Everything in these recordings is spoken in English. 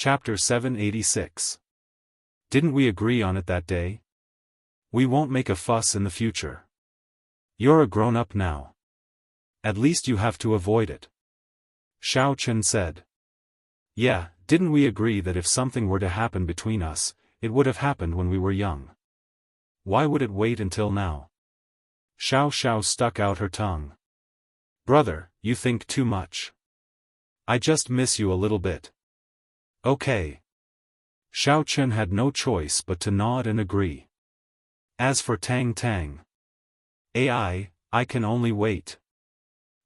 Chapter 786. Didn't we agree on it that day? We won't make a fuss in the future. You're a grown-up now. At least you have to avoid it. Xiaofan said. Yeah, didn't we agree that if something were to happen between us, it would have happened when we were young? Why would it wait until now? Xiao stuck out her tongue. Brother, you think too much. I just miss you a little bit. Okay. Xiaofan had no choice but to nod and agree. As for Tang, I can only wait.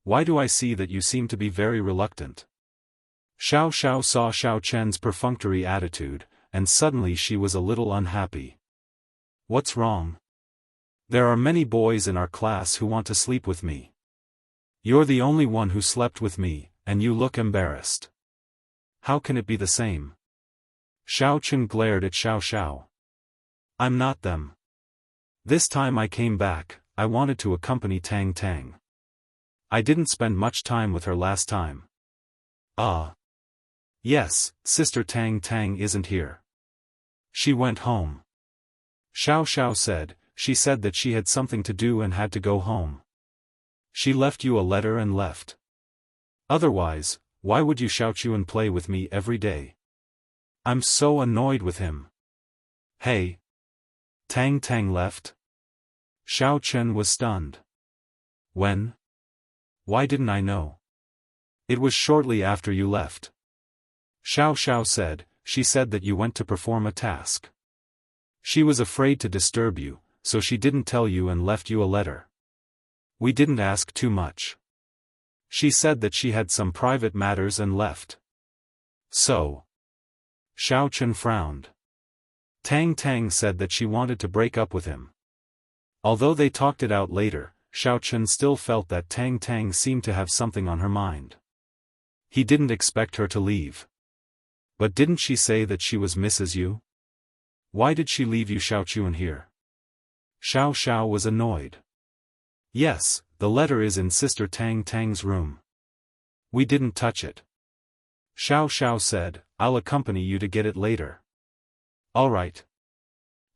Why do I see that you seem to be very reluctant? Xiao saw Xiaofan's perfunctory attitude, and suddenly she was a little unhappy. What's wrong? There are many boys in our class who want to sleep with me. You're the only one who slept with me, and you look embarrassed. How can it be the same? Xiaofan glared at Xiao. I'm not them. This time I came back, I wanted to accompany Tang. I didn't spend much time with her last time. Ah. Yes, Sister Tang isn't here. She went home. Xiao said, she said that she had something to do and had to go home. She left you a letter and left. Otherwise, why would you Xiaochuan play with me every day? I'm so annoyed with him. Hey. Tang left? Xiaofan was stunned. When? Why didn't I know? It was shortly after you left. Xiao said, she said that you went to perform a task. She was afraid to disturb you, so she didn't tell you and left you a letter. We didn't ask too much. She said that she had some private matters and left. So. Xiaofan frowned. Tang said that she wanted to break up with him. Although they talked it out later, Xiaofan still felt that Tang seemed to have something on her mind. He didn't expect her to leave. But didn't she say that she was Mrs. You? Why did she leave you Xiaochuan here? Xiao was annoyed. Yes, the letter is in Sister Tang's room. We didn't touch it. Xiao said, I'll accompany you to get it later. All right.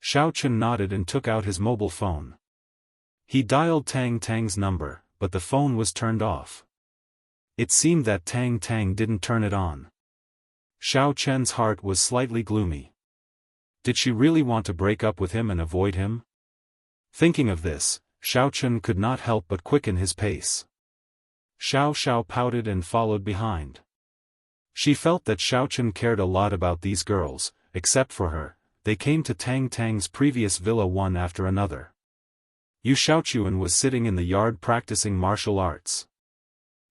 Xiaofan nodded and took out his mobile phone. He dialed Tang's number, but the phone was turned off. It seemed that Tang didn't turn it on. Xiaofan's heart was slightly gloomy. Did she really want to break up with him and avoid him? Thinking of this, Xiaofan could not help but quicken his pace. Xiao pouted and followed behind. She felt that Xiaofan cared a lot about these girls. Except for her, they came to Tang's previous villa one after another. Yu Xiaochuan was sitting in the yard practicing martial arts.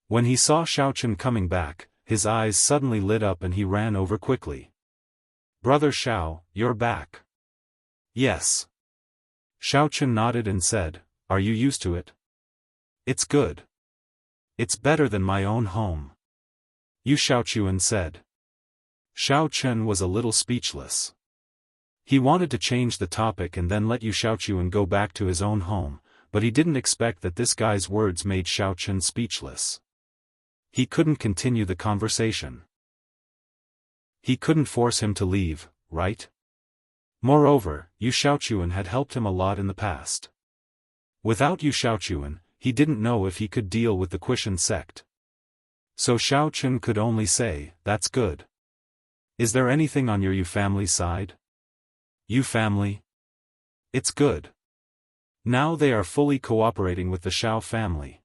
When he saw Xiaofan coming back, his eyes suddenly lit up and he ran over quickly. Brother Xiao, you're back. Yes. Xiaofan nodded and said, are you used to it? It's good. It's better than my own home. Yu Xiaochuan said. Xiaofan was a little speechless. He wanted to change the topic and then let Yu Xiaochuan go back to his own home, but he didn't expect that this guy's words made Xiaofan speechless. He couldn't continue the conversation. He couldn't force him to leave, right? Moreover, Yu Xiaochuan had helped him a lot in the past. Without Yu Xiaochuan, he didn't know if he could deal with the Qishan sect. So Xiaofan could only say, that's good. Is there anything on your Yu family side? Yu family? It's good. Now they are fully cooperating with the Xiao family.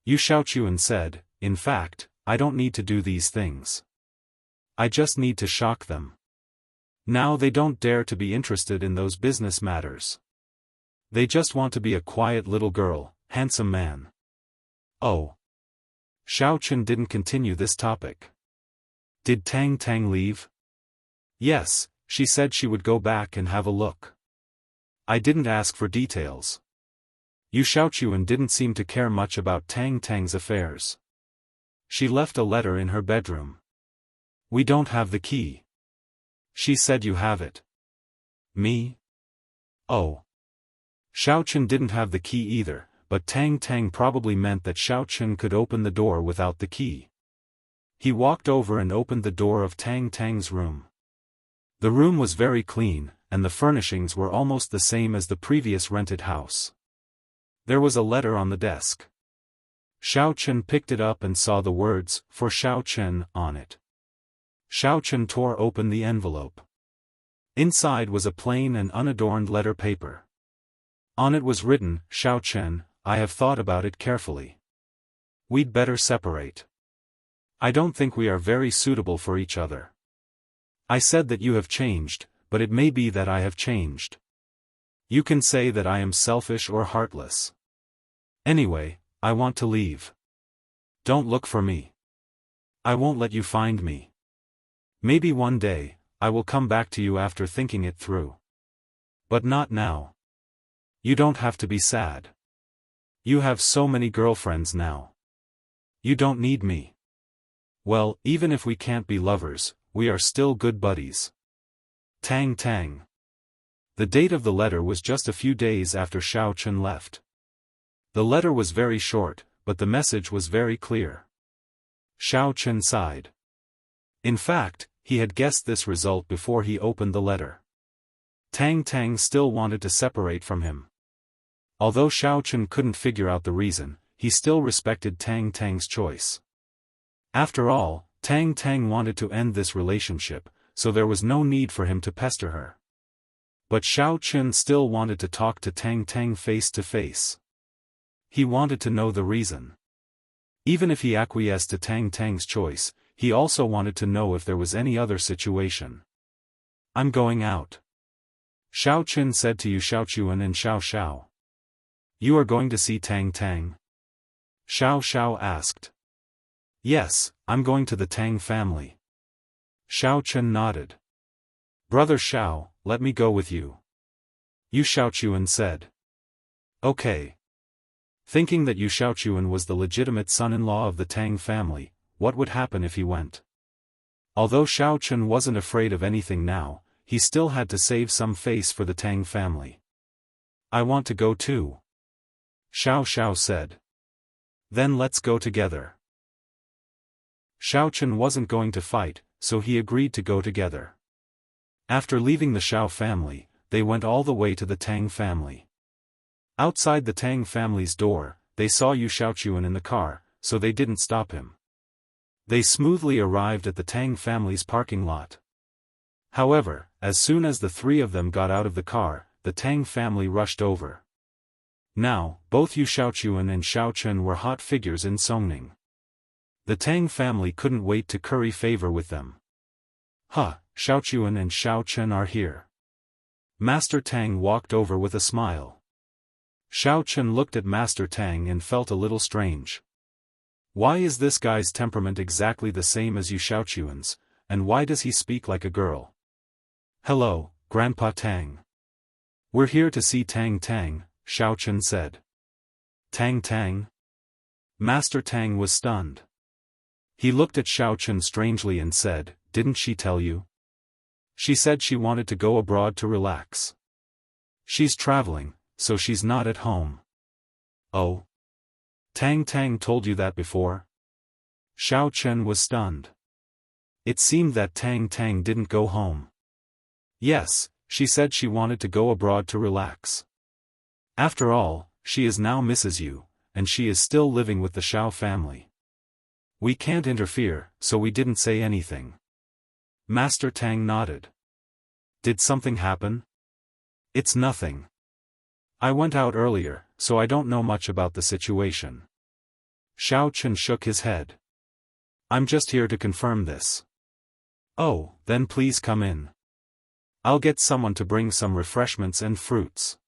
Yu Xiaochuan said, in fact, I don't need to do these things. I just need to shock them. Now they don't dare to be interested in those business matters. They just want to be a quiet little girl, handsome man. Oh. Xiaofan didn't continue this topic. Did Tang leave? Yes, she said she would go back and have a look. I didn't ask for details. Yu Xiaochuan didn't seem to care much about Tang's affairs. She left a letter in her bedroom. We don't have the key. She said you have it. Me? Oh. Xiaofan didn't have the key either, but Tang probably meant that Xiaofan could open the door without the key. He walked over and opened the door of Tang Tang's room. The room was very clean, and the furnishings were almost the same as the previous rented house. There was a letter on the desk. Xiao Chen picked it up and saw the words, "For Xiao Chen," on it. Xiao Chen tore open the envelope. Inside was a plain and unadorned letter paper. On it was written, "Xiao Chen, I have thought about it carefully. We'd better separate. I don't think we are very suitable for each other. I said that you have changed, but it may be that I have changed. You can say that I am selfish or heartless. Anyway, I want to leave. Don't look for me. I won't let you find me. Maybe one day, I will come back to you after thinking it through. But not now. You don't have to be sad. You have so many girlfriends now. You don't need me. Well, even if we can't be lovers, we are still good buddies. Tang Tang." The date of the letter was just a few days after Xiao Chen left. The letter was very short, but the message was very clear. Xiao Chen sighed. In fact, he had guessed this result before he opened the letter. Tang Tang still wanted to separate from him. Although Xiao Chen couldn't figure out the reason, he still respected Tang Tang's choice. After all, Tang Tang wanted to end this relationship, so there was no need for him to pester her. But Xiao Chen still wanted to talk to Tang Tang face to face. He wanted to know the reason. Even if he acquiesced to Tang Tang's choice, he also wanted to know if there was any other situation. "I'm going out. Xiao Chen said to you Xiao Chuan and Xiao Xiao. You are going to see Tang Tang?" Xiao Xiao asked. "Yes, I'm going to the Tang family." Xiao Chen nodded. "Brother Xiao, let me go with you." Yu Xiaochuan said. "Okay." Thinking that Yu Xiaochuan was the legitimate son-in-law of the Tang family, what would happen if he went? Although Xiao Chen wasn't afraid of anything now, he still had to save some face for the Tang family. "I want to go too," Xiao Xiao said. "Then let's go together." Xiao Chen wasn't going to fight, so he agreed to go together. After leaving the Xiao family, they went all the way to the Tang family. Outside the Tang family's door, they saw Yu Xiaochuan in the car, so they didn't stop him. They smoothly arrived at the Tang family's parking lot. However, as soon as the three of them got out of the car, the Tang family rushed over. Now, both Yu Xiaochuan and Xiao Chen were hot figures in Songning. The Tang family couldn't wait to curry favor with them. "Huh, Xiaochuan and Xiao Chen are here." Master Tang walked over with a smile. Xiao Chen looked at Master Tang and felt a little strange. Why is this guy's temperament exactly the same as Yu Xiaochuan's, and why does he speak like a girl? "Hello, Grandpa Tang. We're here to see Tang Tang," Xiao Chen said. "Tang Tang?" Master Tang was stunned. He looked at Xiao Chen strangely and said, "Didn't she tell you? She said she wanted to go abroad to relax. She's traveling, so she's not at home." "Oh? Tang Tang told you that before?" Xiao Chen was stunned. It seemed that Tang Tang didn't go home. "Yes, she said she wanted to go abroad to relax. After all, she is now Mrs. Yu, and she is still living with the Xiao family. We can't interfere, so we didn't say anything." Master Tang nodded. "Did something happen?" "It's nothing. I went out earlier, so I don't know much about the situation." Xiao Chen shook his head. "I'm just here to confirm this." "Oh, then please come in. I'll get someone to bring some refreshments and fruits,"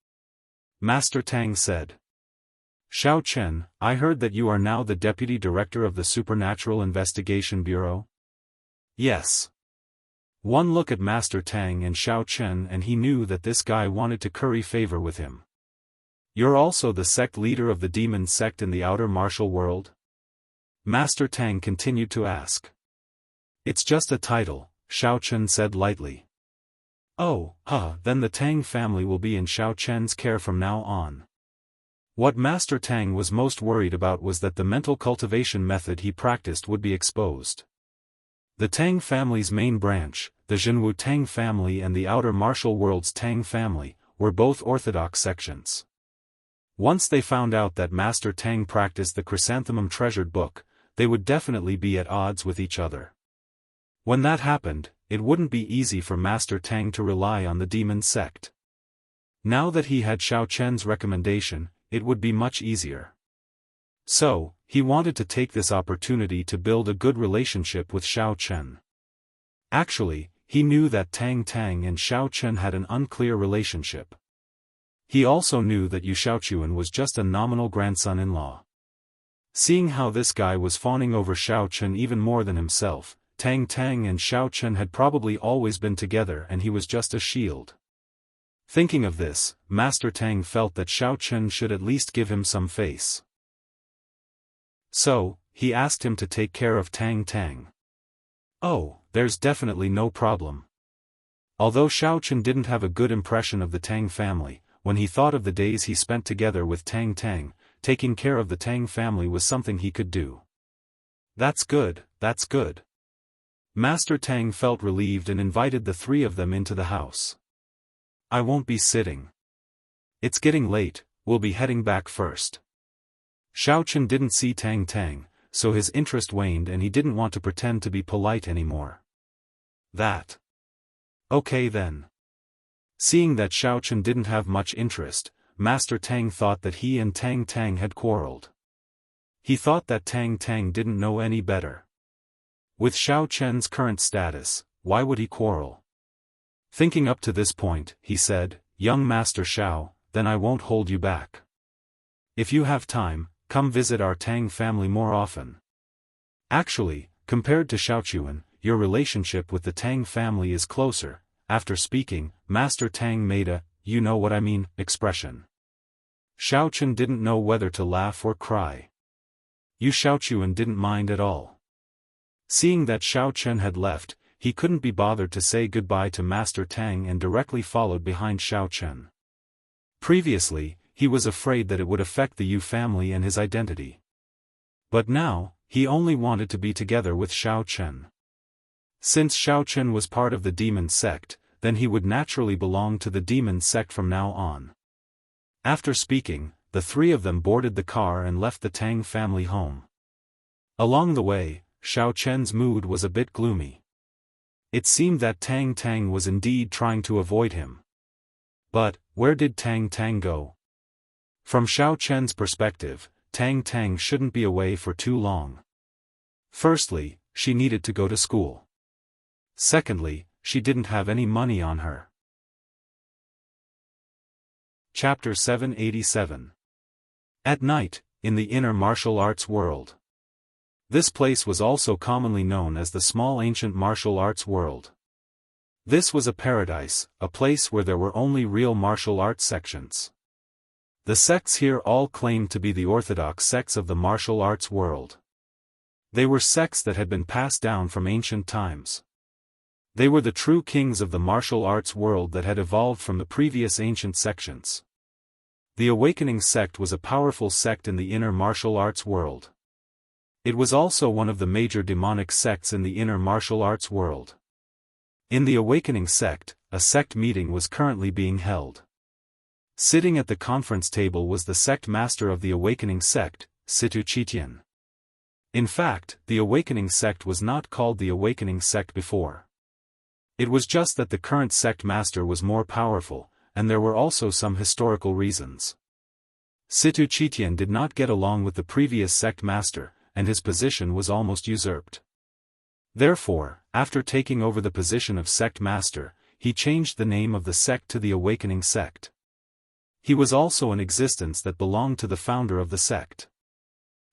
Master Tang said. "Xiao Chen, I heard that you are now the Deputy Director of the Supernatural Investigation Bureau?" "Yes." One look at Master Tang and Xiao Chen and he knew that this guy wanted to curry favor with him. "You're also the sect leader of the demon sect in the outer martial world?" Master Tang continued to ask. "It's just a title," Xiao Chen said lightly. "Oh, then the Tang family will be in Xiao Chen's care from now on." What Master Tang was most worried about was that the mental cultivation method he practiced would be exposed. The Tang family's main branch, the Zhenwu Tang family and the Outer Martial World's Tang family, were both orthodox sections. Once they found out that Master Tang practiced the chrysanthemum treasured book, they would definitely be at odds with each other. When that happened, it wouldn't be easy for Master Tang to rely on the demon sect. Now that he had Xiao Chen's recommendation, it would be much easier. So, he wanted to take this opportunity to build a good relationship with Xiao Chen. Actually, he knew that Tang Tang and Xiao Chen had an unclear relationship. He also knew that Yu Xiaochuan was just a nominal grandson-in-law. Seeing how this guy was fawning over Xiao Chen even more than himself, Tang Tang and Xiao Chen had probably always been together and he was just a shield. Thinking of this, Master Tang felt that Xiao Chen should at least give him some face. So, he asked him to take care of Tang Tang. Oh, there's definitely no problem. Although Xiao Chen didn't have a good impression of the Tang family, when he thought of the days he spent together with Tang Tang, taking care of the Tang family was something he could do. That's good, that's good. Master Tang felt relieved and invited the three of them into the house. I won't be sitting. It's getting late, we'll be heading back first. Xiao Chen didn't see Tang Tang, so his interest waned and he didn't want to pretend to be polite anymore. That. Okay then. Seeing that Xiao Chen didn't have much interest, Master Tang thought that he and Tang Tang had quarreled. He thought that Tang Tang didn't know any better. With Xiao Chen's current status, why would he quarrel? Thinking up to this point, he said, "Young Master Xiao, then I won't hold you back. If you have time, come visit our Tang family more often. Actually, compared to Xiaochuan, your relationship with the Tang family is closer." After speaking, Master Tang made a, "you know what I mean," expression. Xiao Chen didn't know whether to laugh or cry. Yu Xiaochuan didn't mind at all. Seeing that Xiao Chen had left, he couldn't be bothered to say goodbye to Master Tang and directly followed behind Xiao Chen. Previously, he was afraid that it would affect the Yu family and his identity. But now, he only wanted to be together with Xiao Chen. Since Xiao Chen was part of the demon sect, then he would naturally belong to the demon sect from now on. After speaking, the three of them boarded the car and left the Tang family home. Along the way, Xiao Chen's mood was a bit gloomy. It seemed that Tang Tang was indeed trying to avoid him. But, where did Tang Tang go? From Xiao Chen's perspective, Tang Tang shouldn't be away for too long. Firstly, she needed to go to school. Secondly, she didn't have any money on her. Chapter 787. At night, in the inner martial arts world. This place was also commonly known as the small ancient martial arts world. This was a paradise, a place where there were only real martial arts sections. The sects here all claimed to be the orthodox sects of the martial arts world. They were sects that had been passed down from ancient times. They were the true kings of the martial arts world that had evolved from the previous ancient sections. The Awakening sect was a powerful sect in the inner martial arts world. It was also one of the major demonic sects in the inner martial arts world. In the Awakening sect, a sect meeting was currently being held. Sitting at the conference table was the sect master of the Awakening sect, Situ Chitian. In fact, the Awakening sect was not called the Awakening sect before. It was just that the current sect master was more powerful, and there were also some historical reasons. Situ Chitian did not get along with the previous sect master, and his position was almost usurped. Therefore, after taking over the position of sect master, he changed the name of the sect to the Awakening sect. He was also an existence that belonged to the founder of the sect.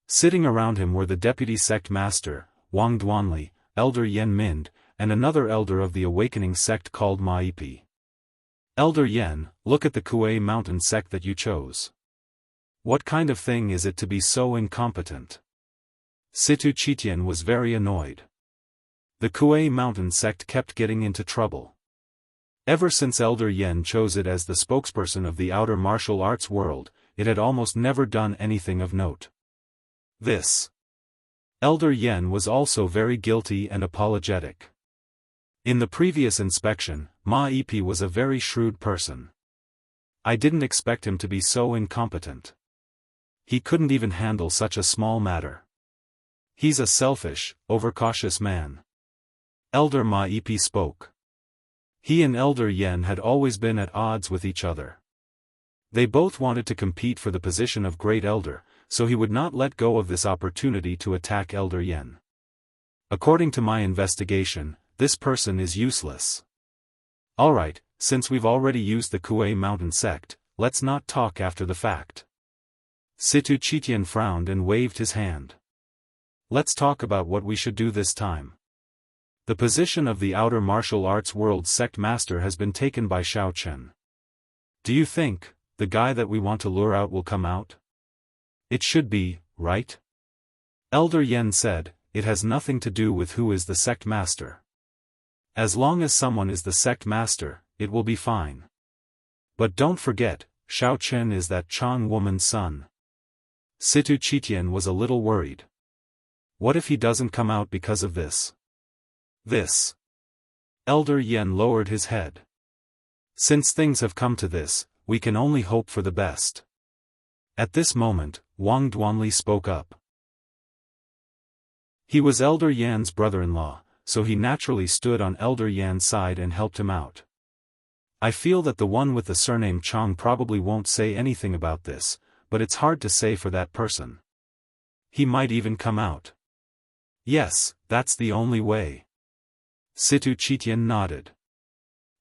Sitting around him were the deputy sect master, Wang Duanli, Elder Yen Mind, and another elder of the Awakening sect called Maipi. Elder Yen, look at the Kuei Mountain sect that you chose. What kind of thing is it to be so incompetent? Situ Chitian was very annoyed. The Kuei Mountain sect kept getting into trouble. Ever since Elder Yen chose it as the spokesperson of the outer martial arts world, it had almost never done anything of note. This Elder Yen was also very guilty and apologetic. In the previous inspection, Ma Ipi was a very shrewd person. I didn't expect him to be so incompetent. He couldn't even handle such a small matter. He's a selfish, overcautious man. Elder Ma Ipi spoke. He and Elder Yen had always been at odds with each other. They both wanted to compete for the position of Great Elder, so he would not let go of this opportunity to attack Elder Yen. According to my investigation, this person is useless. Alright, since we've already used the Kuei Mountain sect, let's not talk after the fact. Situ Chitian frowned and waved his hand. Let's talk about what we should do this time. The position of the outer martial arts world sect master has been taken by Xiao Chen. Do you think the guy that we want to lure out will come out? It should be, right? Elder Yen said, it has nothing to do with who is the sect master. As long as someone is the sect master, it will be fine. But don't forget, Xiao Chen is that Chang woman's son. Situ Chitian was a little worried. What if he doesn't come out because of this? This. Elder Yen lowered his head. Since things have come to this, we can only hope for the best. At this moment, Wang Duanli spoke up. He was Elder Yan's brother-in-law, so he naturally stood on Elder Yan's side and helped him out. I feel that the one with the surname Chang probably won't say anything about this, but it's hard to say for that person. He might even come out. Yes, that's the only way. Situ Chitian nodded.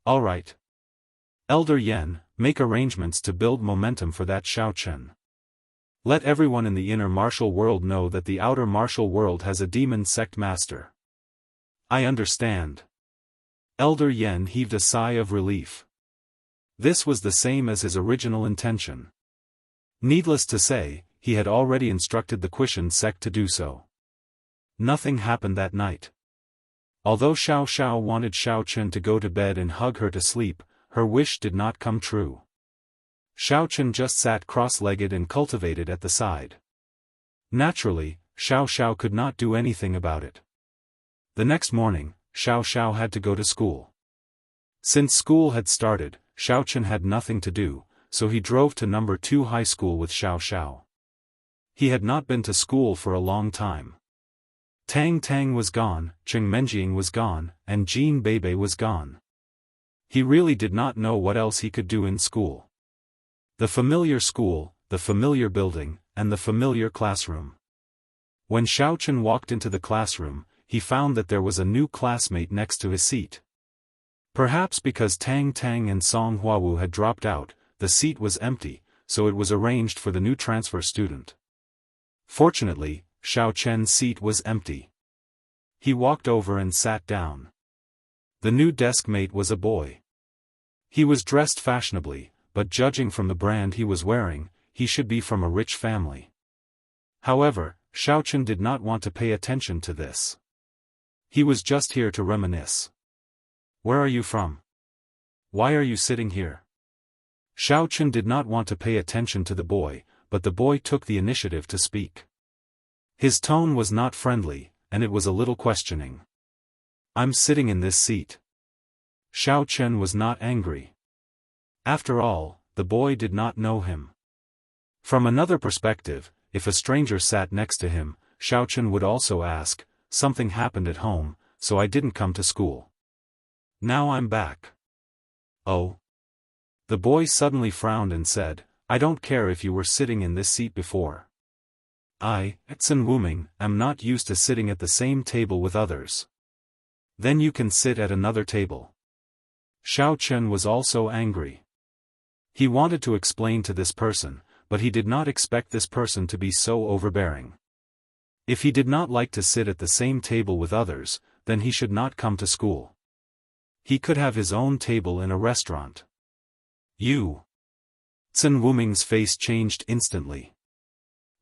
Alright. Elder Yen, make arrangements to build momentum for that Xiao Chen. Let everyone in the inner martial world know that the outer martial world has a demon sect master. I understand. Elder Yen heaved a sigh of relief. This was the same as his original intention. Needless to say, he had already instructed the Quishan sect to do so. Nothing happened that night. Although Xiao Xiao wanted Xiao Chen to go to bed and hug her to sleep, her wish did not come true. Xiao Chen just sat cross-legged and cultivated at the side. Naturally, Xiao Xiao could not do anything about it. The next morning, Xiao Xiao had to go to school. Since school had started, Xiao Chen had nothing to do, so he drove to number 2 high school with Xiao Xiao. He had not been to school for a long time. Tang Tang was gone, Cheng Menjiang was gone, and Jean Bebe was gone. He really did not know what else he could do in school. The familiar school, the familiar building, and the familiar classroom. When Xiao Chen walked into the classroom, he found that there was a new classmate next to his seat. Perhaps because Tang Tang and Song Huawu had dropped out, the seat was empty, so it was arranged for the new transfer student. Fortunately, Xiao Chen's seat was empty. He walked over and sat down. The new desk mate was a boy. He was dressed fashionably, but judging from the brand he was wearing, he should be from a rich family. However, Xiao Chen did not want to pay attention to this. He was just here to reminisce. Where are you from? Why are you sitting here? Xiao Chen did not want to pay attention to the boy, but the boy took the initiative to speak. His tone was not friendly, and it was a little questioning. I'm sitting in this seat. Xiao Chen was not angry. After all, the boy did not know him. From another perspective, if a stranger sat next to him, Xiao Chen would also ask, something happened at home, so I didn't come to school. Now I'm back. Oh. The boy suddenly frowned and said, I don't care if you were sitting in this seat before. I, Etsun Wuming, am not used to sitting at the same table with others. Then you can sit at another table. Xiao Chen was also angry. He wanted to explain to this person, but he did not expect this person to be so overbearing. If he did not like to sit at the same table with others, then he should not come to school. He could have his own table in a restaurant. You. Etsun Wuming's face changed instantly.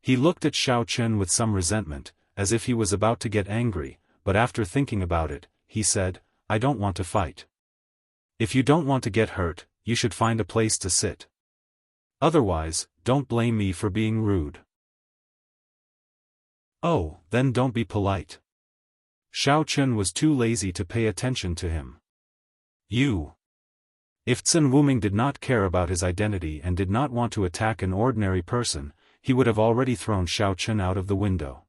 He looked at Xiao Chen with some resentment, as if he was about to get angry, but after thinking about it, he said, I don't want to fight. If you don't want to get hurt, you should find a place to sit. Otherwise, don't blame me for being rude. Oh, then don't be polite. Xiaochen was too lazy to pay attention to him. You. If Zhen Wuming did not care about his identity and did not want to attack an ordinary person, he would have already thrown Xiaochen out of the window.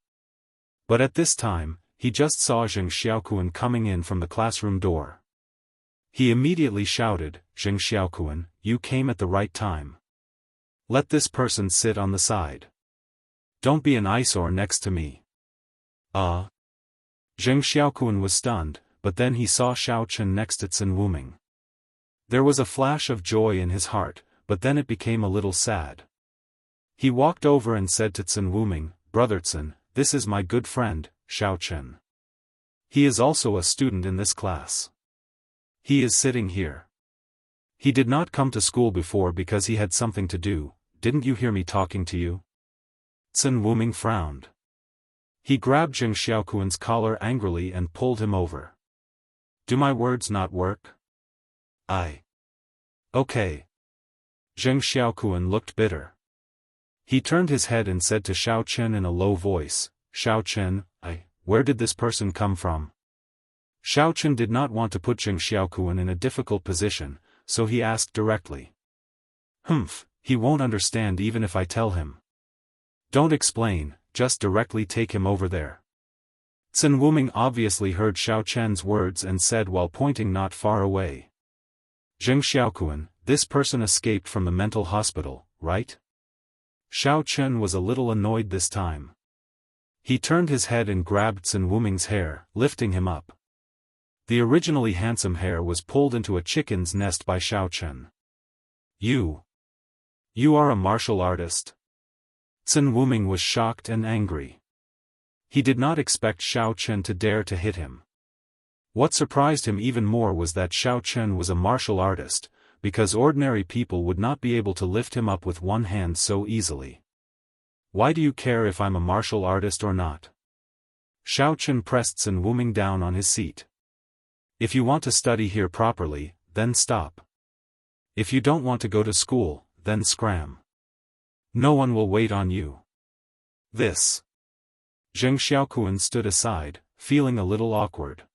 But at this time, he just saw Zheng Xiaokuan coming in from the classroom door. He immediately shouted, "Zheng Xiaokuan, you came at the right time. Let this person sit on the side. Don't be an eyesore next to me." Zheng Xiaokuan was stunned, but then he saw Xiaochen next to Zhen Wuming. There was a flash of joy in his heart, but then it became a little sad. He walked over and said to Zhen Wuming, "Brother Zhen, this is my good friend, Xiaochen. He is also a student in this class. He is sitting here. He did not come to school before because he had something to do. Didn't you hear me talking to you?" Zhen Wuming frowned. He grabbed Zheng Xiaokuan's collar angrily and pulled him over. "Do my words not work? Okay." Zheng Xiaokuan looked bitter. He turned his head and said to Xiaochen in a low voice, "Xiaochen, where did this person come from?" Xiaochen did not want to put Zheng Xiaokuan in a difficult position, so he asked directly. He won't understand even if I tell him. Don't explain, just directly take him over there." Zhen Wuming obviously heard Xiaochen's words and said while pointing not far away. "Zheng Xiaokuan, this person escaped from the mental hospital, right?" Xiaochen was a little annoyed this time. He turned his head and grabbed Zhen Wuming's hair, lifting him up. The originally handsome hair was pulled into a chicken's nest by Xiaochen. You are a martial artist?" Zhen Wuming was shocked and angry. He did not expect Xiaochen to dare to hit him. What surprised him even more was that Xiaochen was a martial artist, because ordinary people would not be able to lift him up with one hand so easily. "Why do you care if I'm a martial artist or not?" Xiaochen pressed Zhen Wuming down on his seat. "If you want to study here properly, then stop. If you don't want to go to school, then scram. No one will wait on you." This. Zheng Xiaokuan stood aside, feeling a little awkward.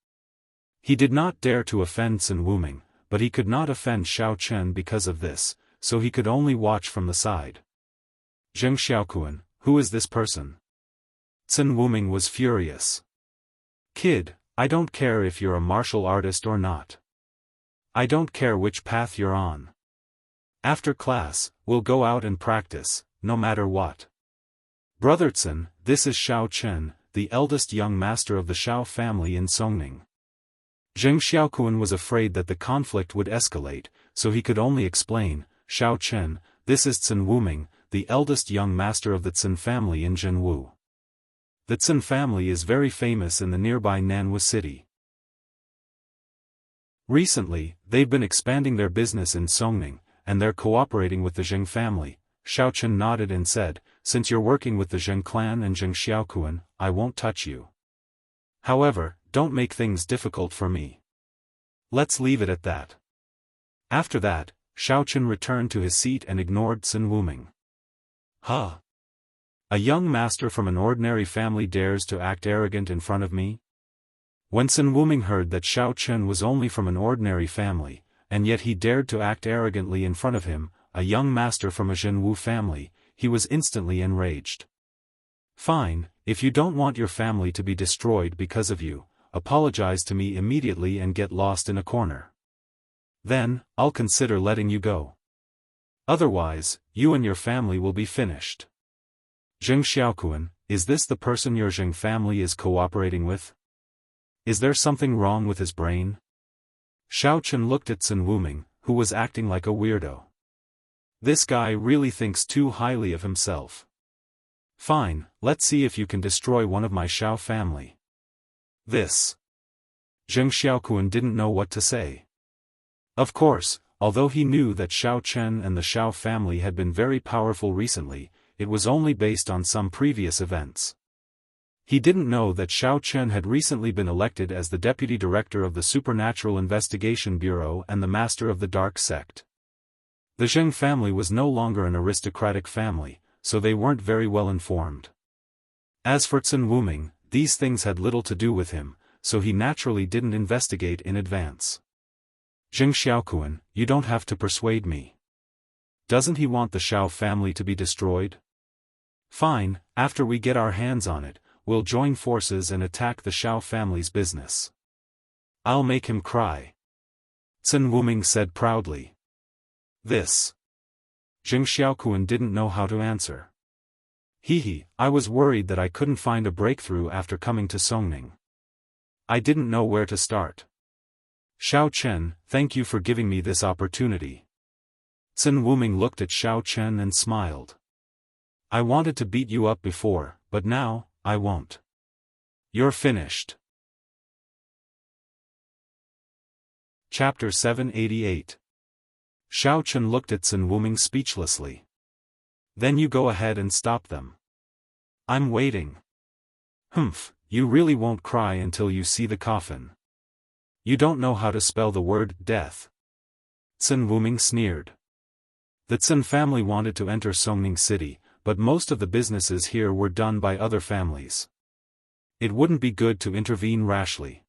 He did not dare to offend Zhen Wuming, but he could not offend Xiaochen because of this, so he could only watch from the side. "Zheng Xiaokuan, who is this person?" Zhen Wuming was furious. "Kid, I don't care if you're a martial artist or not. I don't care which path you're on. After class, we'll go out and practice, no matter what. Brother Zhen, this is Xiaochen, the eldest young master of the Xiao family in Songning." Zheng Xiaokuan was afraid that the conflict would escalate, so he could only explain, "Xiaochen, this is Zhen Wuming, the eldest young master of the Zhen family in Zhenwu. The Zhen family is very famous in the nearby Nanwu city. Recently, they've been expanding their business in Songning, and they're cooperating with the Zheng family." Xiaochen nodded and said, "Since you're working with the Zheng clan and Zheng Xiaokuan, I won't touch you. However, don't make things difficult for me. Let's leave it at that." After that, Xiaochen returned to his seat and ignored Zhen Wuming. A young master from an ordinary family dares to act arrogant in front of me? When Zhen Wuming heard that Xiaochen was only from an ordinary family, and yet he dared to act arrogantly in front of him, a young master from a Zhenwu family, he was instantly enraged. "Fine, if you don't want your family to be destroyed because of you, apologize to me immediately and get lost in a corner. Then, I'll consider letting you go. Otherwise, you and your family will be finished." "Zheng Xiaokuan, is this the person your Zheng family is cooperating with? Is there something wrong with his brain?" Xiaochen looked at Zhen Wuming, who was acting like a weirdo. This guy really thinks too highly of himself. "Fine, let's see if you can destroy one of my Xiao family." This. Zheng Xiaokuan didn't know what to say. Of course, although he knew that Xiaochen and the Xiao family had been very powerful recently, it was only based on some previous events. He didn't know that Xiaochen had recently been elected as the deputy director of the Supernatural Investigation Bureau and the master of the Dark Sect. The Zheng family was no longer an aristocratic family, so they weren't very well informed. As for Cin Wuming, these things had little to do with him, so he naturally didn't investigate in advance. Jing Xiaokuan, you don't have to persuade me. Doesn't he want the Xiao family to be destroyed? Fine, after we get our hands on it, we'll join forces and attack the Xiao family's business. I'll make him cry. Cin Wuming said proudly. This. Jing Xiaokuan didn't know how to answer. I was worried that I couldn't find a breakthrough after coming to Songning. I didn't know where to start. Xiao Chen, thank you for giving me this opportunity. Cin Wuming looked at Xiao Chen and smiled. I wanted to beat you up before, but now, I won't. You're finished. Chapter 788. Xiao Chen looked at Cin Wuming speechlessly. Then you go ahead and stop them. I'm waiting. Humph, you really won't cry until you see the coffin. You don't know how to spell the word death. Cin Wuming sneered. The Cin family wanted to enter Songning City, but most of the businesses here were done by other families. It wouldn't be good to intervene rashly.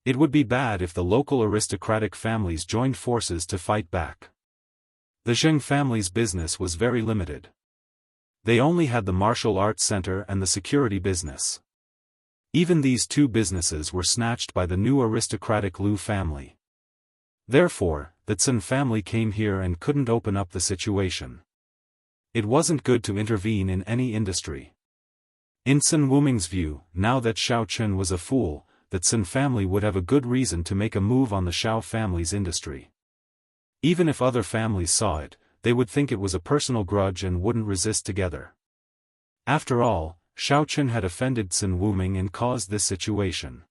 It would be bad if the local aristocratic families joined forces to fight back. The Zheng family's business was very limited. They only had the martial arts center and the security business. Even these two businesses were snatched by the new aristocratic Liu family. Therefore, the Cin family came here and couldn't open up the situation. It wasn't good to intervene in any industry. In Cin Wuming's view, now that Xiao Chen was a fool, the Cin family would have a good reason to make a move on the Xiao family's industry. Even if other families saw it, they would think it was a personal grudge and wouldn't resist together. After all, Xiao Chen had offended Cin Wuming and caused this situation.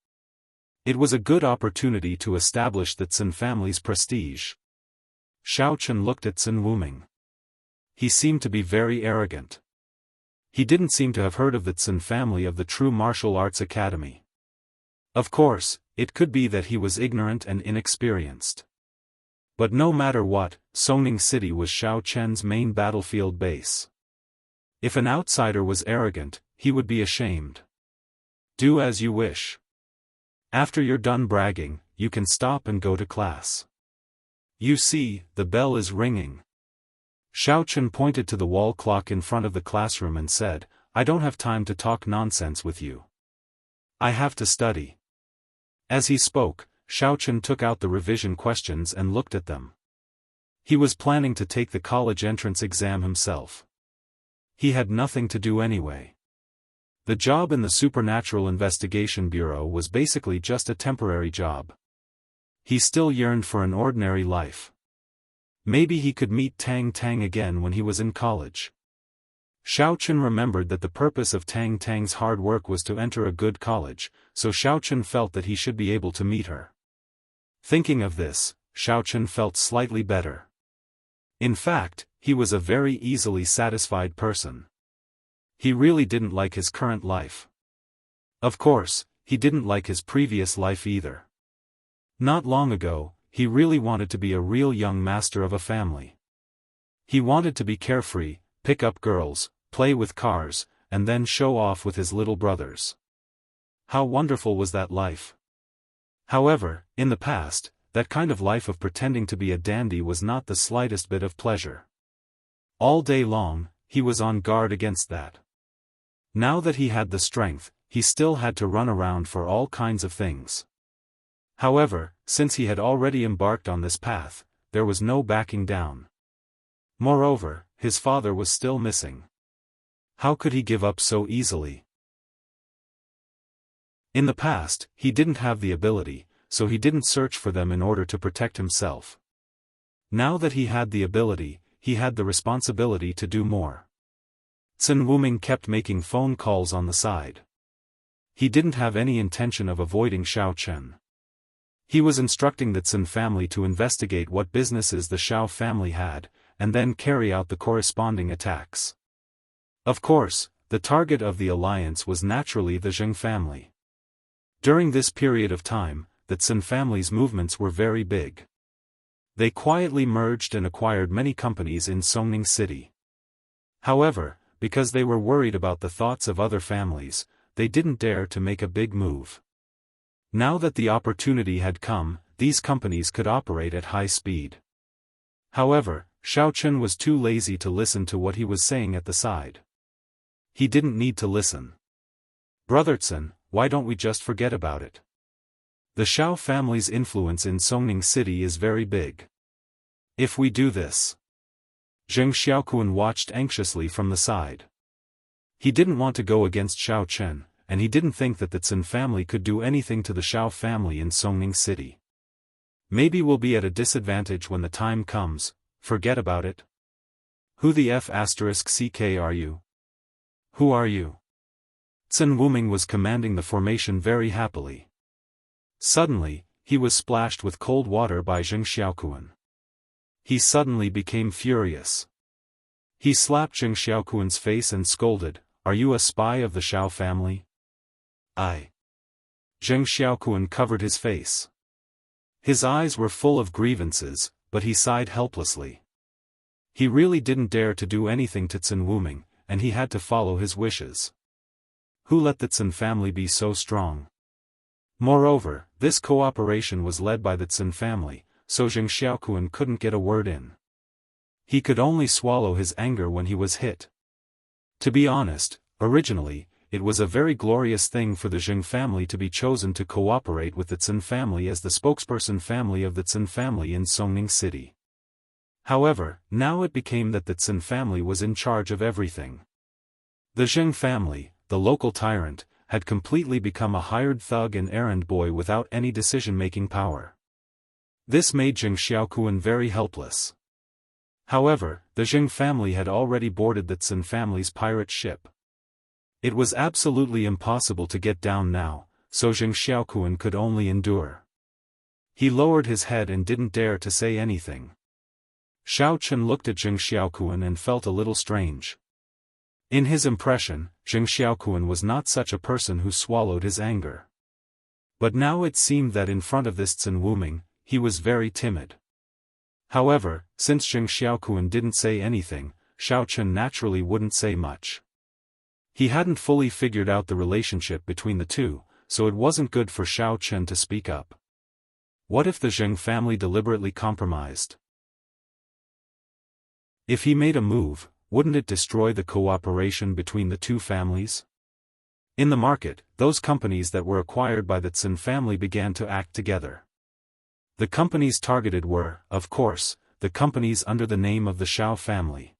It was a good opportunity to establish the Cin family's prestige. Xiao Chen looked at Cin Wuming. He seemed to be very arrogant. He didn't seem to have heard of the Cin family of the True Martial Arts Academy. Of course, it could be that he was ignorant and inexperienced. But no matter what, Songning City was Xiao Chen's main battlefield base. If an outsider was arrogant, he would be ashamed. Do as you wish. After you're done bragging, you can stop and go to class. You see, the bell is ringing. Xiao Chen pointed to the wall clock in front of the classroom and said, I don't have time to talk nonsense with you. I have to study. As he spoke, Xiao Chen took out the revision questions and looked at them. He was planning to take the college entrance exam himself. He had nothing to do anyway. The job in the Supernatural Investigation Bureau was basically just a temporary job. He still yearned for an ordinary life. Maybe he could meet Tang Tang again when he was in college. Xiao Chen remembered that the purpose of Tang Tang's hard work was to enter a good college, so Xiao Chen felt that he should be able to meet her. Thinking of this, Xiao Chen felt slightly better. In fact, he was a very easily satisfied person. He really didn't like his current life. Of course, he didn't like his previous life either. Not long ago, he really wanted to be a real young master of a family. He wanted to be carefree, pick up girls, play with cars, and then show off with his little brothers. How wonderful was that life? However, in the past, that kind of life of pretending to be a dandy was not the slightest bit of pleasure. All day long, he was on guard against that. Now that he had the strength, he still had to run around for all kinds of things. However, since he had already embarked on this path, there was no backing down. Moreover, his father was still missing. How could he give up so easily? In the past, he didn't have the ability, so he didn't search for them in order to protect himself. Now that he had the ability, he had the responsibility to do more. Cin Wuming kept making phone calls on the side. He didn't have any intention of avoiding Xiao Chen. He was instructing the Cin family to investigate what businesses the Xiao family had, and then carry out the corresponding attacks. Of course, the target of the alliance was naturally the Zheng family. During this period of time, the Cin family's movements were very big. They quietly merged and acquired many companies in Songning City. However, because they were worried about the thoughts of other families, they didn't dare to make a big move. Now that the opportunity had come, these companies could operate at high speed. However, Xiaofan was too lazy to listen to what he was saying at the side. He didn't need to listen. Brotherson, why don't we just forget about it? The Xiao family's influence in Songning City is very big. If we do this. Zheng Xiaoquan watched anxiously from the side. He didn't want to go against Xiaochen, and he didn't think that the Zhen family could do anything to the Xiao family in Songning City. Maybe we'll be at a disadvantage when the time comes. Forget about it. Who the F***ck are you? Who are you? Zhen Wuming was commanding the formation very happily. Suddenly, he was splashed with cold water by Zheng Xiaoquan. He suddenly became furious. He slapped Zheng Xiaoquan's face and scolded, "Are you a spy of the Xiao family?" "I." Zheng Xiaoquan covered his face. His eyes were full of grievances, but he sighed helplessly. He really didn't dare to do anything to Zhen Wuming, and he had to follow his wishes. Who let the Zhen family be so strong? Moreover, this cooperation was led by the Zhen family, so Zheng Xiaoquan couldn't get a word in. He could only swallow his anger when he was hit. To be honest, originally, it was a very glorious thing for the Zheng family to be chosen to cooperate with the Zhen family as the spokesperson family of the Zhen family in Songning City. However, now it became that the Zhen family was in charge of everything. The Zheng family, the local tyrant, had completely become a hired thug and errand boy without any decision-making power. This made Zheng Xiaoquan very helpless. However, the Zheng family had already boarded the Zhen family's pirate ship. It was absolutely impossible to get down now, so Zheng Xiaoquan could only endure. He lowered his head and didn't dare to say anything. Xiaochen looked at Zheng Xiaoquan and felt a little strange. In his impression, Zheng Xiaoquan was not such a person who swallowed his anger. But now it seemed that in front of this Zhen Wuming, he was very timid. However, since Zheng Xiaoquan didn't say anything, Xiaochen naturally wouldn't say much. He hadn't fully figured out the relationship between the two, so it wasn't good for Xiaochen to speak up. What if the Zheng family deliberately compromised? If he made a move, wouldn't it destroy the cooperation between the two families? In the market, those companies that were acquired by the Zhen family began to act together. The companies targeted were, of course, the companies under the name of the Xiao family.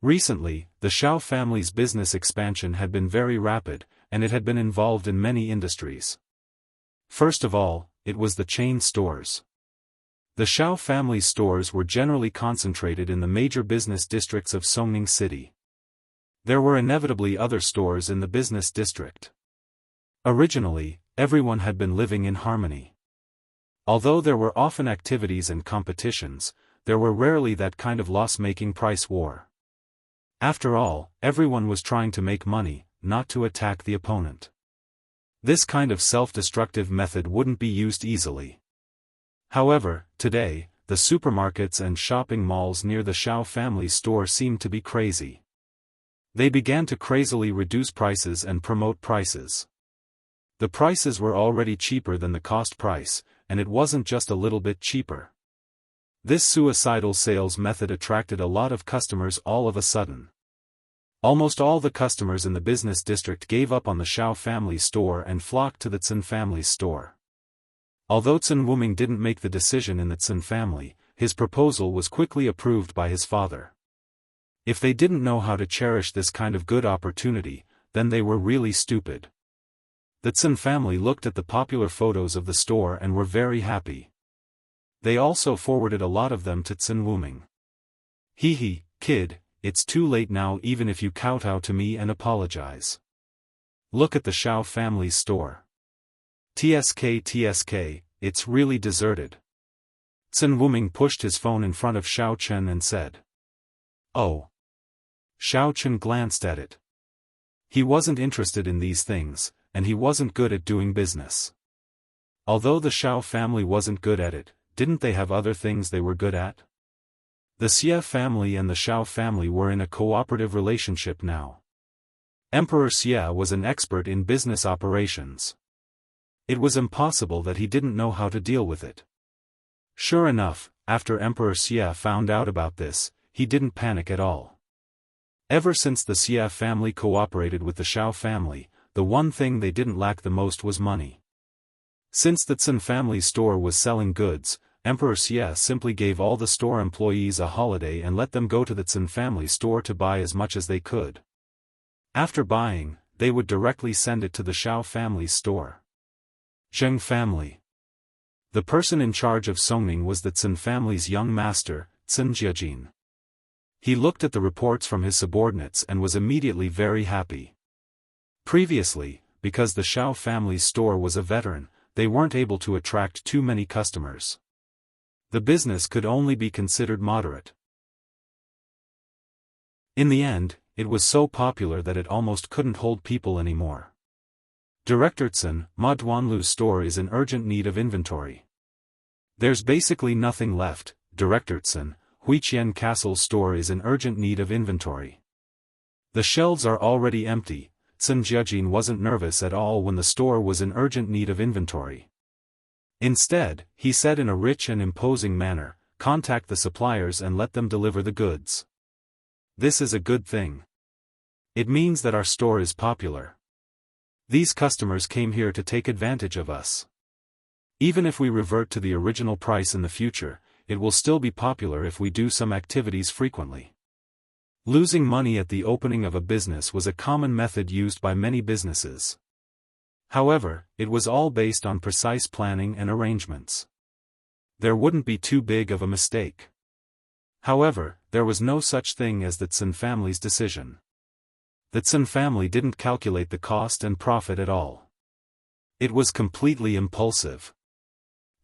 Recently, the Xiao family's business expansion had been very rapid, and it had been involved in many industries. First of all, it was the chain stores. The Xiao family's stores were generally concentrated in the major business districts of Songning City. There were inevitably other stores in the business district. Originally, everyone had been living in harmony. Although there were often activities and competitions, there were rarely that kind of loss-making price war. After all, everyone was trying to make money, not to attack the opponent. This kind of self-destructive method wouldn't be used easily. However, today, the supermarkets and shopping malls near the Xiao family store seemed to be crazy. They began to crazily reduce prices and promote prices. The prices were already cheaper than the cost price, and it wasn't just a little bit cheaper. This suicidal sales method attracted a lot of customers all of a sudden. Almost all the customers in the business district gave up on the Xiao family store and flocked to the Zhen family's store. Although Zhen Wuming didn't make the decision in the Zhen family, his proposal was quickly approved by his father. If they didn't know how to cherish this kind of good opportunity, then they were really stupid. The Zhen family looked at the popular photos of the store and were very happy. They also forwarded a lot of them to Zhen Wuming. Hee, kid, it's too late now even if you kowtow to me and apologize. Look at the Xiao family's store. TSK, it's really deserted. Zhen Wuming pushed his phone in front of Xiaochen and said. Oh. Xiaochen glanced at it. He wasn't interested in these things, and he wasn't good at doing business. Although the Xiao family wasn't good at it, didn't they have other things they were good at? The Xie family and the Xiao family were in a cooperative relationship now. Emperor Xie was an expert in business operations. It was impossible that he didn't know how to deal with it. Sure enough, after Emperor Xie found out about this, he didn't panic at all. Ever since the Xie family cooperated with the Xiao family, the one thing they didn't lack the most was money. Since the Zhen family's store was selling goods, Emperor Xie simply gave all the store employees a holiday and let them go to the Zhen family store to buy as much as they could. After buying, they would directly send it to the Xiao family's store. Zheng family. The person in charge of Songning was the Zhen family's young master, Zhen Jiajin. He looked at the reports from his subordinates and was immediately very happy. Previously, because the Xiao family's store was a veteran, they weren't able to attract too many customers. The business could only be considered moderate. In the end, it was so popular that it almost couldn't hold people anymore. Director Zhen, Ma Duanlu's store is in urgent need of inventory. There's basically nothing left. Director Zhen, Huiqian Castle's store is in urgent need of inventory. The shelves are already empty. Zhen Jiajin wasn't nervous at all when the store was in urgent need of inventory. Instead, he said in a rich and imposing manner, "Contact the suppliers and let them deliver the goods. This is a good thing. It means that our store is popular. These customers came here to take advantage of us. Even if we revert to the original price in the future, it will still be popular if we do some activities frequently." Losing money at the opening of a business was a common method used by many businesses. However, it was all based on precise planning and arrangements. There wouldn't be too big of a mistake. However, there was no such thing as the Zhen family's decision. The Zhen family didn't calculate the cost and profit at all. It was completely impulsive.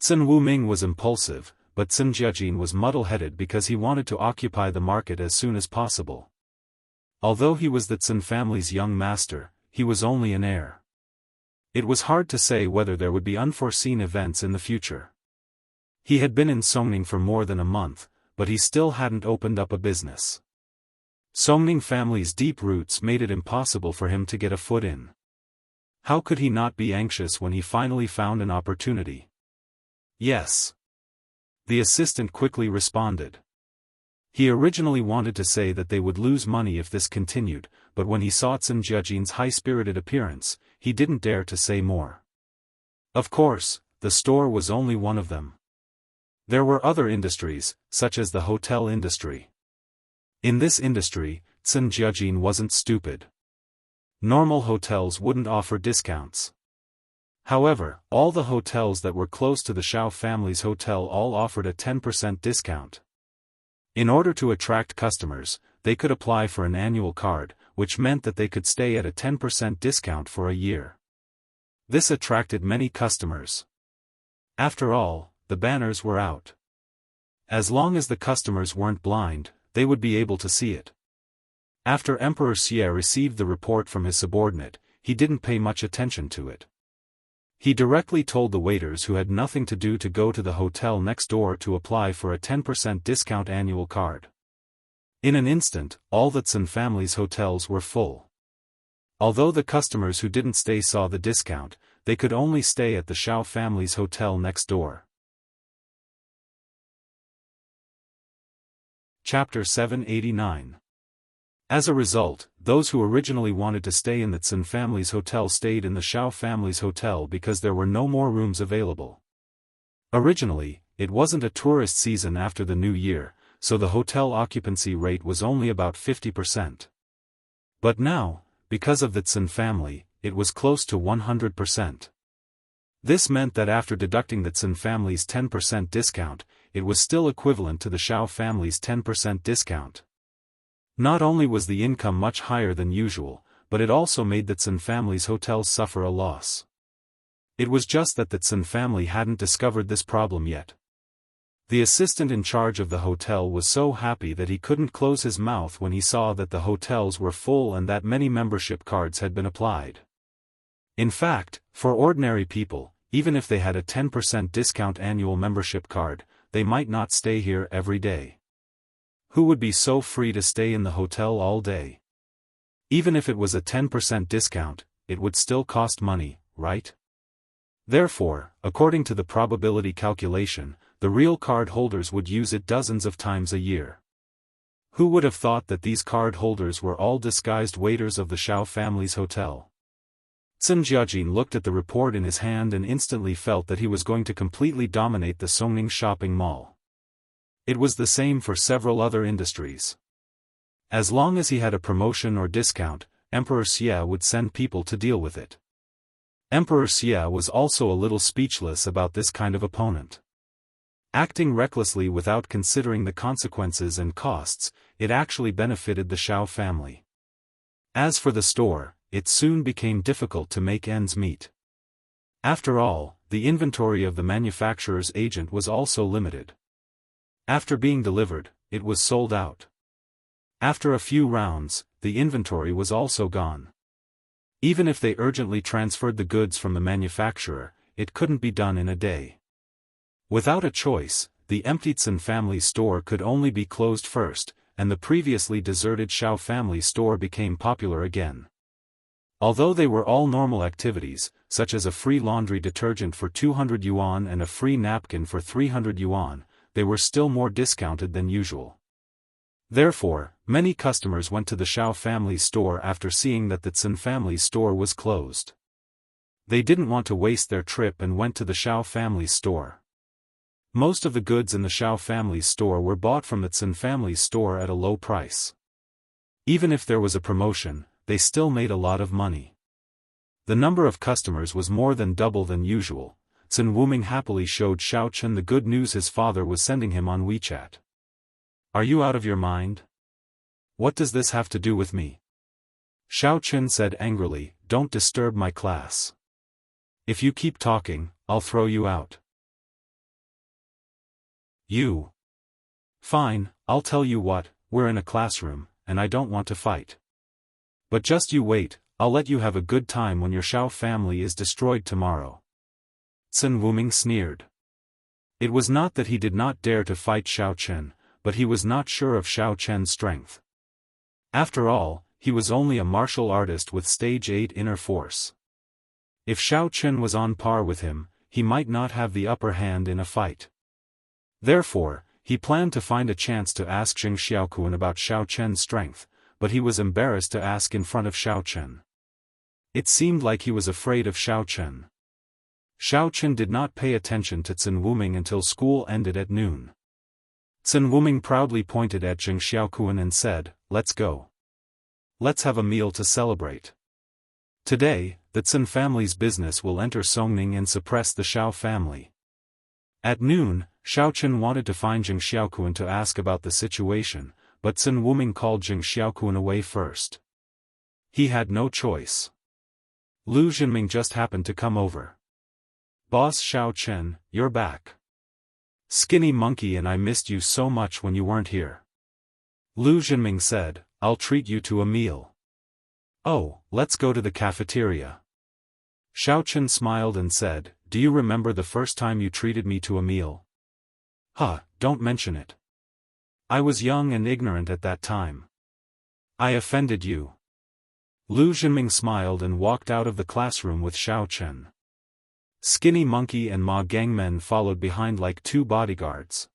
Zhen Wuming was impulsive, but Zhen Jiajin was muddle-headed because he wanted to occupy the market as soon as possible. Although he was the Zhen family's young master, he was only an heir. It was hard to say whether there would be unforeseen events in the future. He had been in Songning for more than a month, but he still hadn't opened up a business. Songning family's deep roots made it impossible for him to get a foot in. How could he not be anxious when he finally found an opportunity? Yes. The assistant quickly responded. He originally wanted to say that they would lose money if this continued, but when he saw Zhen Jiajin's high-spirited appearance, he didn't dare to say more. Of course, the store was only one of them. There were other industries, such as the hotel industry. In this industry, Zhen Jiajin wasn't stupid. Normal hotels wouldn't offer discounts. However, all the hotels that were close to the Xiao family's hotel all offered a 10% discount. In order to attract customers, they could apply for an annual card, which meant that they could stay at a 10% discount for a year. This attracted many customers. After all, the banners were out. As long as the customers weren't blind, they would be able to see it. After Emperor Xie received the report from his subordinate, he didn't pay much attention to it. He directly told the waiters who had nothing to do to go to the hotel next door to apply for a 10% discount annual card. In an instant, all the Zhen family's hotels were full. Although the customers who didn't stay saw the discount, they could only stay at the Xiao family's hotel next door. Chapter 789. As a result, those who originally wanted to stay in the Zhen family's hotel stayed in the Xiao family's hotel because there were no more rooms available. Originally, it wasn't a tourist season after the new year, so the hotel occupancy rate was only about 50%. But now, because of the Zhen family, it was close to 100%. This meant that after deducting the Zhen family's 10% discount, it was still equivalent to the Xiao family's 10% discount. Not only was the income much higher than usual, but it also made the Zhen family's hotels suffer a loss. It was just that the Zhen family hadn't discovered this problem yet. The assistant in charge of the hotel was so happy that he couldn't close his mouth when he saw that the hotels were full and that many membership cards had been applied. In fact, for ordinary people, even if they had a 10% discount annual membership card, they might not stay here every day. Who would be so free to stay in the hotel all day? Even if it was a 10% discount, it would still cost money, right? Therefore, according to the probability calculation, the real card holders would use it dozens of times a year. Who would have thought that these card holders were all disguised waiters of the Xiao family's hotel? Sun Jiajin looked at the report in his hand and instantly felt that he was going to completely dominate the Songning shopping mall. It was the same for several other industries. As long as he had a promotion or discount, Emperor Xie would send people to deal with it. Emperor Xie was also a little speechless about this kind of opponent. Acting recklessly without considering the consequences and costs, it actually benefited the Xiao family. As for the store, it soon became difficult to make ends meet. After all, the inventory of the manufacturer's agent was also limited. After being delivered, it was sold out. After a few rounds, the inventory was also gone. Even if they urgently transferred the goods from the manufacturer, it couldn't be done in a day. Without a choice, the Emtitsen family store could only be closed first, and the previously deserted Xiao family store became popular again. Although they were all normal activities, such as a free laundry detergent for 200 yuan and a free napkin for 300 yuan, they were still more discounted than usual. Therefore, many customers went to the Xiao family store after seeing that the Tsun family store was closed. They didn't want to waste their trip and went to the Xiao family store. Most of the goods in the Xiao family store were bought from the Tsun family store at a low price. Even if there was a promotion, they still made a lot of money. The number of customers was more than double than usual. Sun Wuming happily showed Xiao Chen the good news his father was sending him on WeChat. Are you out of your mind? What does this have to do with me? Xiao Chen said angrily, don't disturb my class. If you keep talking, I'll throw you out. You. Fine, I'll tell you what, we're in a classroom, and I don't want to fight. But just you wait, I'll let you have a good time when your Xiao family is destroyed tomorrow. Sun Wuming sneered. It was not that he did not dare to fight Xiao Chen, but he was not sure of Xiao Chen's strength. After all, he was only a martial artist with stage 8 inner force. If Xiao Chen was on par with him, he might not have the upper hand in a fight. Therefore, he planned to find a chance to ask Jing Xiaokuan about Xiao Chen's strength, but he was embarrassed to ask in front of Xiao Chen. It seemed like he was afraid of Xiao Chen. Xiao Chen did not pay attention to Sun Wuming until school ended at noon. Sun Wuming proudly pointed at Jing Xiaokuan and said, let's go. Let's have a meal to celebrate. Today, the Tsun family's business will enter Songning and suppress the Xiao family. At noon, Xiao Chen wanted to find Jing Xiaokuan to ask about the situation, but Sun Wuming called Jing Xiaokuan away first. He had no choice. Lu Jinming just happened to come over. Boss Xiao Chen, you're back. Skinny monkey and I missed you so much when you weren't here. Lu Jinming said, I'll treat you to a meal. Oh, let's go to the cafeteria. Xiao Chen smiled and said, do you remember the first time you treated me to a meal? Huh, don't mention it. I was young and ignorant at that time. I offended you. Lu Jinming smiled and walked out of the classroom with Xiao Chen. Skinny Monkey and Ma Gangmen followed behind like two bodyguards.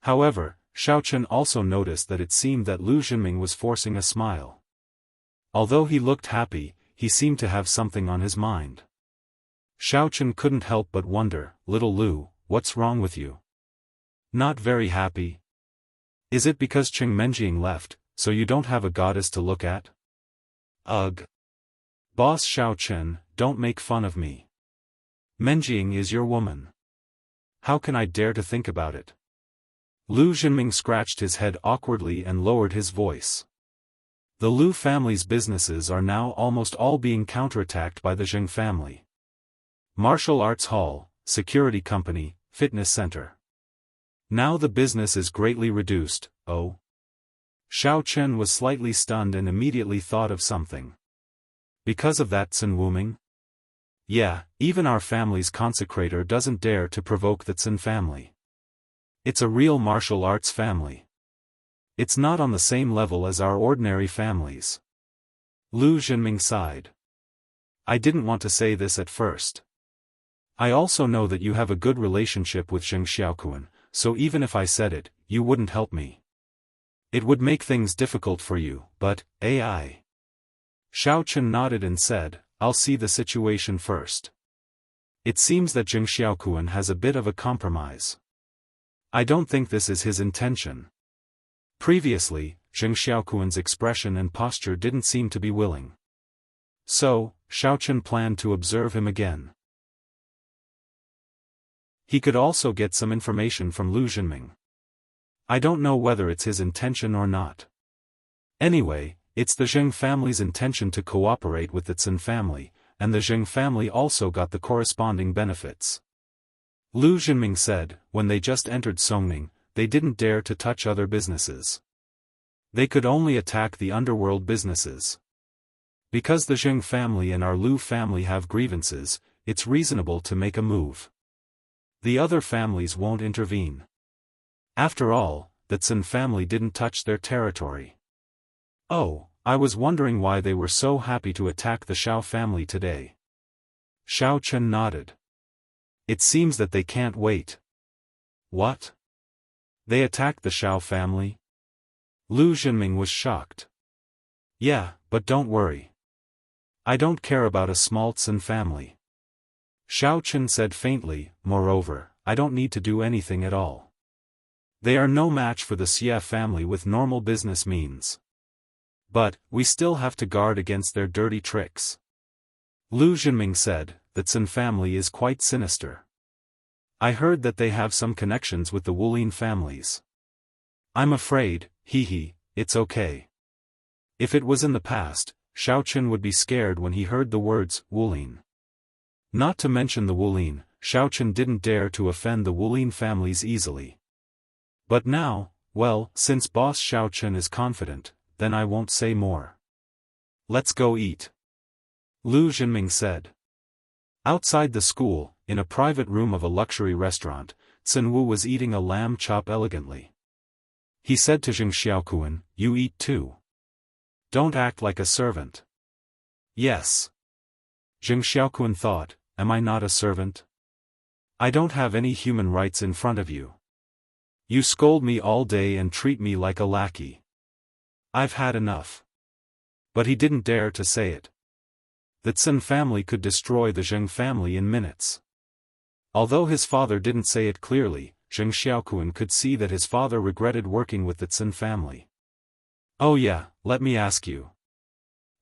However, Xiao Chen also noticed that it seemed that Lu Jinming was forcing a smile. Although he looked happy, he seemed to have something on his mind. Xiao Chen couldn't help but wonder, little Lu, what's wrong with you? Not very happy? Is it because Qing Menjing left, so you don't have a goddess to look at? Ugh. Boss Xiao Chen, don't make fun of me. Menjing is your woman. How can I dare to think about it? Lu Jinming scratched his head awkwardly and lowered his voice. The Lu family's businesses are now almost all being counterattacked by the Zheng family. Martial arts hall, security company, fitness center. Now the business is greatly reduced, oh. Xiao Chen was slightly stunned and immediately thought of something. Because of that Sun Wuming? Yeah, even our family's consecrator doesn't dare to provoke the Tsun family. It's a real martial arts family. It's not on the same level as our ordinary families. Lu Zhenming sighed. I didn't want to say this at first. I also know that you have a good relationship with Zheng Xiaokuan, so even if I said it, you wouldn't help me. It would make things difficult for you, but, AI. Xiao Chen nodded and said, I'll see the situation first. It seems that Zheng Xiaokuan has a bit of a compromise. I don't think this is his intention. Previously, Zheng Xiaokuan's expression and posture didn't seem to be willing. So, Xiao Chen planned to observe him again. He could also get some information from Lu Zhenming. I don't know whether it's his intention or not. Anyway, it's the Zheng family's intention to cooperate with the Zhen family, and the Zheng family also got the corresponding benefits. Lu Zhenming said, when they just entered Songning, they didn't dare to touch other businesses. They could only attack the underworld businesses. Because the Zheng family and our Lu family have grievances, it's reasonable to make a move. The other families won't intervene. After all, the Zhen family didn't touch their territory. Oh, I was wondering why they were so happy to attack the Xiao family today. Xiao Chen nodded. It seems that they can't wait. What? They attacked the Xiao family? Lu Zhenming was shocked. Yeah, but don't worry. I don't care about a small Zhen family. Xiao Chen said faintly, moreover, I don't need to do anything at all. They are no match for the Xia family with normal business means. But, we still have to guard against their dirty tricks. Lu Zhenming said, the Zhen family is quite sinister. I heard that they have some connections with the Wulin families. I'm afraid, it's okay. If it was in the past, Xiao Chen would be scared when he heard the words, Wulin. Not to mention the Wulin, Xiao Chen didn't dare to offend the Wulin families easily. But now, well, since boss Xiao Chen is confident, then I won't say more. Let's go eat. Lu Zhenming said. Outside the school, in a private room of a luxury restaurant, Zhen Wu was eating a lamb chop elegantly. He said to Zheng Xiaokuan, you eat too. Don't act like a servant. Yes. Zheng Xiaokuan thought, am I not a servant? I don't have any human rights in front of you. You scold me all day and treat me like a lackey. I've had enough. But he didn't dare to say it. The Zhen family could destroy the Zheng family in minutes. Although his father didn't say it clearly, Zheng Xiaokuan could see that his father regretted working with the Zhen family. Oh yeah, let me ask you.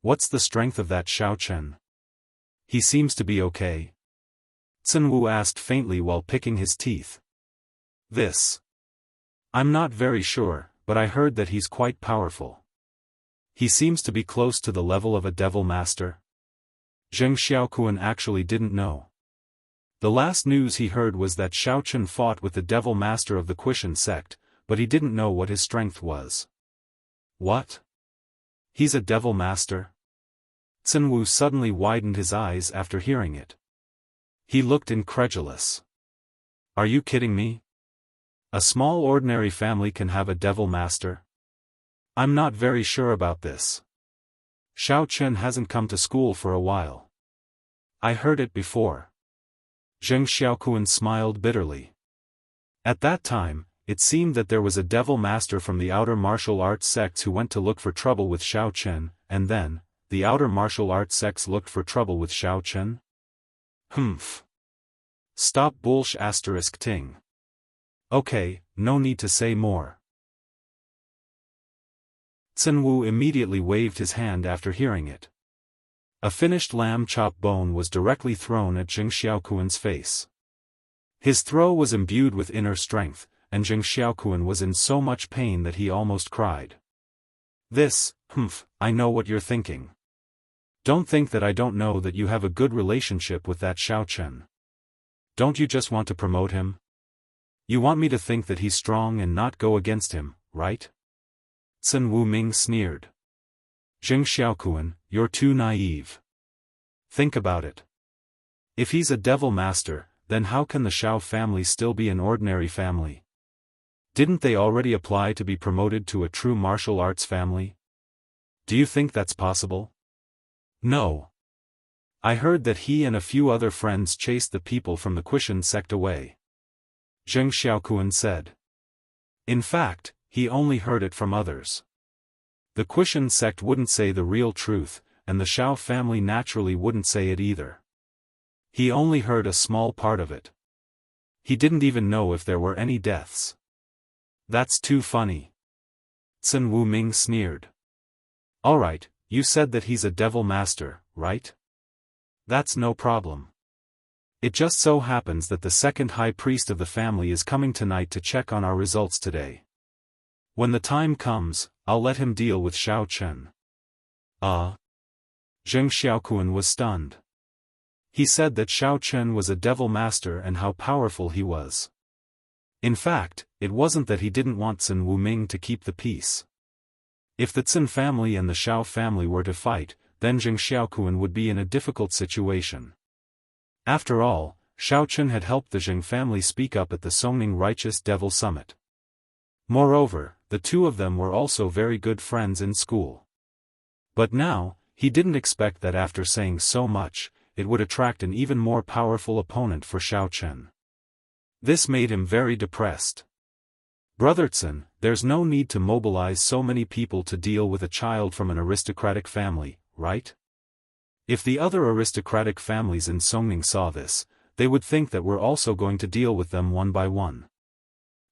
What's the strength of that Xiao Chen? He seems to be okay. Zhen Wu asked faintly while picking his teeth. This. I'm not very sure, but I heard that he's quite powerful. He seems to be close to the level of a devil master. Zheng Xiaokuan actually didn't know. The last news he heard was that Xiao Chen fought with the devil master of the Quishan sect, but he didn't know what his strength was. What? He's a devil master? Zhen Wu suddenly widened his eyes after hearing it. He looked incredulous. Are you kidding me? A small ordinary family can have a devil master? I'm not very sure about this. Xiao Chen hasn't come to school for a while. I heard it before. Zheng Xiaokuan smiled bitterly. At that time, it seemed that there was a devil master from the outer martial arts sects who went to look for trouble with Xiao Chen, and then, the outer martial arts sects looked for trouble with Xiao Chen? Humph. Stop bullsh asterisk ting. Okay, no need to say more. Zhen Wu immediately waved his hand after hearing it. A finished lamb chop bone was directly thrown at Zheng Xiaokuan's face. His throw was imbued with inner strength, and Zheng Xiaokuan was in so much pain that he almost cried. I know what you're thinking. Don't think that I don't know that you have a good relationship with that Xiao Chen. Don't you just want to promote him? You want me to think that he's strong and not go against him, right? Zhen Wu Ming sneered. Zheng Xiaokuan, you're too naive. Think about it. If he's a devil master, then how can the Xiao family still be an ordinary family? Didn't they already apply to be promoted to a true martial arts family? Do you think that's possible? No. I heard that he and a few other friends chased the people from the Quishan sect away. Zheng Xiaokuan said. In fact, he only heard it from others. The Quishan sect wouldn't say the real truth, and the Xiao family naturally wouldn't say it either. He only heard a small part of it. He didn't even know if there were any deaths. That's too funny. Sun Wuming sneered. Alright, you said that he's a devil master, right? That's no problem. It just so happens that the second high priest of the family is coming tonight to check on our results today. When the time comes, I'll let him deal with Xiao Chen. Zheng Xiaokuan was stunned. He said that Xiao Chen was a devil master and how powerful he was. In fact, it wasn't that he didn't want Sun Wuming to keep the peace. If the Zhen family and the Xiao family were to fight, then Zheng Xiaokuan would be in a difficult situation. After all, Xiao Chen had helped the Zheng family speak up at the Songning Righteous Devil Summit. Moreover, the two of them were also very good friends in school. But now, he didn't expect that after saying so much, it would attract an even more powerful opponent for Xiao Chen. This made him very depressed. Brother Zhen, there's no need to mobilize so many people to deal with a child from an aristocratic family, right? If the other aristocratic families in Songning saw this, they would think that we're also going to deal with them one by one.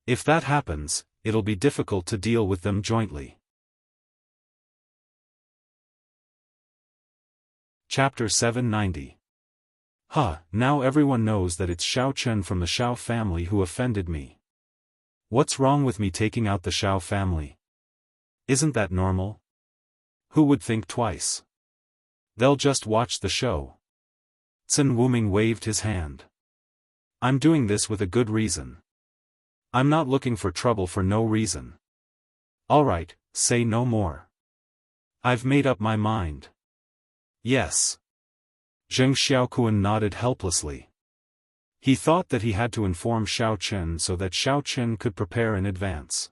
If that happens, it'll be difficult to deal with them jointly. Chapter 790. Now everyone knows that it's Xiao Chen from the Xiao family who offended me. What's wrong with me taking out the Xiao family? Isn't that normal? Who would think twice? They'll just watch the show. Sun Wuming waved his hand. I'm doing this with a good reason. I'm not looking for trouble for no reason. Alright, say no more. I've made up my mind. Yes. Zheng Xiaokuan nodded helplessly. He thought that he had to inform Xiao Chen so that Xiao Chen could prepare in advance.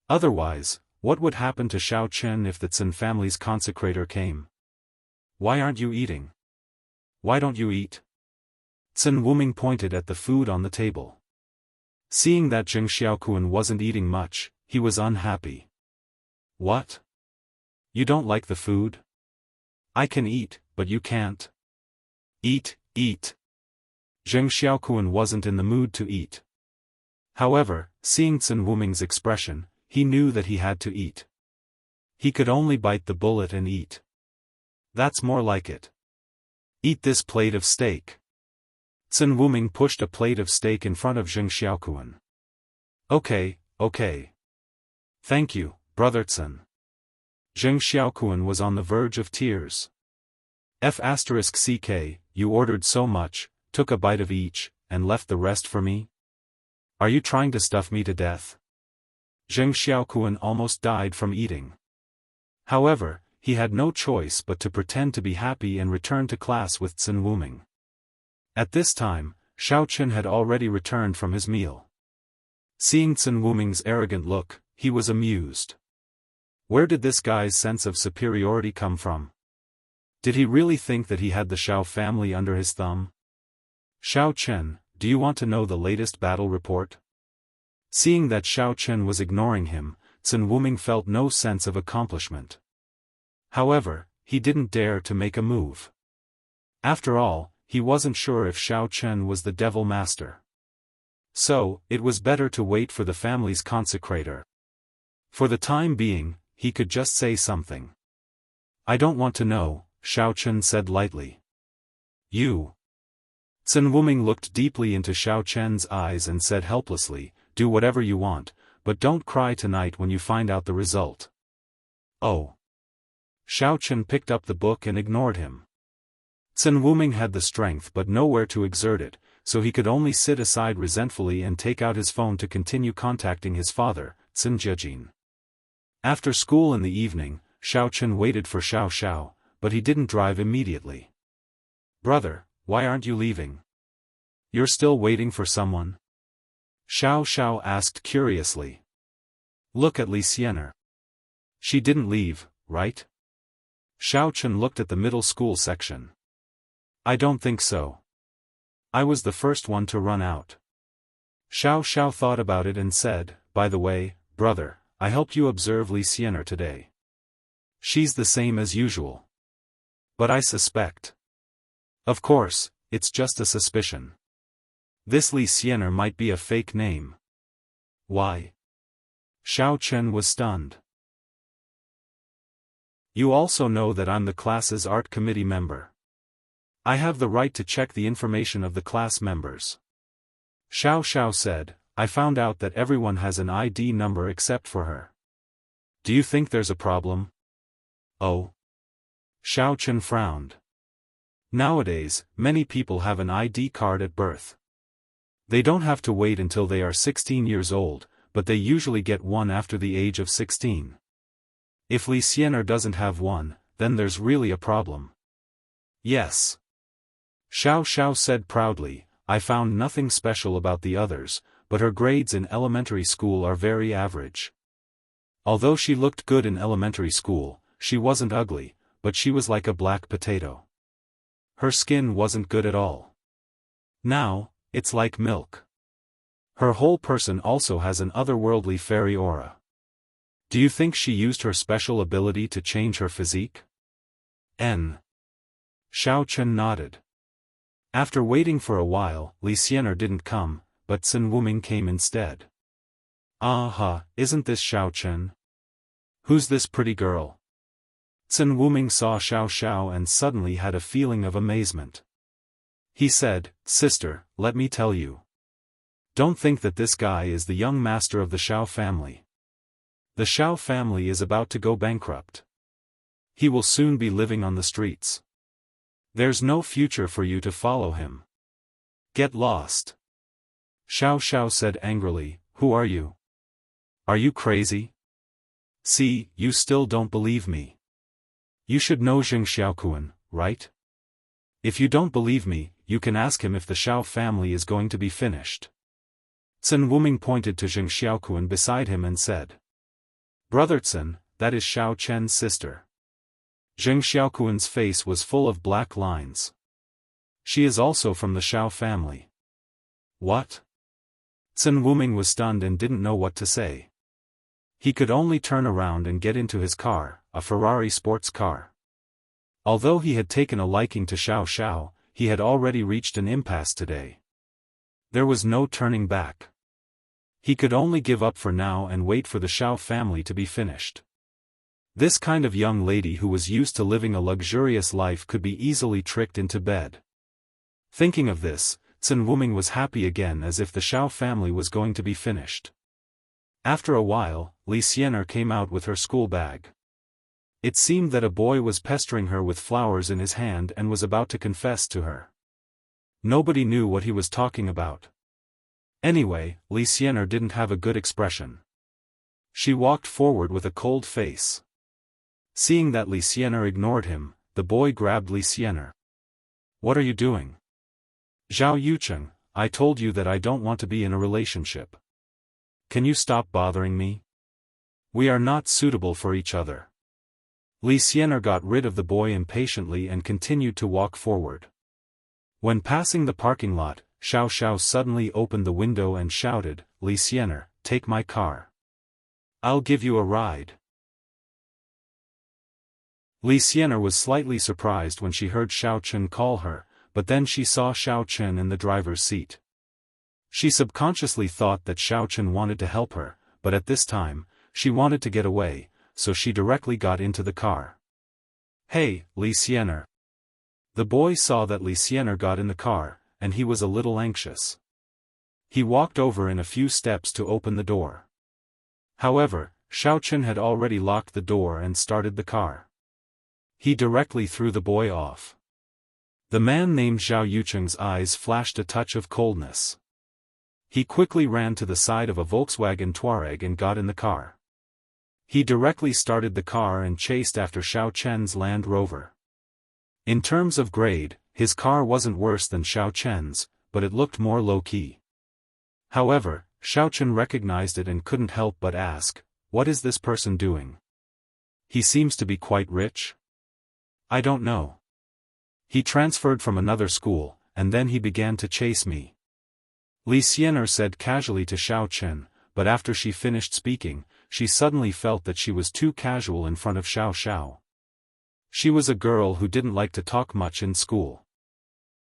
Otherwise, what would happen to Xiao Chen if the Zhen family's consecrator came? Why aren't you eating? Why don't you eat? Sun Wuming pointed at the food on the table. Seeing that Zheng Xiaokuan wasn't eating much, he was unhappy. What? You don't like the food? I can eat, but you can't. Eat. Zheng Xiaokuan wasn't in the mood to eat. However, seeing Sun Wuming's expression, he knew that he had to eat. He could only bite the bullet and eat. That's more like it. Eat this plate of steak. Sun Wuming pushed a plate of steak in front of Zheng Xiaokuan. Okay. Thank you, Brother Zhen. Zheng Xiaokuan was on the verge of tears. F***ck, you ordered so much, took a bite of each, and left the rest for me? Are you trying to stuff me to death? Zheng Xiaokuan almost died from eating. However, he had no choice but to pretend to be happy and return to class with Sun Wuming. At this time, Xiao Chen had already returned from his meal. Seeing Sun Wuming's arrogant look, he was amused. Where did this guy's sense of superiority come from? Did he really think that he had the Xiao family under his thumb? Xiao Chen, do you want to know the latest battle report? Seeing that Xiao Chen was ignoring him, Sun Wuming felt no sense of accomplishment. However, he didn't dare to make a move. After all, he wasn't sure if Xiao Chen was the devil master. So, it was better to wait for the family's consecrator. For the time being, he could just say something. I don't want to know, Xiao Chen said lightly. You. Sun Wuming looked deeply into Xiao Chen's eyes and said helplessly, do whatever you want, but don't cry tonight when you find out the result. Oh. Xiao Chen picked up the book and ignored him. Sun Wuming had the strength but nowhere to exert it, so he could only sit aside resentfully and take out his phone to continue contacting his father, Sun Jiajin. After school in the evening, Xiao Chen waited for Xiao Xiao, but he didn't drive immediately. Brother, why aren't you leaving? You're still waiting for someone? Xiao asked curiously. Look at Li Xianer. She didn't leave, right? Xiao looked at the middle school section. I don't think so. I was the first one to run out. Xiao thought about it and said, by the way, brother, I helped you observe Li Xianer today. She's the same as usual. But I suspect. Of course, it's just a suspicion. This Li Xianer might be a fake name. Why? Xiao was stunned. You also know that I'm the class's art committee member. I have the right to check the information of the class members. Xiao said, I found out that everyone has an ID number except for her. Do you think there's a problem? Oh. Xiao frowned. Nowadays, many people have an ID card at birth. They don't have to wait until they are 16 years old, but they usually get one after the age of 16. If Li Xianer doesn't have one, then there's really a problem. Yes. Xiao said proudly, I found nothing special about the others, but her grades in elementary school are very average. Although she looked good in elementary school, she wasn't ugly, but she was like a black potato. Her skin wasn't good at all. Now, it's like milk. Her whole person also has an otherworldly fairy aura. Do you think she used her special ability to change her physique? Xiao nodded. After waiting for a while, Li Xianer didn't come, but Sun Wuming came instead. Aha, isn't this Xiao? Who's this pretty girl? Sun Wuming saw Xiao and suddenly had a feeling of amazement. He said, Sister, let me tell you. Don't think that this guy is the young master of the Xiao family. The Xiao family is about to go bankrupt. He will soon be living on the streets. There's no future for you to follow him. Get lost. Xiao said angrily, Who are you? Are you crazy? See, you still don't believe me. You should know Zheng Xiaokuan, right? If you don't believe me, you can ask him if the Xiao family is going to be finished. Sun Wuming pointed to Zheng Xiaokuan beside him and said. Brother Sun, that is Xiao Chen's sister. Zheng Xiaokuan's face was full of black lines. She is also from the Xiao family. What? Sun Wuming was stunned and didn't know what to say. He could only turn around and get into his car, a Ferrari sports car. Although he had taken a liking to Xiao, he had already reached an impasse today. There was no turning back. He could only give up for now and wait for the Xiao family to be finished. This kind of young lady who was used to living a luxurious life could be easily tricked into bed. Thinking of this, Sun Wuming was happy again as if the Xiao family was going to be finished. After a while, Li Xianer came out with her school bag. It seemed that a boy was pestering her with flowers in his hand and was about to confess to her. Nobody knew what he was talking about. Anyway, Li Xianer didn't have a good expression. She walked forward with a cold face. Seeing that Li Xianer ignored him, the boy grabbed Li Xianer. What are you doing? Zhao Yucheng, I told you that I don't want to be in a relationship. Can you stop bothering me? We are not suitable for each other. Li Xianer got rid of the boy impatiently and continued to walk forward. When passing the parking lot, Xiao suddenly opened the window and shouted, Li Xianer, take my car. I'll give you a ride. Li Xianer was slightly surprised when she heard Xiao call her, but then she saw Xiao in the driver's seat. She subconsciously thought that Xiao wanted to help her, but at this time, she wanted to get away, so she directly got into the car. Hey, Li Xianer. The boy saw that Li Xianer got in the car, and he was a little anxious. He walked over in a few steps to open the door. However, Xiao had already locked the door and started the car. He directly threw the boy off. The man named Zhao Yucheng's eyes flashed a touch of coldness. He quickly ran to the side of a Volkswagen Touareg and got in the car. He directly started the car and chased after Xiao Land Rover. In terms of grade, his car wasn't worse than Xiao but it looked more low-key. However, Xiaochen recognized it and couldn't help but ask, "What is this person doing? He seems to be quite rich?" "I don't know. He transferred from another school, and then he began to chase me," Li Xianer said casually to Xiaochen, but after she finished speaking, she suddenly felt that she was too casual in front of Xiao Xiao. She was a girl who didn't like to talk much in school.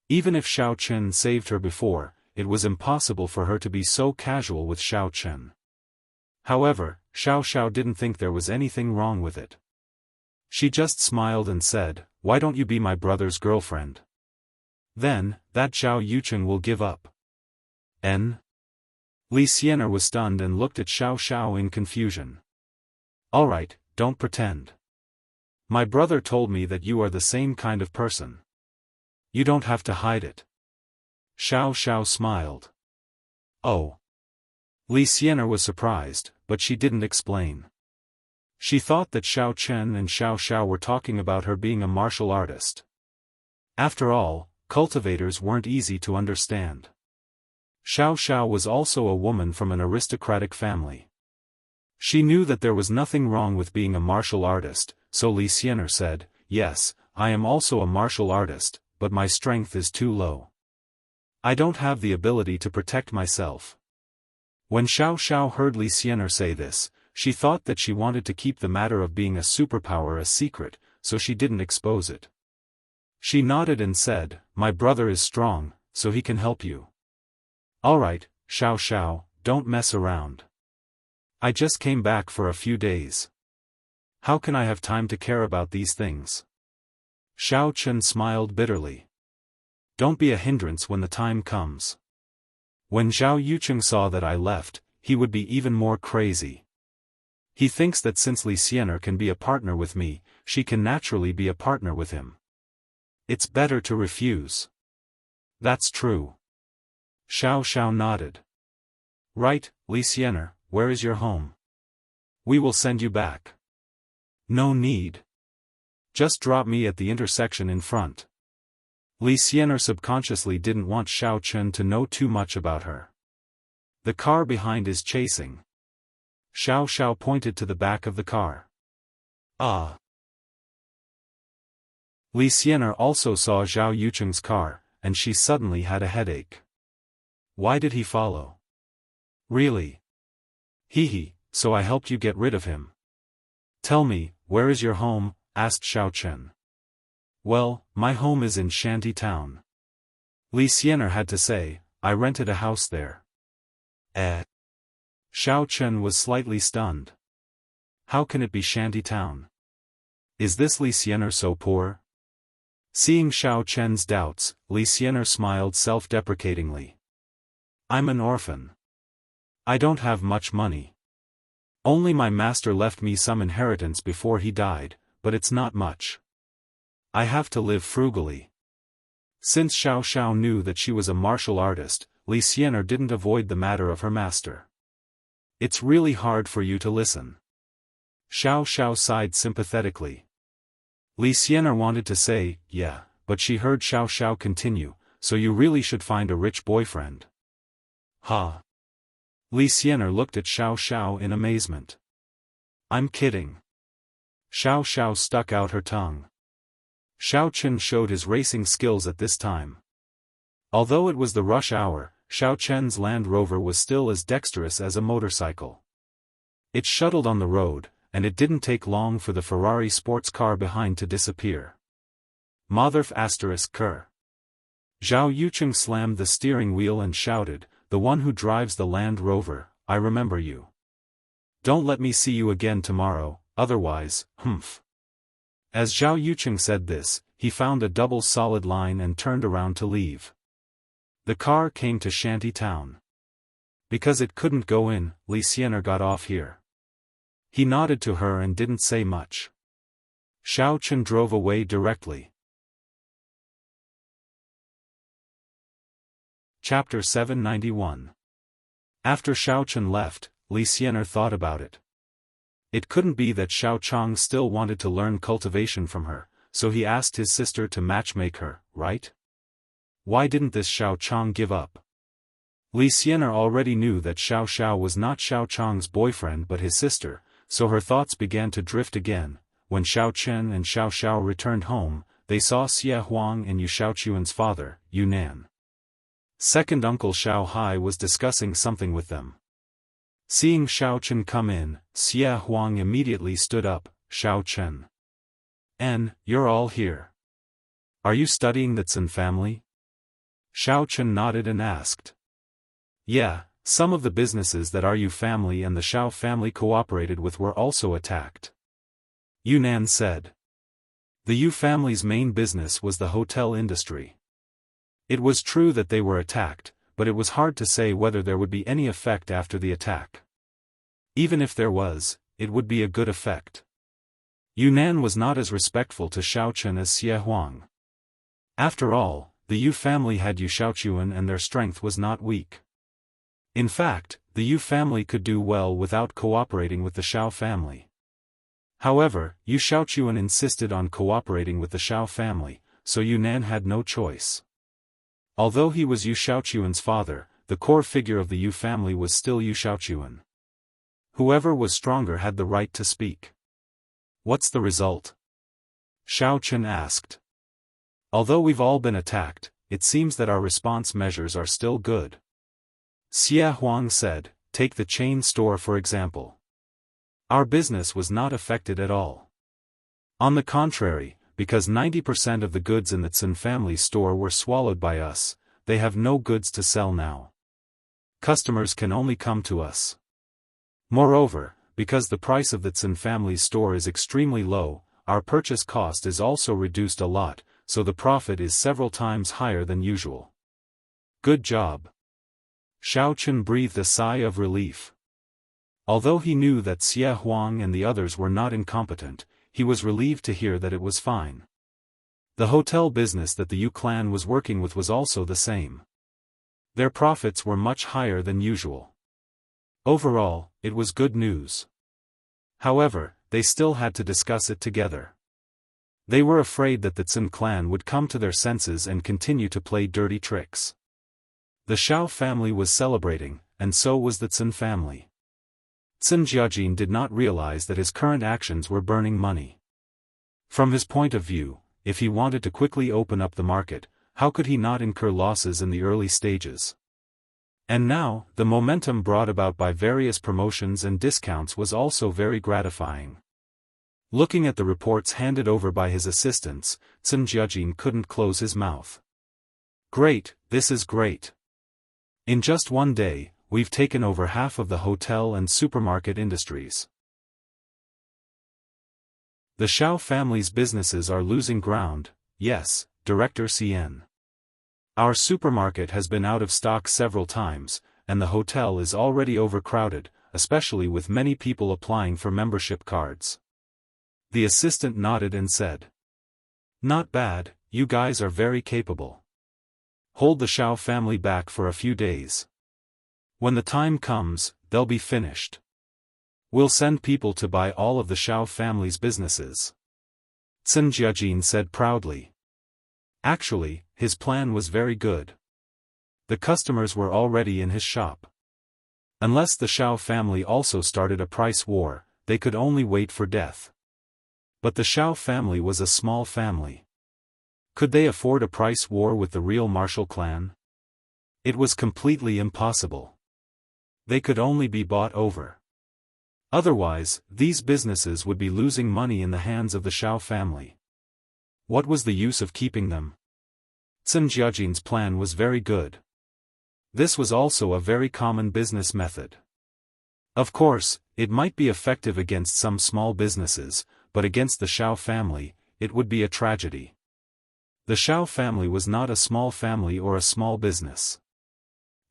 Even if Xiaochen saved her before, it was impossible for her to be so casual with Xiaochen. However, Xiao Xiao didn't think there was anything wrong with it. She just smiled and said, "Why don't you be my brother's girlfriend? Then, that Zhao Yucheng will give up." N. Li Xianer was stunned and looked at Xiao Xiao in confusion. "Alright, don't pretend. My brother told me that you are the same kind of person. You don't have to hide it." Xiao Xiao smiled. "Oh." Li Xianer was surprised, but she didn't explain. She thought that Xiao Chen and Xiao Xiao were talking about her being a martial artist. After all, cultivators weren't easy to understand. Xiao Xiao was also a woman from an aristocratic family. She knew that there was nothing wrong with being a martial artist, so Li Xianer said, "Yes, I am also a martial artist, but my strength is too low. I don't have the ability to protect myself." When Xiao Xiao heard Li Xianer say this, she thought that she wanted to keep the matter of being a superpower a secret, so she didn't expose it. She nodded and said, "My brother is strong, so he can help you." "Alright, Xiao Xiao, don't mess around. I just came back for a few days. How can I have time to care about these things?" Xiao Chen smiled bitterly. "Don't be a hindrance when the time comes. When Zhao Yucheng saw that I left, he would be even more crazy. He thinks that since Li Xianer can be a partner with me, she can naturally be a partner with him. It's better to refuse." "That's true." Xiao Xiao nodded. "Right, Li Xianer, where is your home? We will send you back." "No need. Just drop me at the intersection in front." Li Xianer subconsciously didn't want Xiao Chen to know too much about her. "The car behind is chasing." Xiao Xiao pointed to the back of the car. "Ah." Li Xianer also saw Zhao Yucheng's car, and she suddenly had a headache. Why did he follow? Really? Hee, so I helped you get rid of him. "Tell me, where is your home?" asked Xiao Chen. "Well, my home is in Shanty Town." Li Xianer had to say, "I rented a house there." Eh? Xiao Chen was slightly stunned. How can it be Shanty Town? Is this Li Xianer so poor? Seeing Xiao Chen's doubts, Li Xianer smiled self-deprecatingly. "I'm an orphan. I don't have much money. Only my master left me some inheritance before he died, but it's not much. I have to live frugally." Since Xiao Xiao knew that she was a martial artist, Li Xianer didn't avoid the matter of her master. "It's really hard for you to listen." Xiao Xiao sighed sympathetically. Li Xianer wanted to say, "Yeah," but she heard Xiao Xiao continue, "So you really should find a rich boyfriend." "Ha." Li Xianer looked at Xiao Xiao in amazement. "I'm kidding." Xiao Xiao stuck out her tongue. Xiao Chen showed his racing skills at this time. Although it was the rush hour, Xiao Chen's Land Rover was still as dexterous as a motorcycle. It shuttled on the road, and it didn't take long for the Ferrari sports car behind to disappear. Motherf ****. Zhao Yucheng slammed the steering wheel and shouted, "The one who drives the Land Rover, I remember you. Don't let me see you again tomorrow, otherwise, humph." As Zhao Yucheng said this, he found a double solid line and turned around to leave. The car came to Shanty Town. Because it couldn't go in, Li Xianer got off here. He nodded to her and didn't say much. Xiao Chen drove away directly. Chapter 791. After Xiao Chen left, Li Xianer thought about it. It couldn't be that Xiao Chang still wanted to learn cultivation from her, so he asked his sister to matchmake her, right? Why didn't this Xiao Chang give up? Li Xianer already knew that Xiao Xiao was not Xiao Chang's boyfriend but his sister, so her thoughts began to drift again. When Xiao Chen and Xiao Xiao returned home, they saw Xie Huang and Yu Xiaochuan's father, Yunnan. Second uncle Xiao Hai was discussing something with them. Seeing Xiao Chen come in, Xie Huang immediately stood up. Xiao Chen. You're all here. Are you studying the Zhen family? Xiao Chen nodded and asked. Yeah, some of the businesses that our Yu family and the Xiao family cooperated with were also attacked. Yunnan said. The Yu family's main business was the hotel industry. It was true that they were attacked, but it was hard to say whether there would be any effect after the attack. Even if there was, it would be a good effect. Yunnan was not as respectful to Xiao Chen as Xie Huang. After all, the Yu family had Yu Xiaochuan and their strength was not weak. In fact, the Yu family could do well without cooperating with the Xiao family. However, Yu Xiaochuan insisted on cooperating with the Xiao family, so Yunnan had no choice. Although he was Yu Xiaochuan's father, the core figure of the Yu family was still Yu Xiaochuan. Whoever was stronger had the right to speak. What's the result? Xiao Chen asked. Although we've all been attacked, it seems that our response measures are still good. Xie Huang said, take the chain store for example. Our business was not affected at all. On the contrary, because 90% of the goods in the Zhen family store were swallowed by us, they have no goods to sell now. Customers can only come to us. Moreover, because the price of the Zhen family store is extremely low, our purchase cost is also reduced a lot, so the profit is several times higher than usual. Good job. Xiao Chen breathed a sigh of relief. Although he knew that Xie Huang and the others were not incompetent, he was relieved to hear that it was fine. The hotel business that the Yu clan was working with was also the same. Their profits were much higher than usual. Overall, it was good news. However, they still had to discuss it together. They were afraid that the Zhen clan would come to their senses and continue to play dirty tricks. The Xiao family was celebrating, and so was the Zhen family. Zhen Jiajin did not realize that his current actions were burning money. From his point of view, if he wanted to quickly open up the market, how could he not incur losses in the early stages? And now, the momentum brought about by various promotions and discounts was also very gratifying. Looking at the reports handed over by his assistants, Zhen Jiajin couldn't close his mouth. Great, this is great. In just one day, we've taken over half of the hotel and supermarket industries. The Xiao family's businesses are losing ground, yes, Director CN. Our supermarket has been out of stock several times, and the hotel is already overcrowded, especially with many people applying for membership cards. The assistant nodded and said. Not bad, you guys are very capable. Hold the Xiao family back for a few days. When the time comes, they'll be finished. We'll send people to buy all of the Xiao family's businesses. Zhen Jiajin said proudly. Actually, his plan was very good. The customers were already in his shop. Unless the Xiao family also started a price war, they could only wait for death. But the Xiao family was a small family. Could they afford a price war with the real martial clan? It was completely impossible. They could only be bought over. Otherwise, these businesses would be losing money in the hands of the Xiao family. What was the use of keeping them? Zhen Jiajin's plan was very good. This was also a very common business method. Of course, it might be effective against some small businesses, but against the Xiao family, it would be a tragedy. The Xiao family was not a small family or a small business.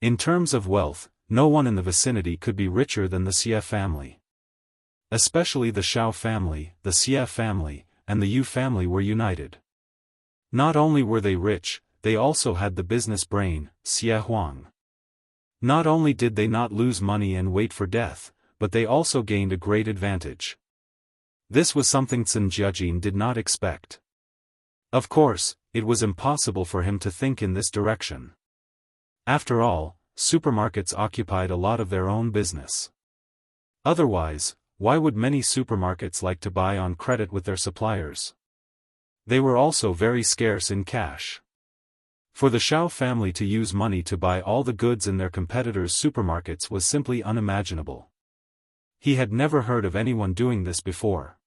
In terms of wealth, no one in the vicinity could be richer than the Xie family. Especially the Xiao family, the Xie family, and the Yu family were united. Not only were they rich, they also had the business brain, Xie Huang. Not only did they not lose money and wait for death, but they also gained a great advantage. This was something Zhen Jiajin did not expect. Of course, it was impossible for him to think in this direction. After all, supermarkets occupied a lot of their own business. Otherwise, why would many supermarkets like to buy on credit with their suppliers? They were also very scarce in cash. For the Xiao family to use money to buy all the goods in their competitors' supermarkets was simply unimaginable. He had never heard of anyone doing this before.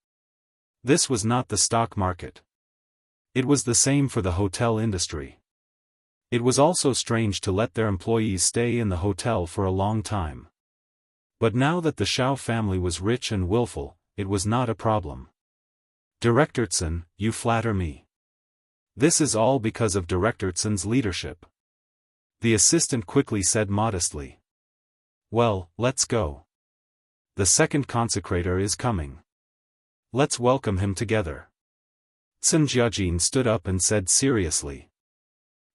This was not the stock market. It was the same for the hotel industry. It was also strange to let their employees stay in the hotel for a long time. But now that the Xiao family was rich and willful, it was not a problem. Director Tsun, you flatter me. This is all because of Director Tsun's leadership. The assistant quickly said modestly. Well, let's go. The second consecrator is coming. Let's welcome him together. Tsun Jiajin stood up and said seriously.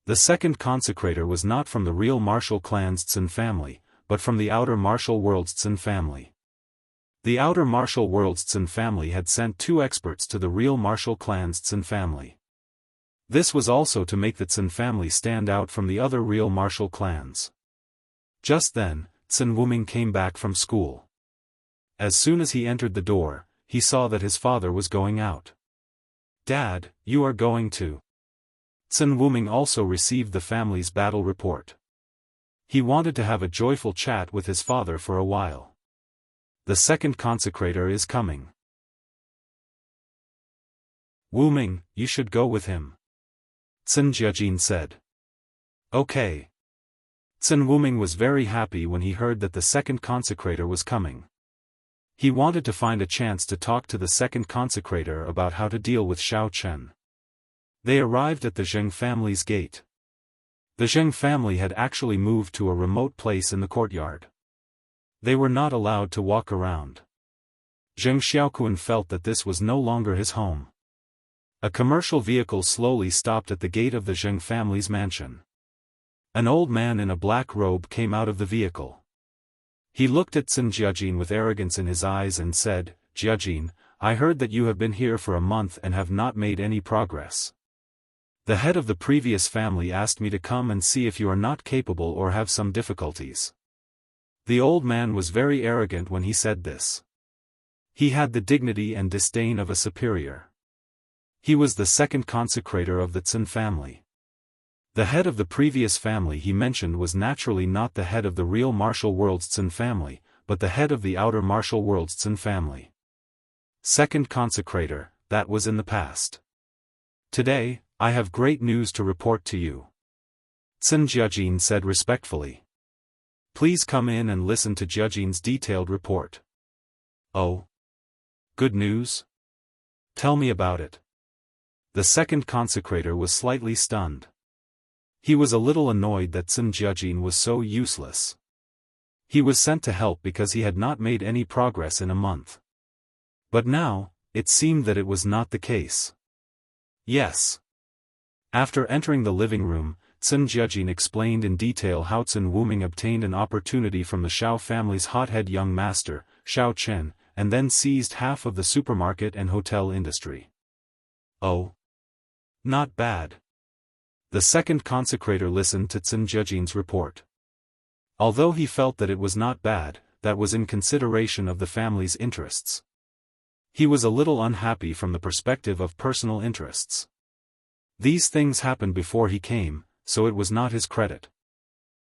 The second consecrator was not from the real martial clan's Tsun family, but from the outer martial world's Tsun family. The outer martial world's Tsun family had sent 2 experts to the real martial clan's Tsun family. This was also to make the Tsun family stand out from the other real martial clans. Just then, Tsun Wuming came back from school. As soon as he entered the door, he saw that his father was going out. Dad, you are going to. Tsun Wuming also received the family's battle report. He wanted to have a joyful chat with his father for a while. The second consecrator is coming. Wuming, you should go with him. Tsun Jiajin said. Okay. Tsun Wuming was very happy when he heard that the second consecrator was coming. He wanted to find a chance to talk to the second consecrator about how to deal with Xiao Chen. They arrived at the Zheng family's gate. The Zheng family had actually moved to a remote place in the courtyard. They were not allowed to walk around. Zheng Xiaoquan felt that this was no longer his home. A commercial vehicle slowly stopped at the gate of the Zheng family's mansion. An old man in a black robe came out of the vehicle. He looked at Tsun Jiajin with arrogance in his eyes and said, Jiajin, I heard that you have been here for a month and have not made any progress. The head of the previous family asked me to come and see if you are not capable or have some difficulties. The old man was very arrogant when he said this. He had the dignity and disdain of a superior. He was the second consecrator of the Tsun family. The head of the previous family he mentioned was naturally not the head of the real martial world's Tsun family, but the head of the outer martial world's Tsun family. Second consecrator, that was in the past. Today, I have great news to report to you. Tsun Jiajin said respectfully. Please come in and listen to Jiajin's detailed report. Oh? Good news? Tell me about it. The second consecrator was slightly stunned. He was a little annoyed that Tsun Jiajin was so useless. He was sent to help because he had not made any progress in a month. But now, it seemed that it was not the case. Yes. After entering the living room, Tsun Jiajin explained in detail how Tsun Wuming obtained an opportunity from the Xiao family's hothead young master, Xiao Chen, and then seized half of the supermarket and hotel industry. Oh. Not bad. The second consecrator listened to Tsun Jiajin's report. Although he felt that it was not bad, that was in consideration of the family's interests. He was a little unhappy from the perspective of personal interests. These things happened before he came, so it was not his credit.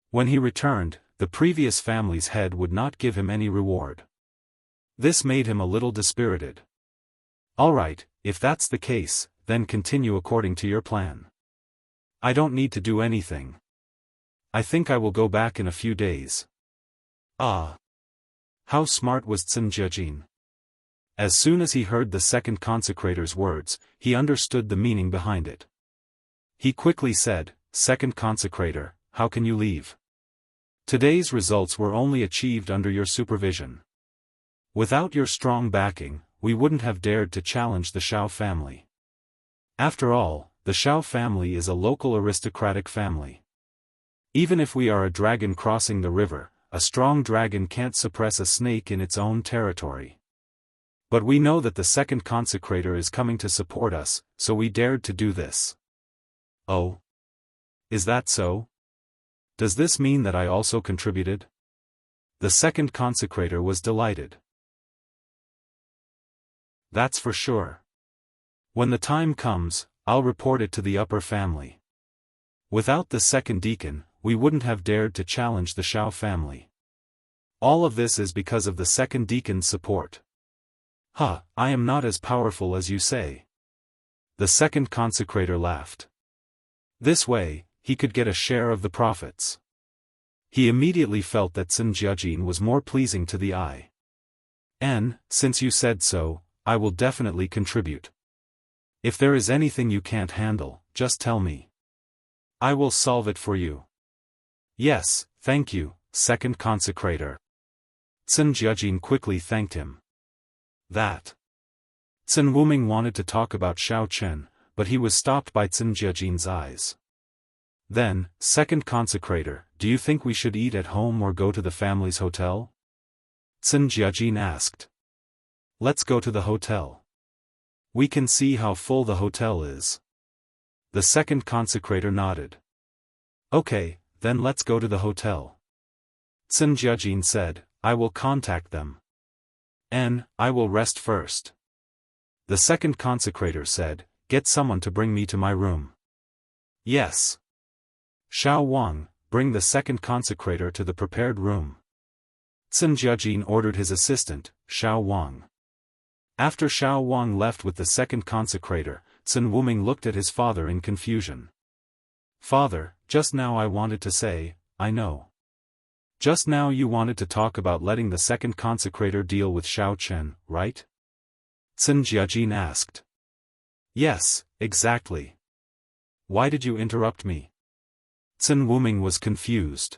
When he returned, the previous family's head would not give him any reward. This made him a little dispirited. All right, if that's the case, then continue according to your plan. I don't need to do anything. I think I will go back in a few days. Ah! How smart was Tsun Jiajin. As soon as he heard the second consecrator's words, he understood the meaning behind it. He quickly said, Second consecrator, how can you leave? Today's results were only achieved under your supervision. Without your strong backing, we wouldn't have dared to challenge the Xiao family. After all, the Xiao family is a local aristocratic family. Even if we are a dragon crossing the river, a strong dragon can't suppress a snake in its own territory. But we know that the second consecrator is coming to support us, so we dared to do this. Oh? Is that so? Does this mean that I also contributed? The second consecrator was delighted. That's for sure. When the time comes, I'll report it to the upper family. Without the second deacon, we wouldn't have dared to challenge the Xiao family. All of this is because of the second deacon's support. I am not as powerful as you say. The second consecrator laughed. This way, he could get a share of the profits. He immediately felt that Sun Jiajin was more pleasing to the eye. And, since you said so, I will definitely contribute. If there is anything you can't handle, just tell me. I will solve it for you. Yes, thank you, second consecrator. Sun Jiajin quickly thanked him. Sun Wuming wanted to talk about Xiao Chen, but he was stopped by Sun Jiajin's eyes. Then, second consecrator, do you think we should eat at home or go to the family's hotel? Sun Jiajin asked. Let's go to the hotel. We can see how full the hotel is. The second consecrator nodded. Okay, then let's go to the hotel. Sun Jiajin said, I will contact them. And, I will rest first. The second consecrator said, get someone to bring me to my room. Yes. Xiao Wang, bring the second consecrator to the prepared room. Sun Jiajin ordered his assistant, Xiao Wang. After Xiao Wang left with the second consecrator, Sun Wuming looked at his father in confusion. Father, just now I wanted to say, I know. Just now you wanted to talk about letting the second consecrator deal with Xiao Chen, right? Sun Jiajin asked. Yes, exactly. Why did you interrupt me? Sun Wuming was confused.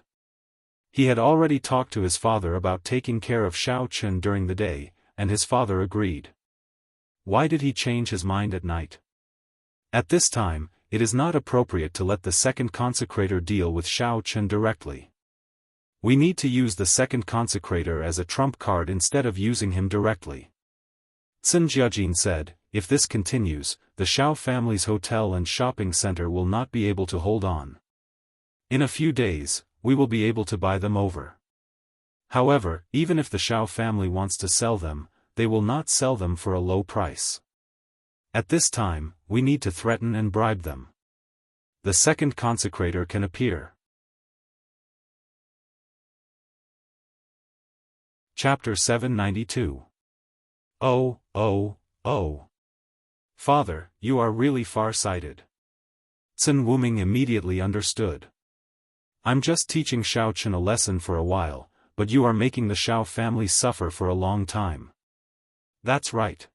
He had already talked to his father about taking care of Xiao Chen during the day, and his father agreed. Why did he change his mind at night? At this time, it is not appropriate to let the second consecrator deal with Xiao Chen directly. We need to use the second consecrator as a trump card instead of using him directly. Sun Jiajin said, if this continues, the Xiao family's hotel and shopping center will not be able to hold on. In a few days, we will be able to buy them over. However, even if the Xiao family wants to sell them, they will not sell them for a low price. At this time, we need to threaten and bribe them. The second consecrator can appear. Chapter 792. Oh. Father, you are really far-sighted. Sun Wuming immediately understood. I'm just teaching Xiao Chen a lesson for a while, but you are making the Xiao family suffer for a long time. That's right.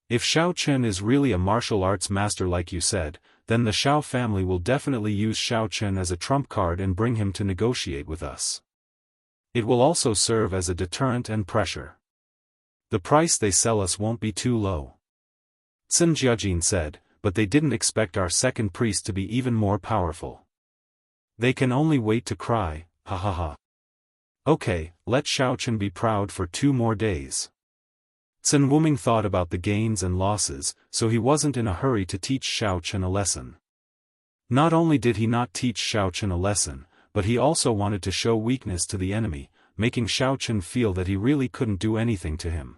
If Xiao Chen is really a martial arts master like you said, then the Xiao family will definitely use Xiao Chen as a trump card and bring him to negotiate with us. It will also serve as a deterrent and pressure. The price they sell us won't be too low. Sun Jiajin said, but they didn't expect our second priest to be even more powerful. They can only wait to cry, ha ha ha. Okay, let Xiao Chen be proud for 2 more days. Sun Wuming thought about the gains and losses, so he wasn't in a hurry to teach Xiao Chen a lesson. Not only did he not teach Xiao Chen a lesson, but he also wanted to show weakness to the enemy, making Xiao Chen feel that he really couldn't do anything to him.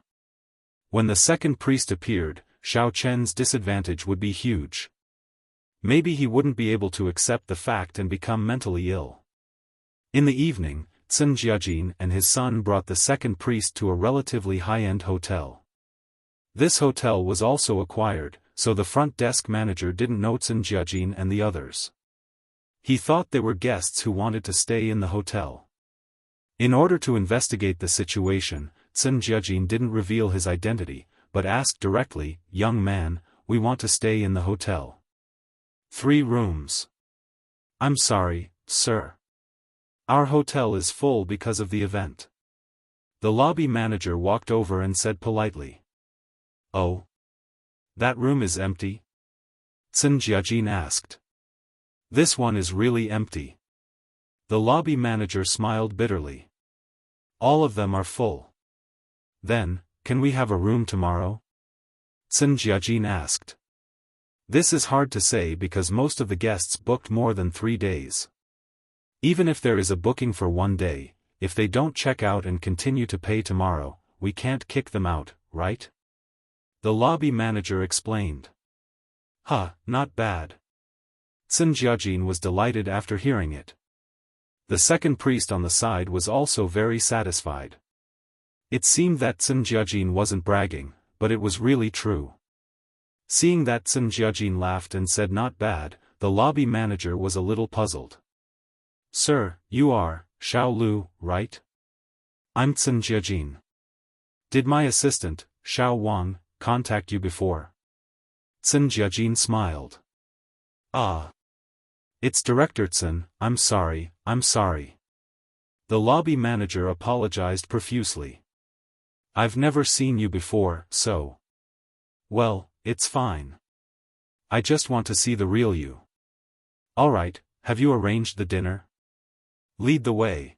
When the second priest appeared, Xiao Chen's disadvantage would be huge. Maybe he wouldn't be able to accept the fact and become mentally ill. In the evening, Sun Jiajin and his son brought the second priest to a relatively high-end hotel. This hotel was also acquired, so the front desk manager didn't know Sun Jiajin and the others. He thought they were guests who wanted to stay in the hotel. In order to investigate the situation, Sun Jiajin didn't reveal his identity, but asked directly, young man, we want to stay in the hotel. 3 rooms. I'm sorry, sir. Our hotel is full because of the event. The lobby manager walked over and said politely. Oh? That room is empty? Sun Jiajin asked. This one is really empty. The lobby manager smiled bitterly. All of them are full. Then, can we have a room tomorrow? Sun Jiajin asked. This is hard to say because most of the guests booked more than 3 days. Even if there is a booking for one day, if they don't check out and continue to pay tomorrow, we can't kick them out, right? The lobby manager explained. Huh, not bad. Sun Jiajin was delighted after hearing it. The second priest on the side was also very satisfied. It seemed that Sun Jiajin wasn't bragging, but it was really true. Seeing that Sun Jiajin laughed and said not bad, the lobby manager was a little puzzled. Sir, you are Xiao Lu, right? I'm Sun Jiajin. Did my assistant, Xiao Wang, contact you before? Sun Jiajin smiled. Ah. It's Director Sun, I'm sorry. The lobby manager apologized profusely. I've never seen you before, so. Well, it's fine. I just want to see the real you. Alright, have you arranged the dinner? Lead the way.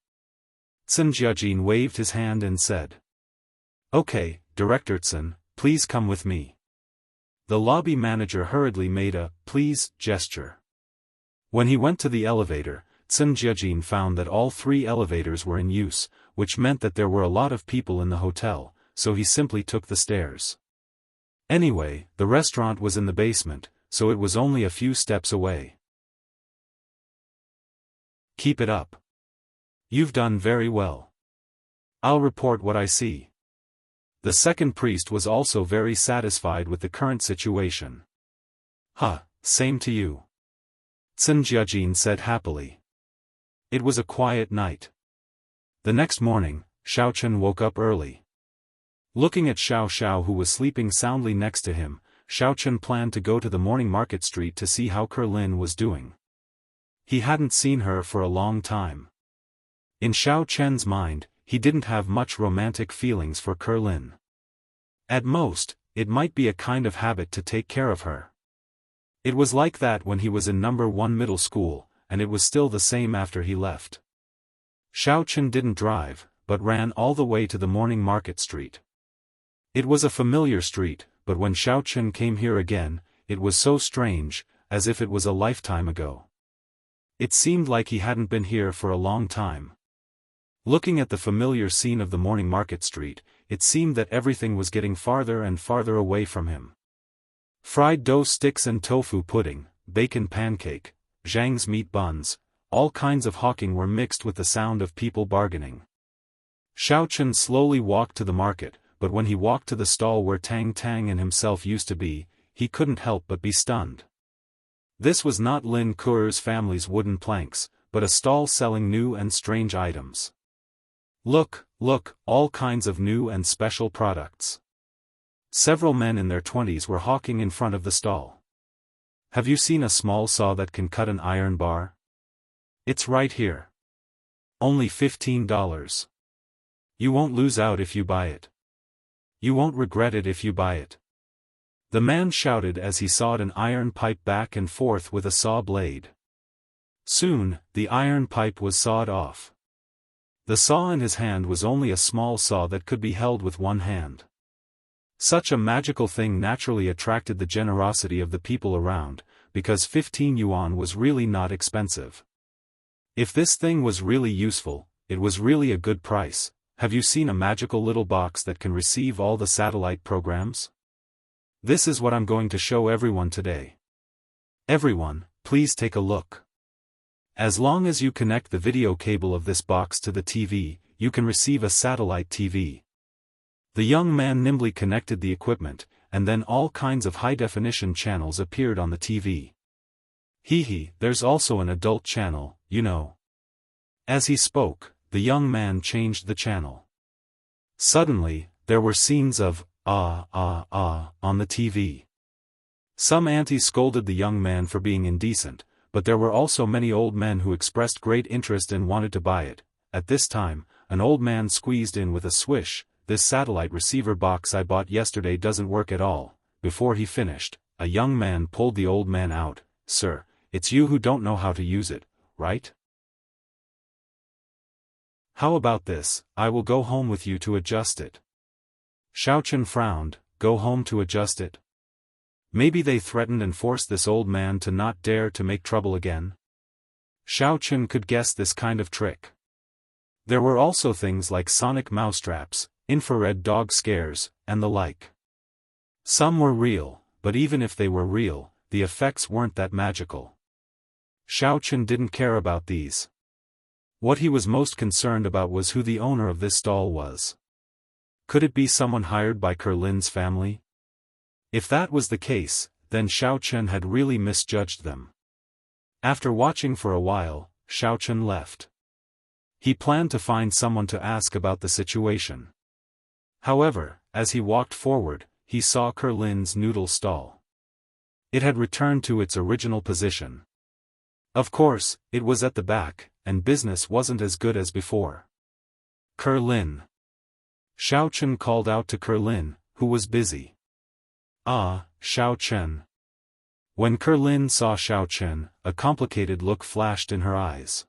Sun Jiajin waved his hand and said. Okay, Director Sun, please come with me. The lobby manager hurriedly made a please gesture. When he went to the elevator, Sun Jiajin found that all 3 elevators were in use, which meant that there were a lot of people in the hotel, so he simply took the stairs. Anyway, the restaurant was in the basement, so it was only a few steps away. Keep it up. You've done very well. I'll report what I see. The second priest was also very satisfied with the current situation. Huh, same to you. Sun Jiajin said happily. It was a quiet night. The next morning, Xiaochen woke up early. Looking at Xiao who was sleeping soundly next to him, Xiaochen planned to go to the morning market street to see how Kerlin was doing. He hadn't seen her for a long time. In Xiaochen's mind, he didn't have much romantic feelings for Kerlin. At most, it might be a kind of habit to take care of her. It was like that when he was in number 1 middle school, and it was still the same after he left. Xiaochen didn't drive, but ran all the way to the morning market street. It was a familiar street, but when Xiaochen came here again, it was so strange, as if it was a lifetime ago. It seemed like he hadn't been here for a long time. Looking at the familiar scene of the morning market street, it seemed that everything was getting farther and farther away from him. Fried dough sticks and tofu pudding, bacon pancake, Zhang's meat buns, all kinds of hawking were mixed with the sound of people bargaining. Xiaochen slowly walked to the market, but when he walked to the stall where Tang Tang and himself used to be, he couldn't help but be stunned. This was not Lin Kuer's family's wooden planks, but a stall selling new and strange items. Look, all kinds of new and special products. Several men in their 20s were hawking in front of the stall. Have you seen a small saw that can cut an iron bar? It's right here. Only $15. You won't lose out if you buy it. You won't regret it if you buy it. The man shouted as he sawed an iron pipe back and forth with a saw blade. Soon, the iron pipe was sawed off. The saw in his hand was only a small saw that could be held with one hand. Such a magical thing naturally attracted the generosity of the people around, because 15 yuan was really not expensive. If this thing was really useful, it was really a good price. Have you seen a magical little box that can receive all the satellite programs? This is what I'm going to show everyone today. Everyone, please take a look. As long as you connect the video cable of this box to the TV, you can receive a satellite TV. The young man nimbly connected the equipment, and then all kinds of high-definition channels appeared on the TV. There's also an adult channel, you know. As he spoke, the young man changed the channel. Suddenly, there were scenes of on the TV. Some aunties scolded the young man for being indecent, but there were also many old men who expressed great interest and wanted to buy it. At this time, an old man squeezed in with a swish, "This satellite receiver box I bought yesterday doesn't work at all." Before he finished, a young man pulled the old man out. "Sir, it's you who don't know how to use it, right? How about this, I will go home with you to adjust it." Xiaochen frowned. Go home to adjust it? Maybe they threatened and forced this old man to not dare to make trouble again? Xiaochen could guess this kind of trick. There were also things like sonic mousetraps, infrared dog scares, and the like. Some were real, but even if they were real, the effects weren't that magical. Xiaochen didn't care about these. What he was most concerned about was who the owner of this stall was. Could it be someone hired by Lin's family? If that was the case, then Xiaochen had really misjudged them. After watching for a while, Xiaochen left. He planned to find someone to ask about the situation. However, as he walked forward, he saw Lin's noodle stall. It had returned to its original position. Of course, it was at the back, and business wasn't as good as before. Lin. Xiaochen called out to Lin, who was busy. Ah, Xiaochen. When Lin saw Xiaochen, a complicated look flashed in her eyes.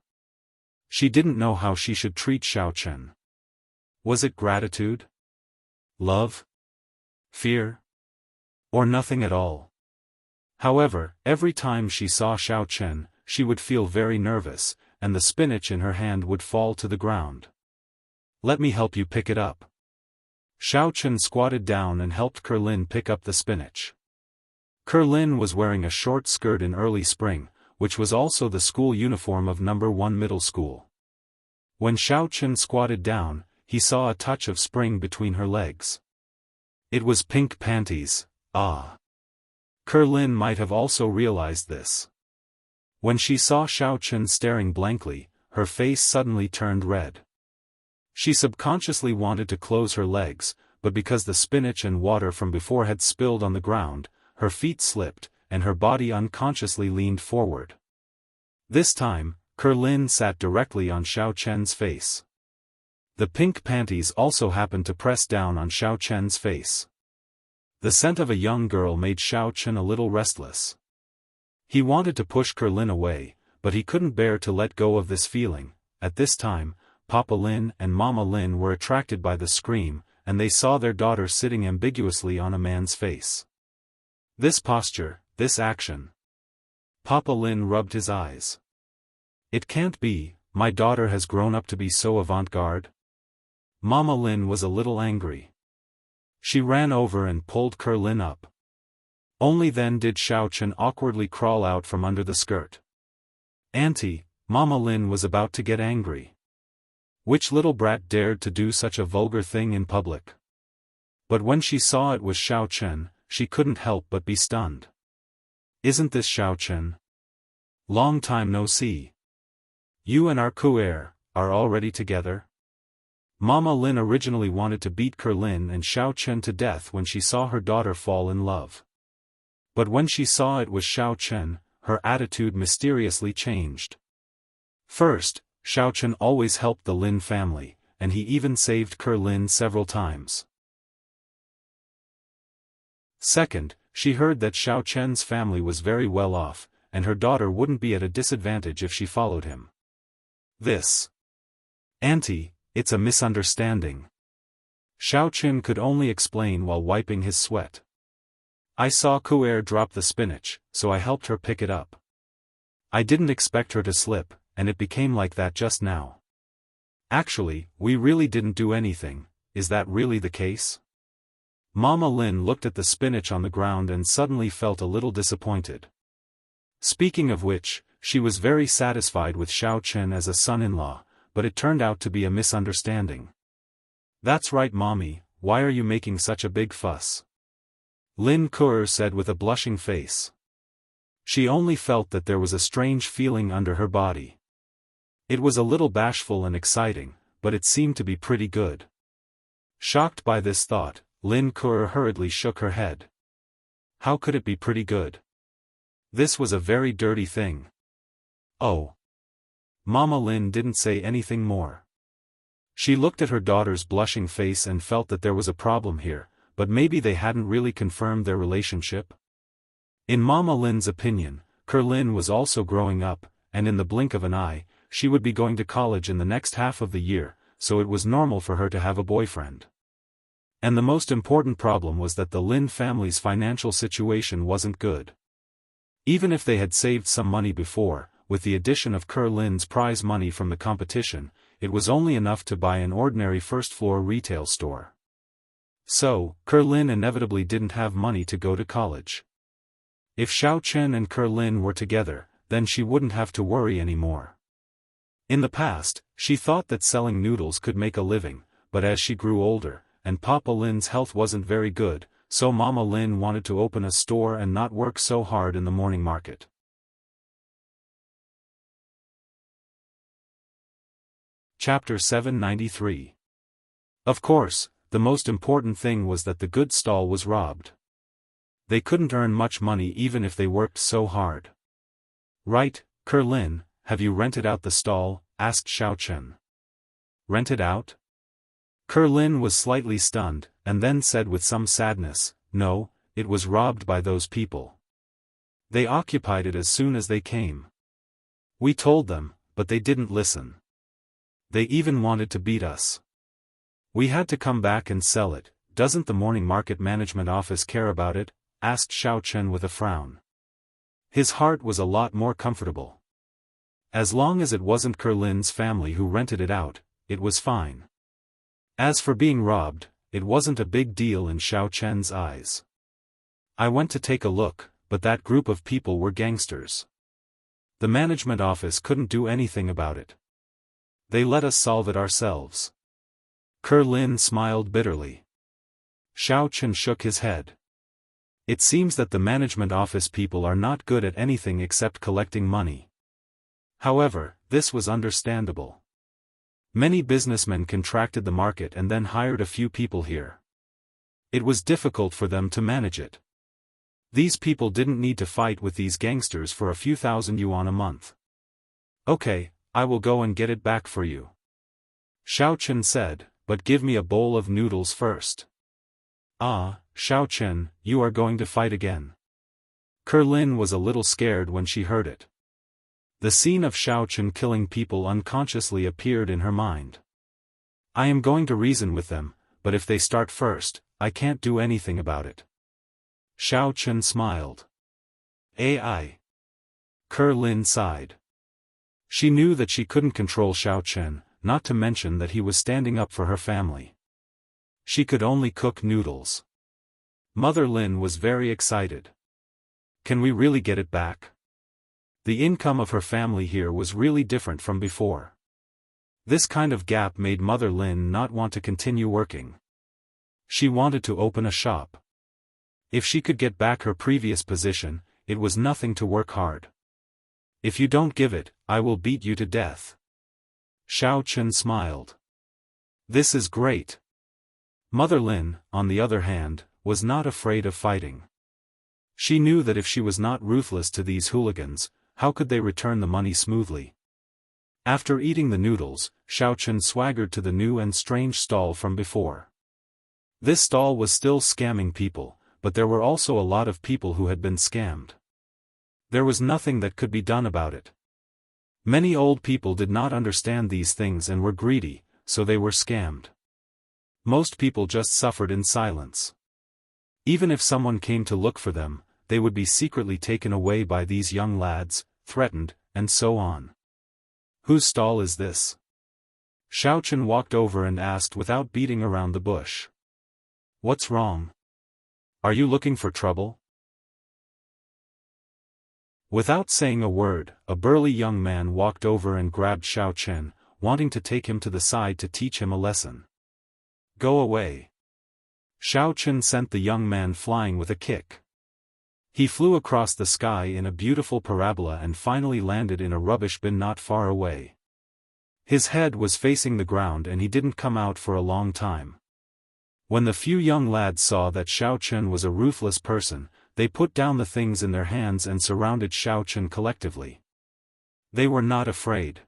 She didn't know how she should treat Xiaochen. Was it gratitude? Love? Fear? Or nothing at all? However, every time she saw Xiaochen, she would feel very nervous, and the spinach in her hand would fall to the ground. Let me help you pick it up. Xiaochen squatted down and helped Lin pick up the spinach. Lin was wearing a short skirt in early spring, which was also the school uniform of No. 1 middle school. When Xiaochen squatted down, he saw a touch of spring between her legs. It was pink panties. Ah. Lin might have also realized this. When she saw Xiaochen staring blankly, her face suddenly turned red. She subconsciously wanted to close her legs, but because the spinach and water from before had spilled on the ground, her feet slipped, and her body unconsciously leaned forward. This time, Lin sat directly on Xiaochen's face. The pink panties also happened to press down on Xiaochen's face. The scent of a young girl made Xiaochen a little restless. He wanted to push Lin away, but he couldn't bear to let go of this feeling. At this time, Papa Lin and Mama Lin were attracted by the scream, and they saw their daughter sitting ambiguously on a man's face. This posture, this action. Papa Lin rubbed his eyes. It can't be, my daughter has grown up to be so avant-garde. Mama Lin was a little angry. She ran over and pulled Lin up. Only then did Xiaochen awkwardly crawl out from under the skirt. Auntie, Mama Lin was about to get angry. Which little brat dared to do such a vulgar thing in public? But when she saw it was Xiaochen, she couldn't help but be stunned. Isn't this Xiaochen? Long time no see. You and our Kuer are already together? Mama Lin originally wanted to beat Lin and Xiaochen to death when she saw her daughter fall in love. But when she saw it was Xiaochen, her attitude mysteriously changed. First, Xiaochen always helped the Lin family, and he even saved Lin several times. Second, she heard that Xiaochen's family was very well off, and her daughter wouldn't be at a disadvantage if she followed him. This. Auntie, it's a misunderstanding. Xiaochen could only explain while wiping his sweat. I saw Kuer drop the spinach, so I helped her pick it up. I didn't expect her to slip, and it became like that just now. Actually, we really didn't do anything. Is that really the case? Mama Lin looked at the spinach on the ground and suddenly felt a little disappointed. Speaking of which, she was very satisfied with Xiaochen as a son-in-law, but it turned out to be a misunderstanding. That's right, Mommy, why are you making such a big fuss? Lin Kuer said with a blushing face. She only felt that there was a strange feeling under her body. It was a little bashful and exciting, but it seemed to be pretty good. Shocked by this thought, Lin Kuer hurriedly shook her head. How could it be pretty good? This was a very dirty thing. Oh. Mama Lin didn't say anything more. She looked at her daughter's blushing face and felt that there was a problem here, but maybe they hadn't really confirmed their relationship? In Mama Lin's opinion, Lin was also growing up, and in the blink of an eye, she would be going to college in the next half of the year, so it was normal for her to have a boyfriend. And the most important problem was that the Lin family's financial situation wasn't good. Even if they had saved some money before, with the addition of Lin's prize money from the competition, it was only enough to buy an ordinary first-floor retail store. So, Lin inevitably didn't have money to go to college. If Xiaochen and Lin were together, then she wouldn't have to worry anymore. In the past, she thought that selling noodles could make a living, but as she grew older, and Papa Lin's health wasn't very good, so Mama Lin wanted to open a store and not work so hard in the morning market. Chapter 793. Of course, the most important thing was that the goods stall was robbed. They couldn't earn much money even if they worked so hard. Right, Lin, have you rented out the stall? Asked Xiaochen. Rented out? Lin was slightly stunned, and then said with some sadness, no, it was robbed by those people. They occupied it as soon as they came. We told them, but they didn't listen. They even wanted to beat us. We had to come back and sell it. Doesn't the morning market management office care about it? Asked Xiaochen with a frown. His heart was a lot more comfortable. As long as it wasn't Lin's family who rented it out, it was fine. As for being robbed, it wasn't a big deal in Xiaochen's eyes. I went to take a look, but that group of people were gangsters. The management office couldn't do anything about it. They let us solve it ourselves. Lin smiled bitterly. Xiaochen shook his head. It seems that the management office people are not good at anything except collecting money. However, this was understandable. Many businessmen contracted the market and then hired a few people here. It was difficult for them to manage it. These people didn't need to fight with these gangsters for a few thousand yuan a month. Okay, I will go and get it back for you. Xiaochen said, but give me a bowl of noodles first. Ah, Xiaochen, you are going to fight again. Lin was a little scared when she heard it. The scene of Xiaochen killing people unconsciously appeared in her mind. I am going to reason with them, but if they start first, I can't do anything about it. Xiaochen smiled. Ai. Lin sighed. She knew that she couldn't control Xiaochen, not to mention that he was standing up for her family. She could only cook noodles. Mother Lin was very excited. Can we really get it back? The income of her family here was really different from before. This kind of gap made Mother Lin not want to continue working. She wanted to open a shop. If she could get back her previous position, it was nothing to work hard. If you don't give it, I will beat you to death. Xiaochen smiled. This is great. Mother Lin, on the other hand, was not afraid of fighting. She knew that if she was not ruthless to these hooligans, how could they return the money smoothly? After eating the noodles, Xiaochen swaggered to the new and strange stall from before. This stall was still scamming people, but there were also a lot of people who had been scammed. There was nothing that could be done about it. Many old people did not understand these things and were greedy, so they were scammed. Most people just suffered in silence. Even if someone came to look for them, they would be secretly taken away by these young lads, threatened, and so on. Whose stall is this? Xiaochen walked over and asked without beating around the bush. What's wrong? Are you looking for trouble? Without saying a word, a burly young man walked over and grabbed Xiaochen, wanting to take him to the side to teach him a lesson. Go away. Xiaochen sent the young man flying with a kick. He flew across the sky in a beautiful parabola and finally landed in a rubbish bin not far away. His head was facing the ground and he didn't come out for a long time. When the few young lads saw that Xiaochen was a ruthless person, they put down the things in their hands and surrounded Xiaochen collectively. They were not afraid.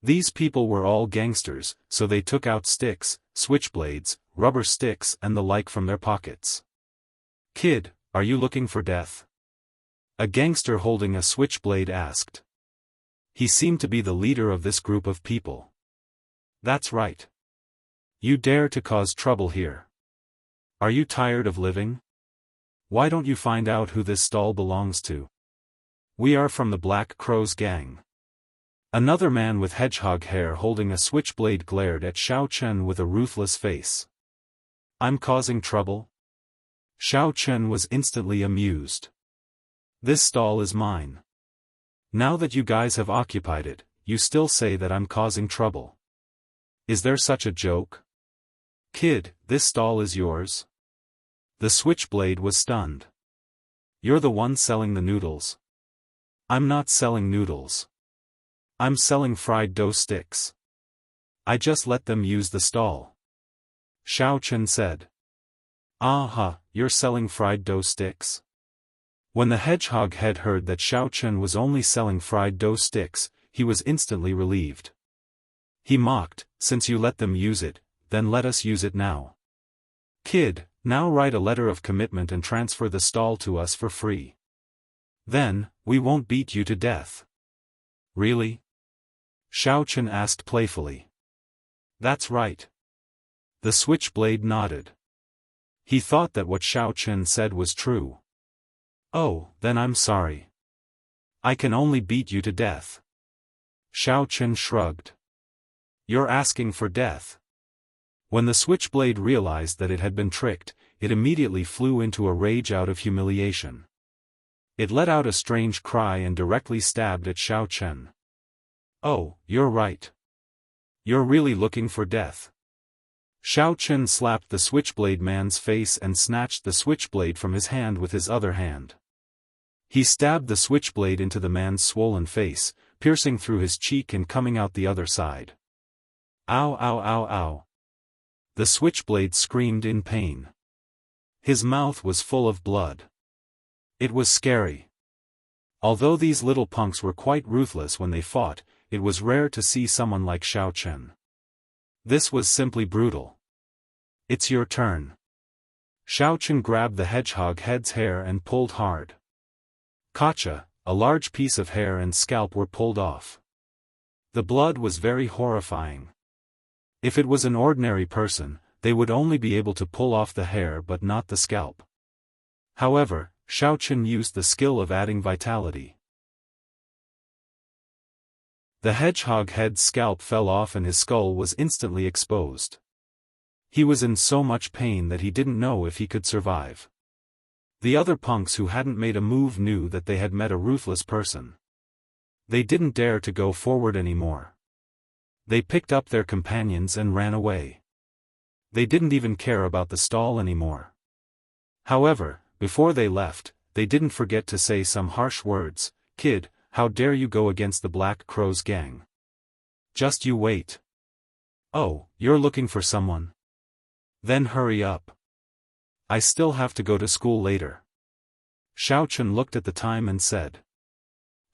These people were all gangsters, so they took out sticks, switchblades, rubber sticks and the like from their pockets. Kid, are you looking for death? A gangster holding a switchblade asked. He seemed to be the leader of this group of people. That's right. You dare to cause trouble here. Are you tired of living? Why don't you find out who this stall belongs to? We are from the Black Crow's gang. Another man with hedgehog hair holding a switchblade glared at Xiao Chen with a ruthless face. I'm causing trouble? Xiao Chen was instantly amused. This stall is mine. Now that you guys have occupied it, you still say that I'm causing trouble. Is there such a joke? Kid, this stall is yours? The switchblade was stunned. You're the one selling the noodles. I'm not selling noodles. I'm selling fried dough sticks. I just let them use the stall. Xiao Chen said. Aha, you're selling fried dough sticks? When the hedgehog head heard that Xiao Chen was only selling fried dough sticks, he was instantly relieved. He mocked, since you let them use it, then let us use it now. Kid, now write a letter of commitment and transfer the stall to us for free. Then, we won't beat you to death. Really? Xiao Chen asked playfully. That's right. The switchblade nodded. He thought that what Xiao Chen said was true. Oh, then I'm sorry. I can only beat you to death. Xiao Chen shrugged. You're asking for death. When the switchblade realized that it had been tricked, it immediately flew into a rage out of humiliation. It let out a strange cry and directly stabbed at Xiao Chen. Oh, you're right. You're really looking for death. Xiao Chen slapped the switchblade man's face and snatched the switchblade from his hand with his other hand. He stabbed the switchblade into the man's swollen face, piercing through his cheek and coming out the other side. Ow ow ow ow. The switchblade screamed in pain. His mouth was full of blood. It was scary. Although these little punks were quite ruthless when they fought, it was rare to see someone like Xiao Chen. This was simply brutal. It's your turn. Xiao Chen grabbed the hedgehog head's hair and pulled hard. Gotcha, a large piece of hair and scalp were pulled off. The blood was very horrifying. If it was an ordinary person, they would only be able to pull off the hair but not the scalp. However, Xiao Chen used the skill of adding vitality. The hedgehog head's scalp fell off and his skull was instantly exposed. He was in so much pain that he didn't know if he could survive. The other punks who hadn't made a move knew that they had met a ruthless person. They didn't dare to go forward anymore. They picked up their companions and ran away. They didn't even care about the stall anymore. However, before they left, they didn't forget to say some harsh words. Kid, how dare you go against the Black Crow's gang? Just you wait. Oh, you're looking for someone? Then hurry up. I still have to go to school later. Xiao Chen looked at the time and said.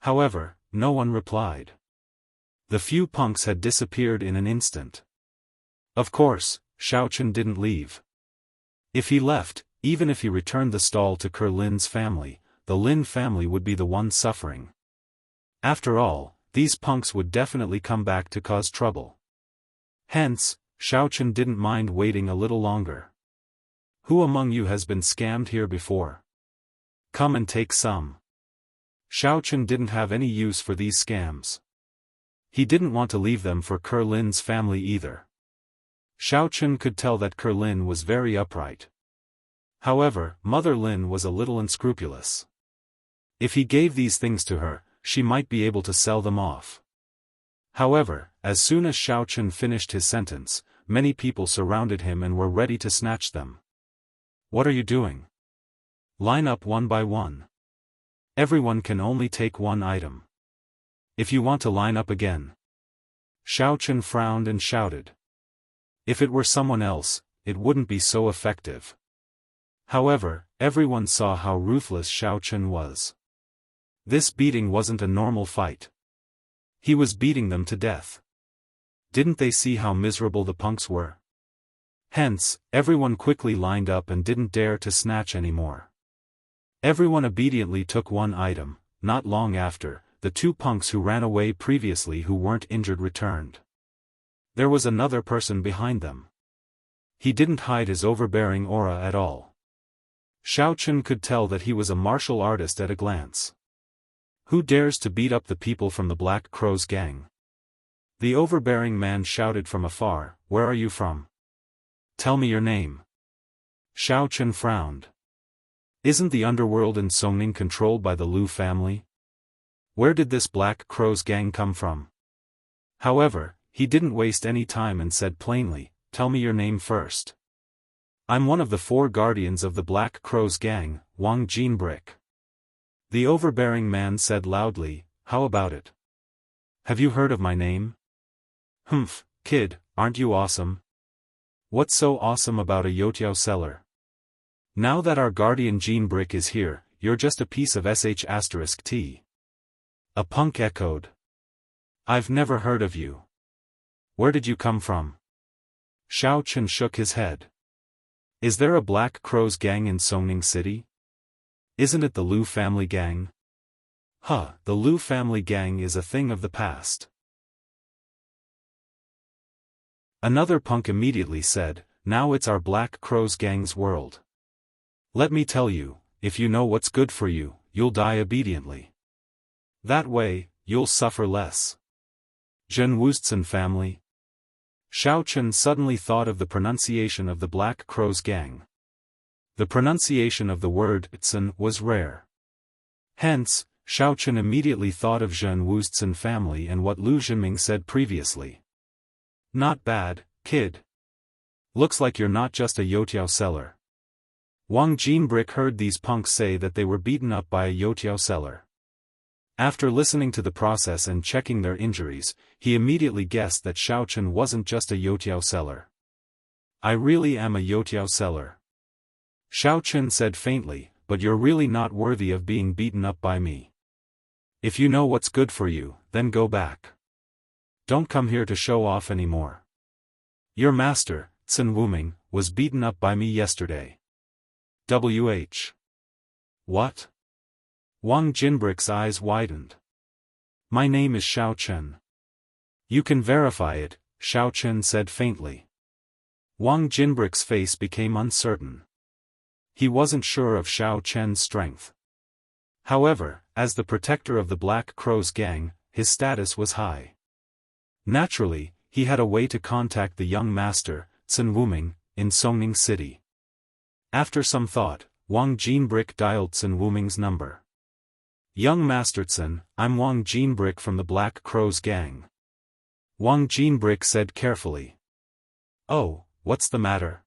However, no one replied. The few punks had disappeared in an instant. Of course, Xiao Chen didn't leave. If he left, even if he returned the stall to Lin's family, the Lin family would be the one suffering. After all, these punks would definitely come back to cause trouble. Hence, Xiao Chen didn't mind waiting a little longer. Who among you has been scammed here before? Come and take some. Xiao Chen didn't have any use for these scams. He didn't want to leave them for Lin's family either. Xiao Chen could tell that Lin was very upright. However, Mother Lin was a little unscrupulous. If he gave these things to her, she might be able to sell them off. However, as soon as Xiao Chen finished his sentence, many people surrounded him and were ready to snatch them. What are you doing? Line up one by one. Everyone can only take one item. If you want to line up again. Xiao Chen frowned and shouted. If it were someone else, it wouldn't be so effective. However, everyone saw how ruthless Xiao Chen was. This beating wasn't a normal fight. He was beating them to death. Didn't they see how miserable the punks were? Hence, everyone quickly lined up and didn't dare to snatch anymore. Everyone obediently took one item. Not long after, the two punks who ran away previously who weren't injured returned. There was another person behind them. He didn't hide his overbearing aura at all. Xiao Chen could tell that he was a martial artist at a glance. Who dares to beat up the people from the Black Crow's gang? The overbearing man shouted from afar, Where are you from? Tell me your name. Xiao Chen frowned. Isn't the underworld in Songning controlled by the Lu family? Where did this Black Crow's gang come from? However, he didn't waste any time and said plainly, Tell me your name first. I'm one of the 4 guardians of the Black Crow's gang, Wang Jinbrick. The overbearing man said loudly, How about it? Have you heard of my name? Humph, kid, aren't you awesome? What's so awesome about a youtiao seller? Now that our guardian Jinbrick is here, you're just a piece of sh*t. A punk echoed. I've never heard of you. Where did you come from? Xiao Chen shook his head. Is there a Black Crow's gang in Songning City? Isn't it the Lu family gang? Huh, the Lu family gang is a thing of the past. Another punk immediately said, Now it's our Black Crow's gang's world. Let me tell you, if you know what's good for you, you'll die obediently. That way, you'll suffer less. Zhen Wuzhen family. Xiao Chen suddenly thought of the pronunciation of the Black Crow's gang. The pronunciation of the word "tsen" was rare. Hence, Xiao Chen immediately thought of Zhen Wuzhen family and what Lu Zhenming said previously. Not bad, kid. Looks like you're not just a youtiao seller. Wang Jinbrick heard these punks say that they were beaten up by a youtiao seller. After listening to the process and checking their injuries, he immediately guessed that Xiao Chen wasn't just a youtiao seller. I really am a youtiao seller. Xiao Chen said faintly, but you're really not worthy of being beaten up by me. If you know what's good for you, then go back. Don't come here to show off anymore. Your master, Tsen Wuming, was beaten up by me yesterday. What? Wang Jinbrick's eyes widened. My name is Xiao Chen. You can verify it, Xiao Chen said faintly. Wang Jinbrick's face became uncertain. He wasn't sure of Xiao Chen's strength. However, as the protector of the Black Crow's gang, his status was high. Naturally, he had a way to contact the young master, Tsen Wuming, in Songning City. After some thought, Wang Jinbrick dialed Tsen Wuming's number. Young Master Tsen, I'm Wang Jinbrick from the Black Crow's gang. Wang Jinbrick said carefully. Oh, what's the matter?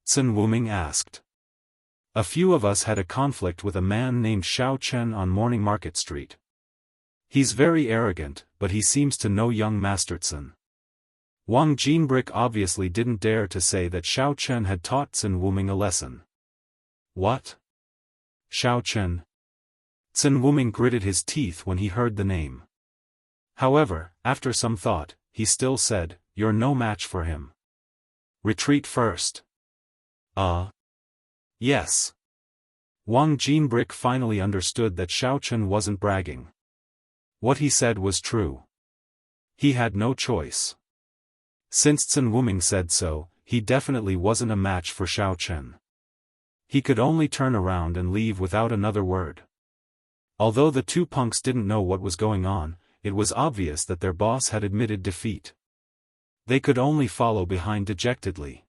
Tsen Wuming asked. A few of us had a conflict with a man named Xiao Chen on Morning Market Street. He's very arrogant, but he seems to know young Master Tsen. Wang Jinbrick obviously didn't dare to say that Xiao Chen had taught Tsen Wuming a lesson. What? Xiao Chen? Tsen Wuming gritted his teeth when he heard the name. However, after some thought, he still said, You're no match for him. Retreat first. Yes. Wang Jinbrick finally understood that Xiao Chen wasn't bragging. What he said was true. He had no choice. Since Tsen Wuming said so, he definitely wasn't a match for Xiao Chen. He could only turn around and leave without another word. Although the 2 punks didn't know what was going on, it was obvious that their boss had admitted defeat. They could only follow behind dejectedly.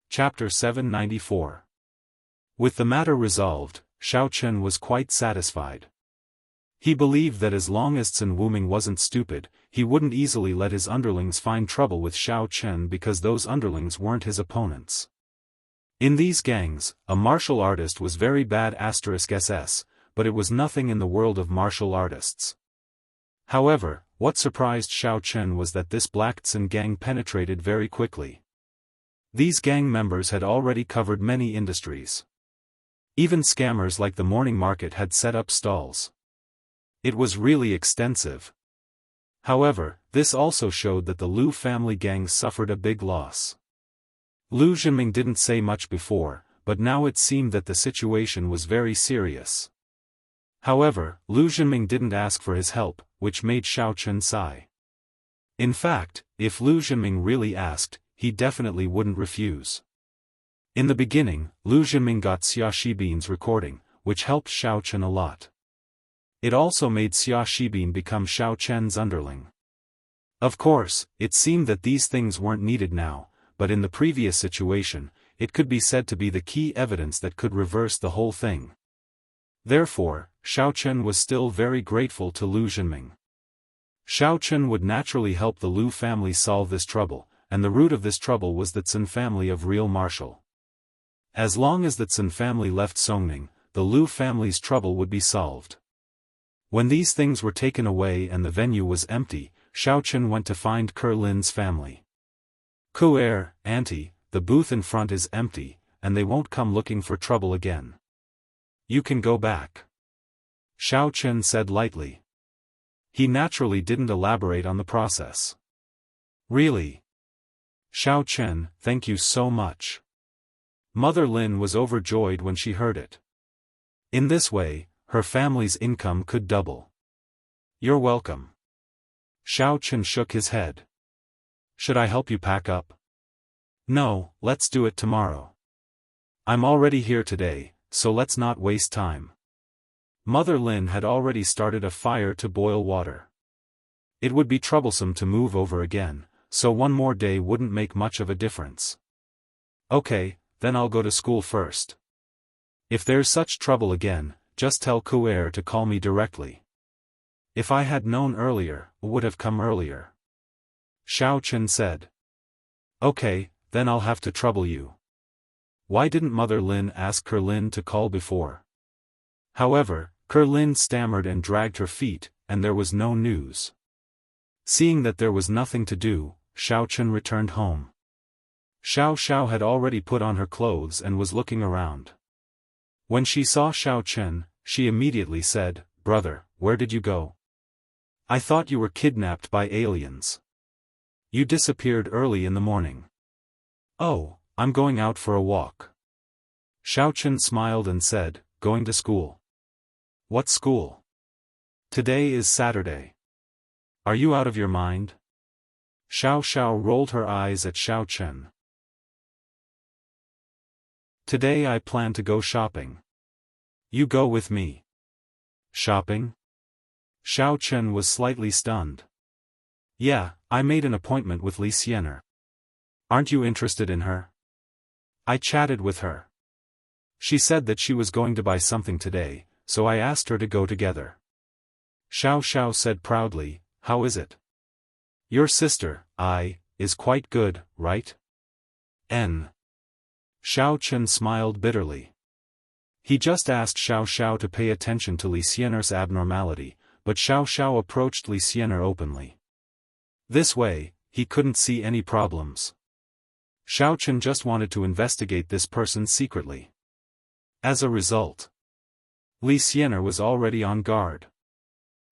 Chapter 794. With the matter resolved, Xiao Chen was quite satisfied. He believed that as long as Tsen Wuming wasn't stupid, he wouldn't easily let his underlings find trouble with Xiao Chen because those underlings weren't his opponents. In these gangs, a martial artist was very bad *SS, but it was nothing in the world of martial artists. However, what surprised Xiao Chen was that this Black Tsen gang penetrated very quickly. These gang members had already covered many industries. Even scammers like the morning market had set up stalls. It was really extensive. However, this also showed that the Lu family gang suffered a big loss. Lu Zhenming didn't say much before, but now it seemed that the situation was very serious. However, Lu Zhenming didn't ask for his help, which made Xiao Chen sigh. In fact, if Lu Zhenming really asked, he definitely wouldn't refuse. In the beginning, Lu Zhenming got Xia Shibin's recording, which helped Xiao Chen a lot. It also made Xia Shibin become Xiao Chen's underling. Of course, it seemed that these things weren't needed now, but in the previous situation, it could be said to be the key evidence that could reverse the whole thing. Therefore, Xiao Chen was still very grateful to Lu Zhenming. Xiao Chen would naturally help the Lu family solve this trouble, and the root of this trouble was the Zhen family of real martial. As long as the Zhen family left Songning, the Lu family's trouble would be solved. When these things were taken away and the venue was empty, Xiao Chen went to find Ke Lin's family. "Ku'er, auntie, the booth in front is empty, and they won't come looking for trouble again. You can go back," Xiao Chen said lightly. He naturally didn't elaborate on the process. "Really? Xiao Chen, thank you so much." Mother Lin was overjoyed when she heard it. In this way, her family's income could double. "You're welcome." Xiao Chen shook his head. "Should I help you pack up?" "No, let's do it tomorrow. I'm already here today, so let's not waste time." Mother Lin had already started a fire to boil water. It would be troublesome to move over again, so one more day wouldn't make much of a difference. "Okay, then I'll go to school first. If there's such trouble again, just tell Ku'er to call me directly. If I had known earlier, I would have come earlier," Xiao Chen said. "Okay, then I'll have to trouble you." Why didn't Mother Lin ask Ke Lin to call before? However, Ke Lin stammered and dragged her feet, and there was no news. Seeing that there was nothing to do, Xiao Chen returned home. Xiao Xiao had already put on her clothes and was looking around. When she saw Xiao Chen, she immediately said, "Brother, where did you go? I thought you were kidnapped by aliens. You disappeared early in the morning." "Oh, I'm going out for a walk." Xiao Chen smiled and said, "Going to school?" "What school? Today is Saturday. Are you out of your mind?" Xiao Xiao rolled her eyes at Xiao Chen. "Today I plan to go shopping. You go with me." "Shopping?" Xiao Chen was slightly stunned. "Yeah, I made an appointment with Li Xiener. Aren't you interested in her? I chatted with her. She said that she was going to buy something today, so I asked her to go together." Xiao Xiao said proudly, "How is it? Your sister, is quite good, right?" Xiao Chen smiled bitterly. He just asked Xiao Xiao to pay attention to Li Xiener's abnormality, but Xiao Xiao approached Li Xiener openly. This way, he couldn't see any problems. Xiao Chen just wanted to investigate this person secretly. As a result, Li Xiener was already on guard.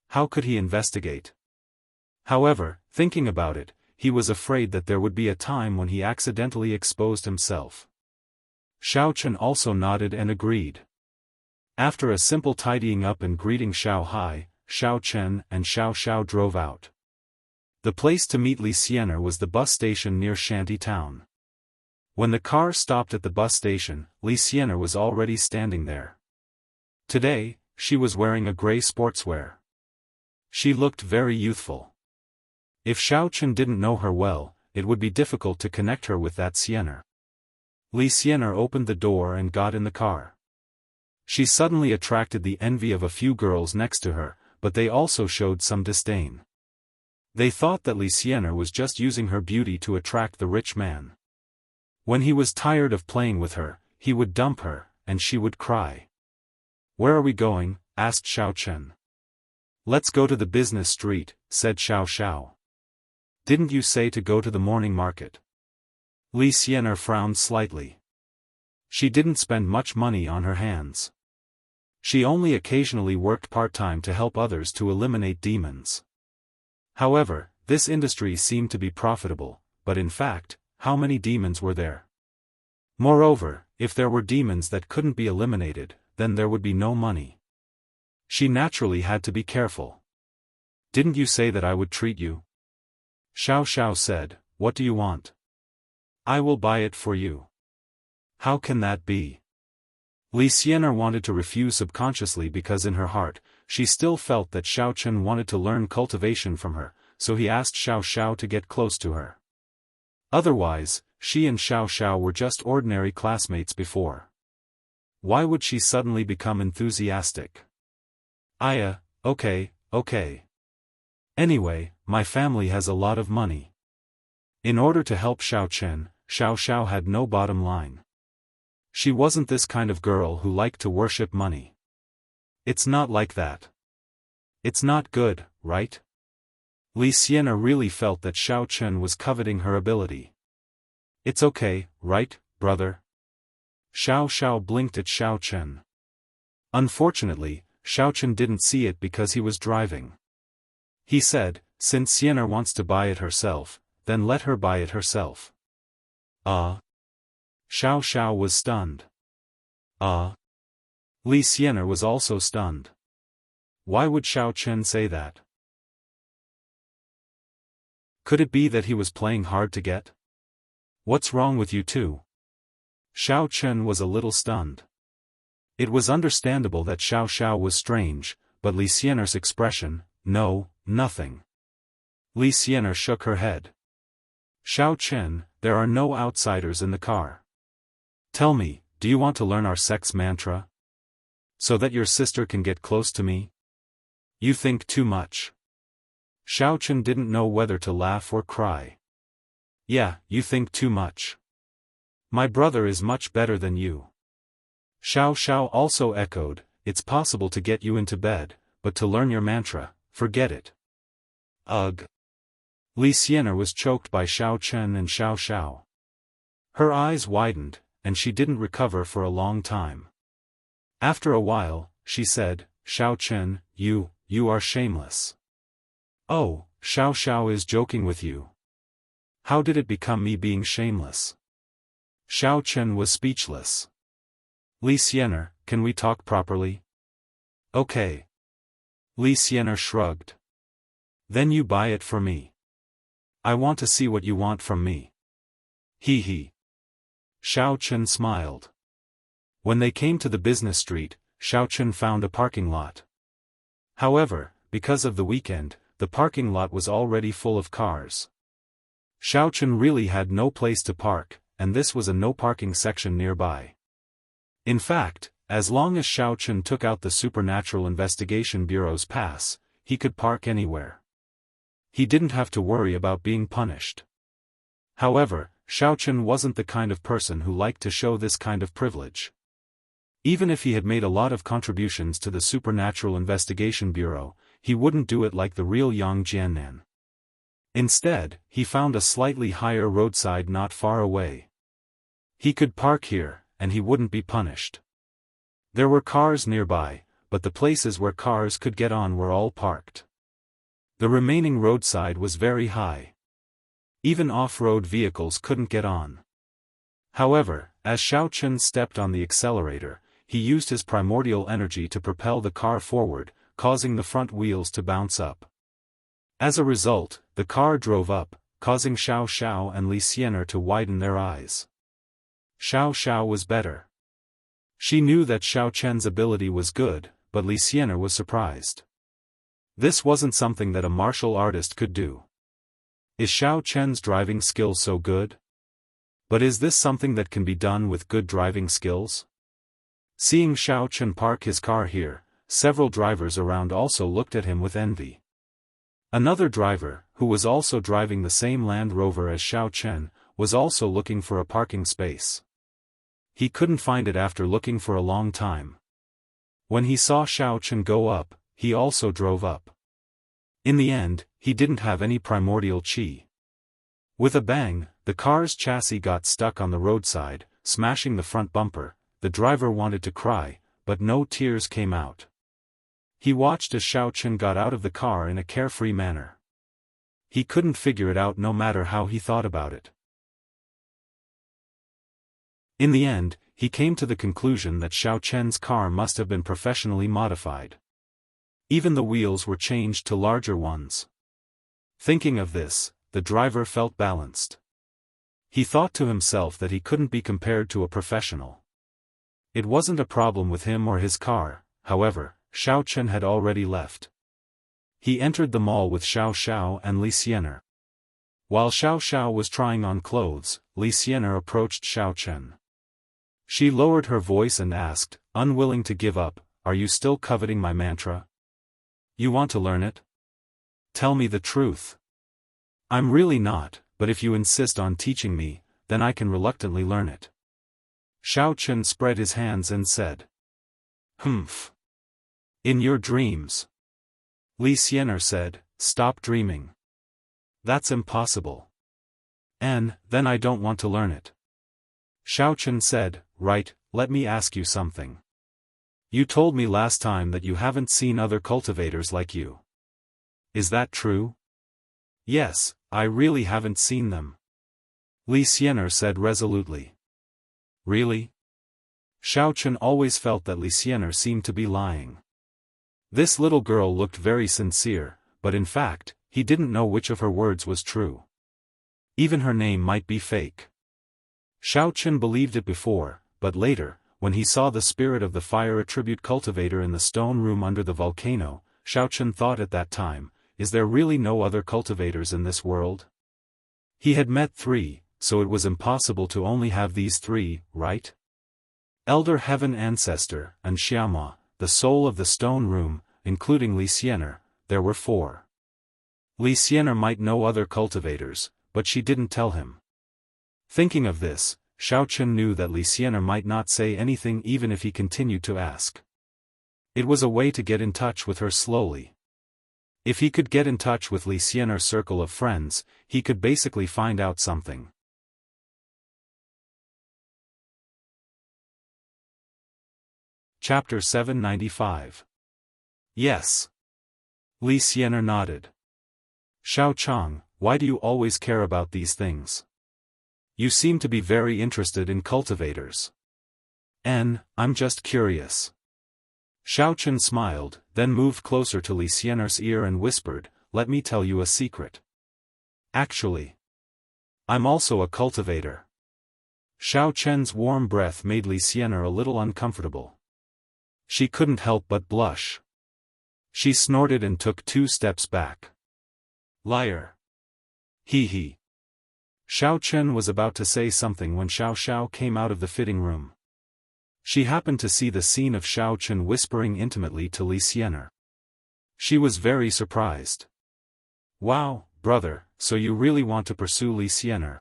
How could he investigate? However, thinking about it, he was afraid that there would be a time when he accidentally exposed himself. Xiao Chen also nodded and agreed. After a simple tidying up and greeting Xiao Hai, Xiao Chen and Xiao Xiao drove out. The place to meet Li Xiener was the bus station near Shanty Town. When the car stopped at the bus station, Li Xiener was already standing there. Today, she was wearing a gray sportswear. She looked very youthful. If Xiao Chen didn't know her well, it would be difficult to connect her with that Xiener. Li Xiener opened the door and got in the car. She suddenly attracted the envy of a few girls next to her, but they also showed some disdain. They thought that Li Xiener was just using her beauty to attract the rich man. When he was tired of playing with her, he would dump her, and she would cry. "Where are we going?" asked Xiao Chen. "Let's go to the business street," said Xiao Xiao. "Didn't you say to go to the morning market?" Li Xiener frowned slightly. She didn't spend much money on her hands. She only occasionally worked part-time to help others to eliminate demons. However, this industry seemed to be profitable, but in fact, how many demons were there? Moreover, if there were demons that couldn't be eliminated, then there would be no money. She naturally had to be careful. "Didn't you say that I would treat you?" Xiao Xiao said, "What do you want?" "I will buy it for you." How can that be? Li Xianer wanted to refuse subconsciously because in her heart, she still felt that Xiao Chen wanted to learn cultivation from her, so he asked Xiao Xiao to get close to her. Otherwise, she and Xiao Xiao were just ordinary classmates before. Why would she suddenly become enthusiastic? Okay. Anyway, my family has a lot of money. In order to help Xiao Chen, Xiao Xiao had no bottom line. She wasn't this kind of girl who liked to worship money. It's not like that. It's not good, right? Li Xianer really felt that Xiao Chen was coveting her ability. It's okay, right, brother? Xiao Xiao blinked at Xiao Chen. Unfortunately, Xiao Chen didn't see it because he was driving. He said, since Xianer wants to buy it herself, then let her buy it herself. Xiao Xiao was stunned. Li Xianer was also stunned. Why would Xiao Chen say that? Could it be that he was playing hard to get? What's wrong with you two? Xiao Chen was a little stunned. It was understandable that Xiao Xiao was strange, but Li Xianer's expression, no, nothing. Li Xianer shook her head. Xiao Chen, there are no outsiders in the car. Tell me, do you want to learn our sex mantra? So that your sister can get close to me? You think too much. Xiao Chen didn't know whether to laugh or cry. Yeah, you think too much. My brother is much better than you. Xiao Xiao also echoed, it's possible to get you into bed, but to learn your mantra, forget it. Ugh. Li Xianer was choked by Xiao Chen and Xiao Xiao. Her eyes widened, and she didn't recover for a long time. After a while, she said, Xiao Chen, you are shameless. Oh, Xiao Xiao is joking with you. How did it become me being shameless? Xiao Chen was speechless. Li Xianer, can we talk properly? Okay. Li Xianer shrugged. Then you buy it for me. I want to see what you want from me. He. Xiao Chen smiled. When they came to the business street, Xiao Chen found a parking lot. However, because of the weekend, the parking lot was already full of cars. Xiao Chen really had no place to park, and this was a no parking section nearby. In fact, as long as Xiao Chen took out the Supernatural Investigation Bureau's pass, he could park anywhere. He didn't have to worry about being punished. However, Xiao Chen wasn't the kind of person who liked to show this kind of privilege. Even if he had made a lot of contributions to the Supernatural Investigation Bureau, he wouldn't do it like the real Yang Jiannan. Instead, he found a slightly higher roadside not far away. He could park here, and he wouldn't be punished. There were cars nearby, but the places where cars could get on were all parked. The remaining roadside was very high. Even off-road vehicles couldn't get on. However, as Xiao Chen stepped on the accelerator, he used his primordial energy to propel the car forward, causing the front wheels to bounce up. As a result, the car drove up, causing Xiao Xiao and Li Xianer to widen their eyes. Xiao Xiao was better. She knew that Xiao Chen's ability was good, but Li Xianer was surprised. This wasn't something that a martial artist could do. Is Xiao Chen's driving skill so good? But is this something that can be done with good driving skills? Seeing Xiao Chen park his car here, several drivers around also looked at him with envy. Another driver, who was also driving the same Land Rover as Xiao Chen, was also looking for a parking space. He couldn't find it after looking for a long time. When he saw Xiao Chen go up, he also drove up. In the end, he didn't have any primordial qi. With a bang, the car's chassis got stuck on the roadside, smashing the front bumper. The driver wanted to cry, but no tears came out. He watched as Xiao Chen got out of the car in a carefree manner. He couldn't figure it out no matter how he thought about it. In the end, he came to the conclusion that Xiao Chen's car must have been professionally modified. Even the wheels were changed to larger ones. Thinking of this, the driver felt balanced. He thought to himself that he couldn't be compared to a professional. It wasn't a problem with him or his car, however. Xiao Chen had already left. He entered the mall with Xiao Xiao and Li Xianer. While Xiao Xiao was trying on clothes, Li Xianer approached Xiao Chen. She lowered her voice and asked, unwilling to give up, "Are you still coveting my mantra? You want to learn it? Tell me the truth." "I'm really not, but if you insist on teaching me, then I can reluctantly learn it." Xiao Chen spread his hands and said. "Humph. In your dreams." Li Xianer said, "Stop dreaming. That's impossible. And, then I don't want to learn it." Xiao Chen said, "Right, let me ask you something. You told me last time that you haven't seen other cultivators like you. Is that true?" "Yes, I really haven't seen them," Li Xianer said resolutely. "Really?" Xiao Chen always felt that Li Xianer seemed to be lying. This little girl looked very sincere, but in fact, he didn't know which of her words was true. Even her name might be fake. Xiao Chen believed it before, but later, when he saw the spirit of the fire attribute cultivator in the stone room under the volcano, Xiao Chen thought at that time, is there really no other cultivators in this world? He had met 3, so it was impossible to only have these 3, right? Elder Heaven Ancestor, and Xiaoma, the soul of the stone room, including Li Xianer, there were 4. Li Xianer might know other cultivators, but she didn't tell him. Thinking of this, Xiao Chen knew that Li Xianer might not say anything even if he continued to ask. It was a way to get in touch with her slowly. If he could get in touch with Li Xianer's circle of friends, he could basically find out something. Chapter 795. Yes. Li Xianer nodded. "Xiao Chang, why do you always care about these things? You seem to be very interested in cultivators." I'm just curious." Xiao Chen smiled, then moved closer to Li Xianer's ear and whispered, "Let me tell you a secret. Actually, I'm also a cultivator." Xiao Chen's warm breath made Li Xianer a little uncomfortable. She couldn't help but blush. She snorted and took 2 steps back. "Liar. Hee hee." Xiao Chen was about to say something when Xiao Xiao came out of the fitting room. She happened to see the scene of Xiao Chen whispering intimately to Li Xianer. She was very surprised. "Wow, brother, so you really want to pursue Li Xianer?"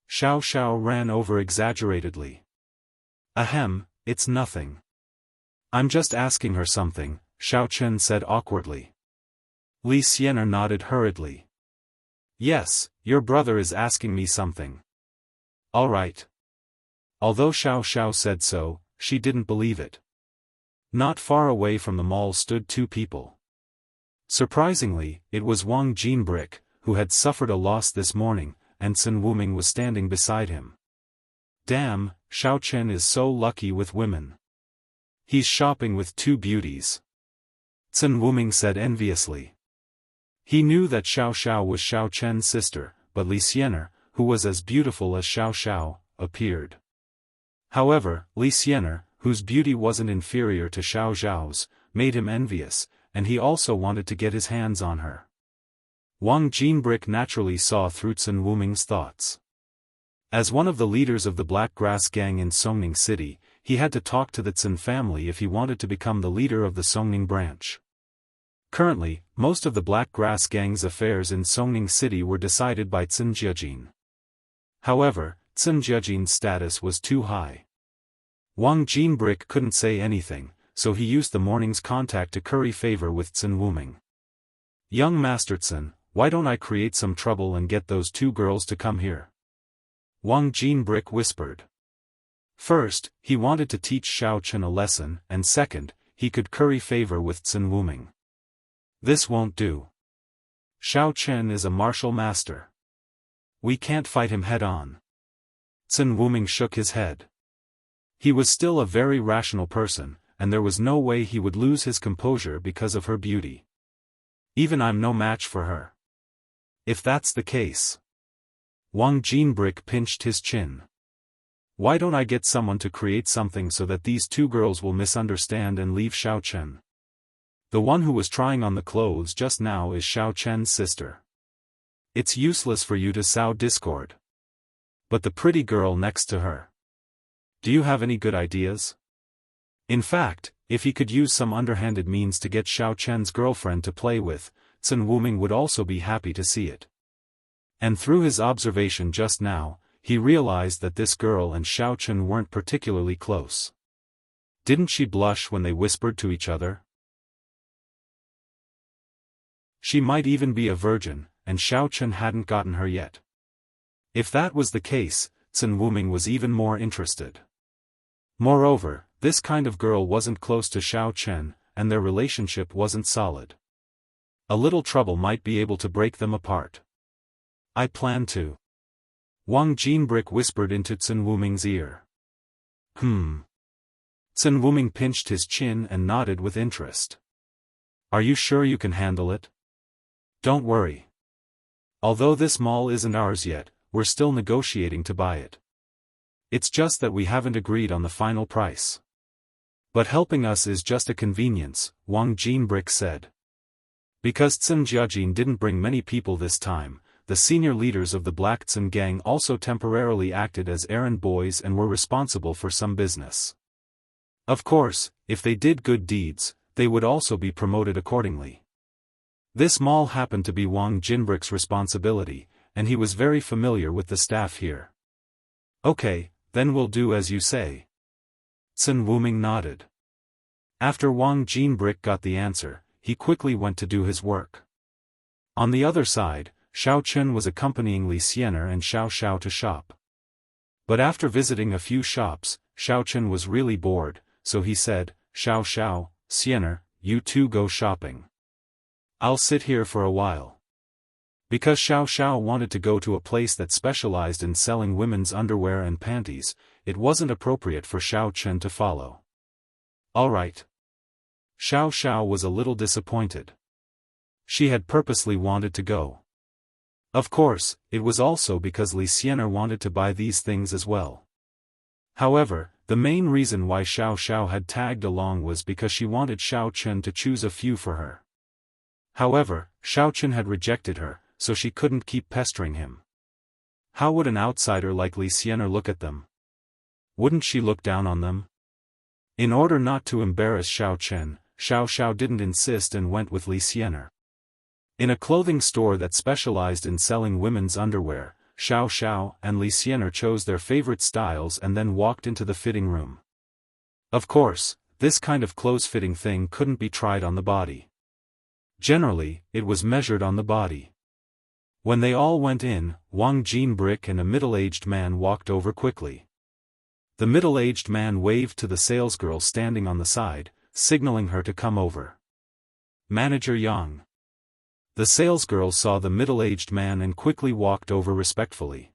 Xiao Xiao ran over exaggeratedly. "Ahem, it's nothing. I'm just asking her something," Xiao Chen said awkwardly. Li Xianer nodded hurriedly. "Yes, your brother is asking me something." "All right." Although Xiao Xiao said so, she didn't believe it. Not far away from the mall stood 2 people. Surprisingly, it was Wang Jinbrick, who had suffered a loss this morning, and Sun Wuming was standing beside him. Damn, Xiao Chen is so lucky with women. He's shopping with 2 beauties. Sun Wuming said enviously. He knew that Xiao Xiao was Xiao Chen's sister, but Li Xianer, who was as beautiful as Xiao Xiao, appeared. However, Li Xianer, whose beauty wasn't inferior to Xiao Xiao's, made him envious, and he also wanted to get his hands on her. Wang Jinbrick naturally saw through Sun Wuming's thoughts. As one of the leaders of the Black Grass Gang in Songning City, he had to talk to the Cin family if he wanted to become the leader of the Songning branch. Currently, most of the Black Grass Gang's affairs in Songning City were decided by Cin Jiajin. However, Cin Jiajin's status was too high. Wang Jinbrick couldn't say anything, so he used the morning's contact to curry favor with Cin Wuming. "Young Master Cin, why don't I create some trouble and get those 2 girls to come here?" Wang Jinbrick whispered. First, he wanted to teach Xiao Chen a lesson, and second, he could curry favor with Cin Wuming. This won't do. Xiao Chen is a martial master. We can't fight him head-on. Cin Wuming shook his head. He was still a very rational person, and there was no way he would lose his composure because of her beauty. Even I'm no match for her. If that's the case, Wang Jinbrick pinched his chin. Why don't I get someone to create something so that these two girls will misunderstand and leave Xiaochen? The one who was trying on the clothes just now is Xiaochen's sister. It's useless for you to sow discord. But the pretty girl next to her. Do you have any good ideas? In fact, if he could use some underhanded means to get Xiaochen's girlfriend to play with, Sun Wuming would also be happy to see it. And through his observation just now, he realized that this girl and Xiaochen weren't particularly close. Didn't she blush when they whispered to each other? She might even be a virgin, and Xiaochen hadn't gotten her yet. If that was the case, Sun Wuming was even more interested. Moreover, this kind of girl wasn't close to Xiaochen, and their relationship wasn't solid. A little trouble might be able to break them apart. I plan to. Wang Jinbrick whispered into Sun Wuming's ear. Sun Wuming pinched his chin and nodded with interest. Are you sure you can handle it? Don't worry. Although this mall isn't ours yet, we're still negotiating to buy it. It's just that we haven't agreed on the final price. But helping us is just a convenience, Wang Jinbrick said. Because Tsun Jiajin didn't bring many people this time, the senior leaders of the Black Tsun gang also temporarily acted as errand boys and were responsible for some business. Of course, if they did good deeds, they would also be promoted accordingly. This mall happened to be Wang Jinbrick's responsibility, and he was very familiar with the staff here. Okay, then we'll do as you say. Sun Wuming nodded. After Wang Jinbrick got the answer, he quickly went to do his work. On the other side, Xiaochen was accompanying Li Xianer and Xiao Xiao to shop. But after visiting a few shops, Xiaochen was really bored, so he said, Xiao Xiao, Xianer, you two go shopping. I'll sit here for a while. Because Xiao Xiao wanted to go to a place that specialized in selling women's underwear and panties, it wasn't appropriate for Xiaochen to follow. All right. Xiao Xiao was a little disappointed. She had purposely wanted to go. Of course, it was also because Li Xianer wanted to buy these things as well. However, the main reason why Xiao Xiao had tagged along was because she wanted Xiaochen to choose a few for her. However, Xiaochen had rejected her, so she couldn't keep pestering him. How would an outsider like Li Xianer look at them? Wouldn't she look down on them? In order not to embarrass Xiaochen, Xiao Xiao didn't insist and went with Li Xianer. In a clothing store that specialized in selling women's underwear, Xiao Xiao and Li Xianer chose their favorite styles and then walked into the fitting room. Of course, this kind of clothes-fitting thing couldn't be tried on the body. Generally, it was measured on the body. When they all went in, Wang Jinbrick and a middle-aged man walked over quickly. The middle-aged man waved to the salesgirl standing on the side, signaling her to come over. Manager Yang. The salesgirl saw the middle-aged man and quickly walked over respectfully.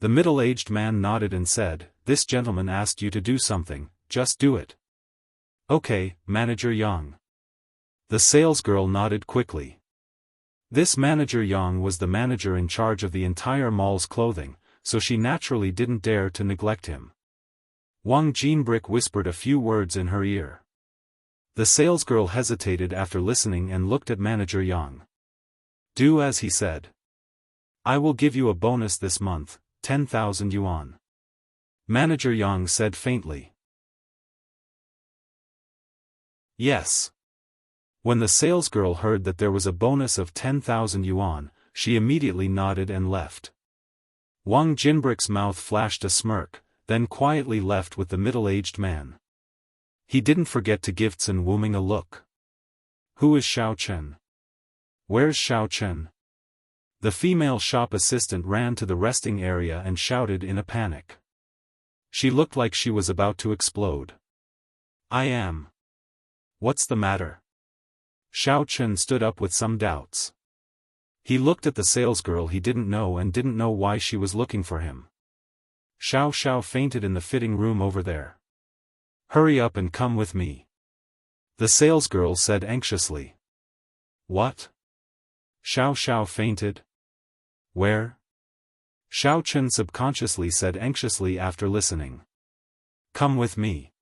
The middle-aged man nodded and said, "This gentleman asked you to do something, just do it." Okay, Manager Yang. The salesgirl nodded quickly. This Manager Yang was the manager in charge of the entire mall's clothing, so she naturally didn't dare to neglect him. Wang Jinbrick whispered a few words in her ear. The salesgirl hesitated after listening and looked at Manager Yang. Do as he said. I will give you a bonus this month, 10,000 yuan. Manager Yang said faintly. Yes. When the salesgirl heard that there was a bonus of 10,000 yuan, she immediately nodded and left. Wang Jinbrick's mouth flashed a smirk, then quietly left with the middle-aged man. He didn't forget to give Sun Wuming a look. Who is Xiaochen? Where's Xiaochen? The female shop assistant ran to the resting area and shouted in a panic. She looked like she was about to explode. I am. What's the matter? Xiaochen stood up with some doubts. He looked at the salesgirl he didn't know and didn't know why she was looking for him. Xiao Xiao fainted in the fitting room over there. Hurry up and come with me. The salesgirl said anxiously. What? Xiao Xiao fainted? Where? Xiao Chen subconsciously said anxiously after listening. Come with me.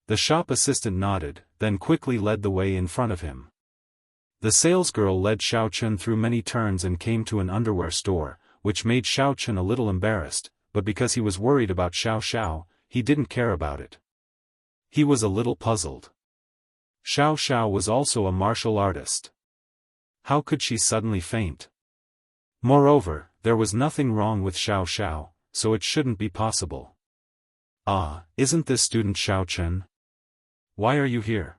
The shop assistant nodded, then quickly led the way in front of him. The salesgirl led Xiao Chen through many turns and came to an underwear store, which made Xiao Chen a little embarrassed, but because he was worried about Xiao Xiao, he didn't care about it. He was a little puzzled. Xiao Xiao was also a martial artist. How could she suddenly faint? Moreover, there was nothing wrong with Xiao Xiao, so it shouldn't be possible. Ah, isn't this student Xiao Chen? Why are you here?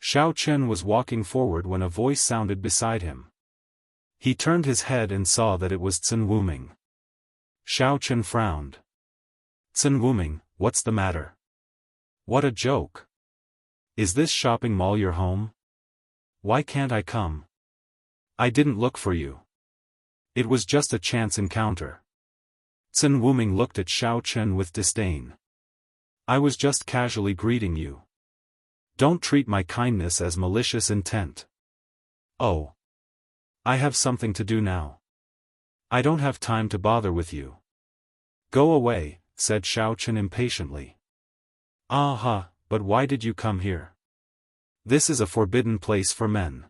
Xiao Chen was walking forward when a voice sounded beside him. He turned his head and saw that it was Cin Wuming. Xiao Chen frowned. Cin Wuming, what's the matter? What a joke. Is this shopping mall your home? Why can't I come? I didn't look for you. It was just a chance encounter. Cin Wuming looked at Xiao Chen with disdain. I was just casually greeting you. Don't treat my kindness as malicious intent. Oh. I have something to do now. I don't have time to bother with you. Go away, said Xiao Chen impatiently. Aha, but why did you come here? This is a forbidden place for men.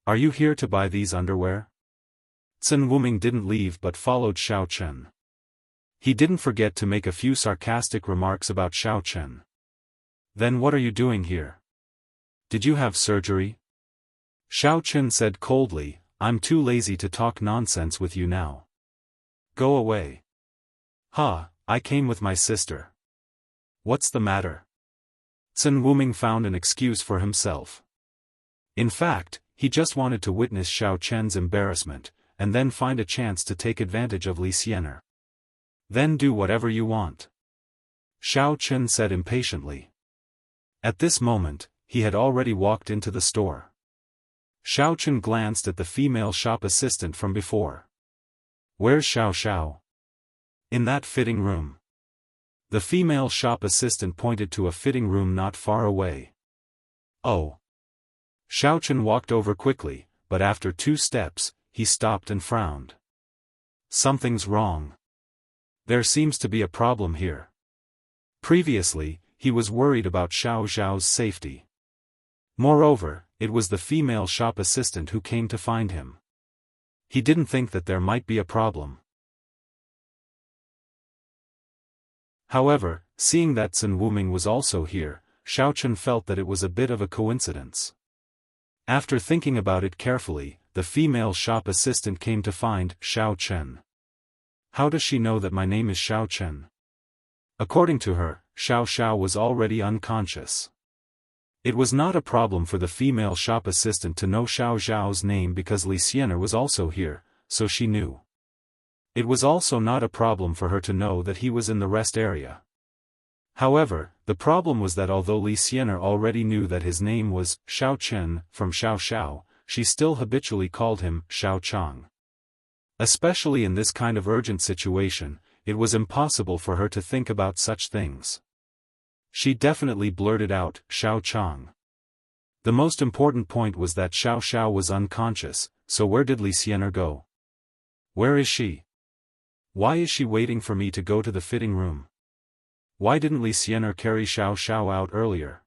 Are you here to buy these underwear? Cin Wuming didn't leave but followed Xiao Chen. He didn't forget to make a few sarcastic remarks about Xiao Chen. Then what are you doing here? Did you have surgery? Xiao Chen said coldly, I'm too lazy to talk nonsense with you now. Go away. Ha, I came with my sister. What's the matter? Cin Wuming found an excuse for himself. In fact, he just wanted to witness Xiao Chen's embarrassment, and then find a chance to take advantage of Li Xianer. Then do whatever you want. Xiao Chen said impatiently. At this moment, he had already walked into the store. Xiao Chen glanced at the female shop assistant from before. Where's Xiao Xiao? In that fitting room. The female shop assistant pointed to a fitting room not far away. Oh. Xiao Chen walked over quickly, but after 2 steps, he stopped and frowned. Something's wrong. There seems to be a problem here. Previously, he was worried about Xiao Xiao's safety. Moreover, it was the female shop assistant who came to find him. He didn't think that there might be a problem. However, seeing that Cin Wuming was also here, Xiao Chen felt that it was a bit of a coincidence. After thinking about it carefully, the female shop assistant came to find Xiao Chen. How does she know that my name is Xiao Chen? According to her, Xiao Xiao was already unconscious. It was not a problem for the female shop assistant to know Xiao Xiao's name because Li Xianer was also here, so she knew. It was also not a problem for her to know that he was in the rest area. However, the problem was that although Li Xianer already knew that his name was Xiao Chen from Xiao Xiao, she still habitually called him Xiao Chang. Especially in this kind of urgent situation, it was impossible for her to think about such things. She definitely blurted out, Xiao Chang. The most important point was that Xiao Xiao was unconscious, so where did Li Xianer go? Where is she? Why is she waiting for me to go to the fitting room? Why didn't Li Xianer carry Xiao Xiao out earlier?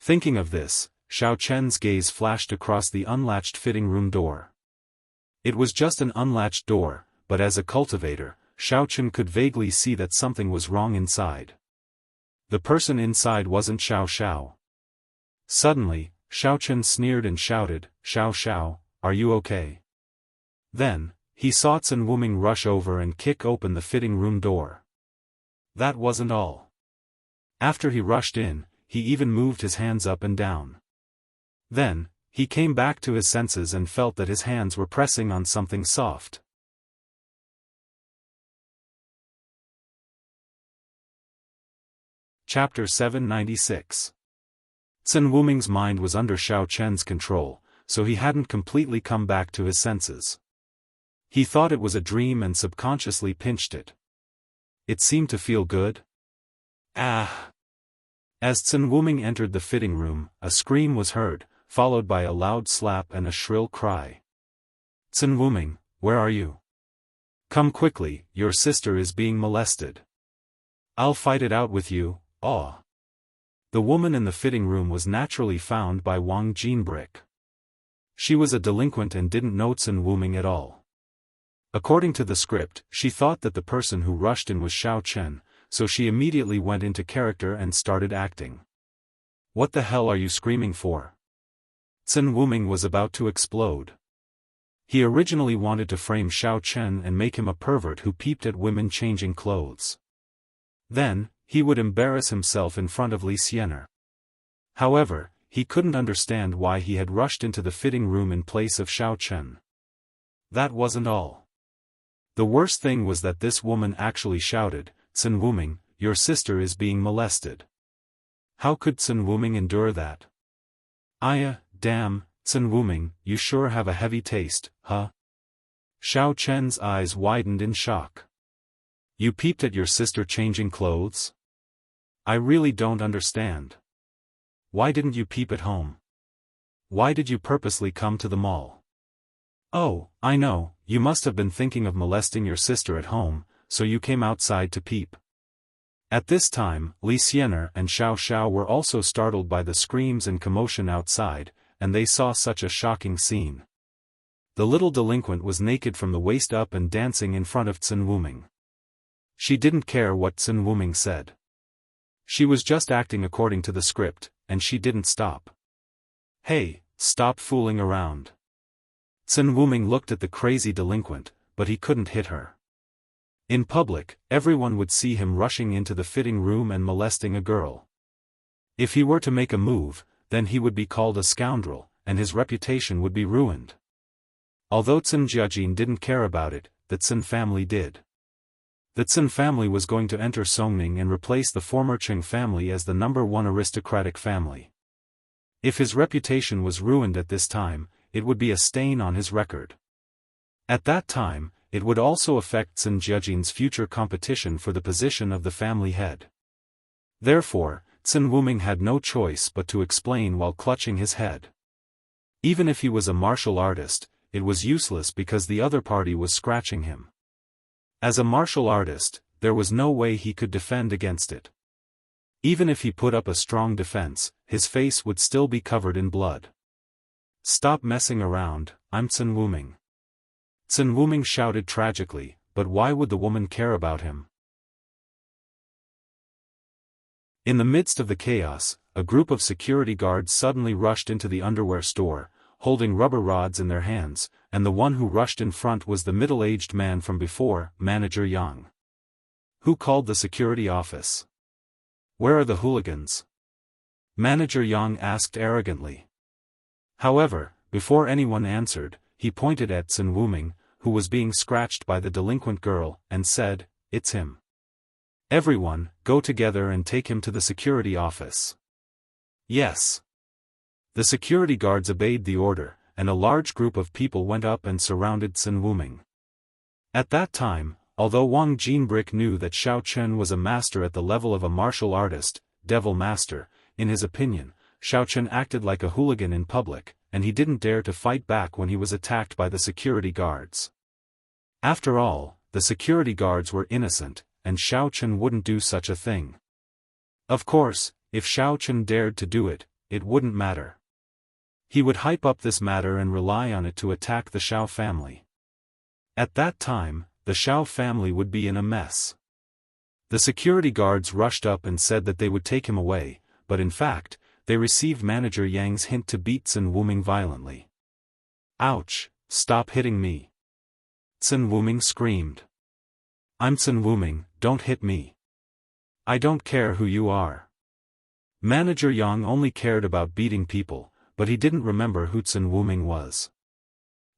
Thinking of this, Xiao Chen's gaze flashed across the unlatched fitting room door. It was just an unlatched door, but as a cultivator, Xiao Chen could vaguely see that something was wrong inside. The person inside wasn't Xiao Xiao. Suddenly, Xiao Chen sneered and shouted, Xiao Xiao, are you okay? Then, he saw Cin Wuming rush over and kick open the fitting room door. That wasn't all. After he rushed in, he even moved his hands up and down. Then, he came back to his senses and felt that his hands were pressing on something soft. Chapter 796. Cin Wuming's mind was under Xiao Chen's control, so he hadn't completely come back to his senses. He thought it was a dream and subconsciously pinched it. It seemed to feel good. Ah! As Cin Wuming entered the fitting room, a scream was heard, followed by a loud slap and a shrill cry. Cin Wuming, where are you? Come quickly, your sister is being molested. I'll fight it out with you, aw. The woman in the fitting room was naturally found by Wang Jinbrick. She was a delinquent and didn't know Sun Wuming at all. According to the script, she thought that the person who rushed in was Xiao Chen, so she immediately went into character and started acting. What the hell are you screaming for? Sun Wuming was about to explode. He originally wanted to frame Xiao Chen and make him a pervert who peeped at women changing clothes. Then, he would embarrass himself in front of Li Xianer. However, he couldn't understand why he had rushed into the fitting room in place of Xiao Chen. That wasn't all. The worst thing was that this woman actually shouted, "Sun Wuming, your sister is being molested." How could Sun Wuming endure that? Damn, Sun Wuming, you sure have a heavy taste, huh? Xiao Chen's eyes widened in shock. You peeped at your sister changing clothes? I really don't understand. Why didn't you peep at home? Why did you purposely come to the mall? Oh, I know, you must have been thinking of molesting your sister at home, so you came outside to peep. At this time, Li Xianer and Xiao Xiao were also startled by the screams and commotion outside, and they saw such a shocking scene. The little delinquent was naked from the waist up and dancing in front of Sun Wuming. She didn't care what Sun Wuming said. She was just acting according to the script, and she didn't stop. Hey, stop fooling around. Sun Wuming looked at the crazy delinquent, but he couldn't hit her. In public, everyone would see him rushing into the fitting room and molesting a girl. If he were to make a move, then he would be called a scoundrel, and his reputation would be ruined. Although Sun Jiajin didn't care about it, the Sun family did. The Sun family was going to enter Songning and replace the former Qing family as the #1 aristocratic family. If his reputation was ruined at this time, it would be a stain on his record. At that time, it would also affect Sun Jiajin's future competition for the position of the family head. Therefore, Sun Wuming had no choice but to explain while clutching his head. Even if he was a martial artist, it was useless because the other party was scratching him. As a martial artist, there was no way he could defend against it. Even if he put up a strong defense, his face would still be covered in blood. Stop messing around, I'm Sun Wuming. Sun Wuming shouted tragically, but why would the woman care about him? In the midst of the chaos, a group of security guards suddenly rushed into the underwear store, holding rubber rods in their hands, and the one who rushed in front was the middle-aged man from before, Manager Yang. Who called the security office? Where are the hooligans? Manager Yang asked arrogantly. However, before anyone answered, he pointed at Sun Wuming, who was being scratched by the delinquent girl, and said, "It's him. Everyone, go together and take him to the security office." Yes. The security guards obeyed the order, and a large group of people went up and surrounded Sun Wuming. At that time, although Wang Jinbrick knew that Xiao Chen was a master at the level of a martial artist, devil master, in his opinion, Xiao Chen acted like a hooligan in public, and he didn't dare to fight back when he was attacked by the security guards. After all, the security guards were innocent, and Xiao Chen wouldn't do such a thing. Of course, if Xiao Chen dared to do it, it wouldn't matter. He would hype up this matter and rely on it to attack the Xiao family. At that time, the Xiao family would be in a mess. The security guards rushed up and said that they would take him away, but in fact, they received Manager Yang's hint to beat Sun Wuming violently. Ouch, stop hitting me. Sun Wuming screamed. I'm Sun Wuming, don't hit me. I don't care who you are. Manager Yang only cared about beating people, but he didn't remember who Sun Wuming was.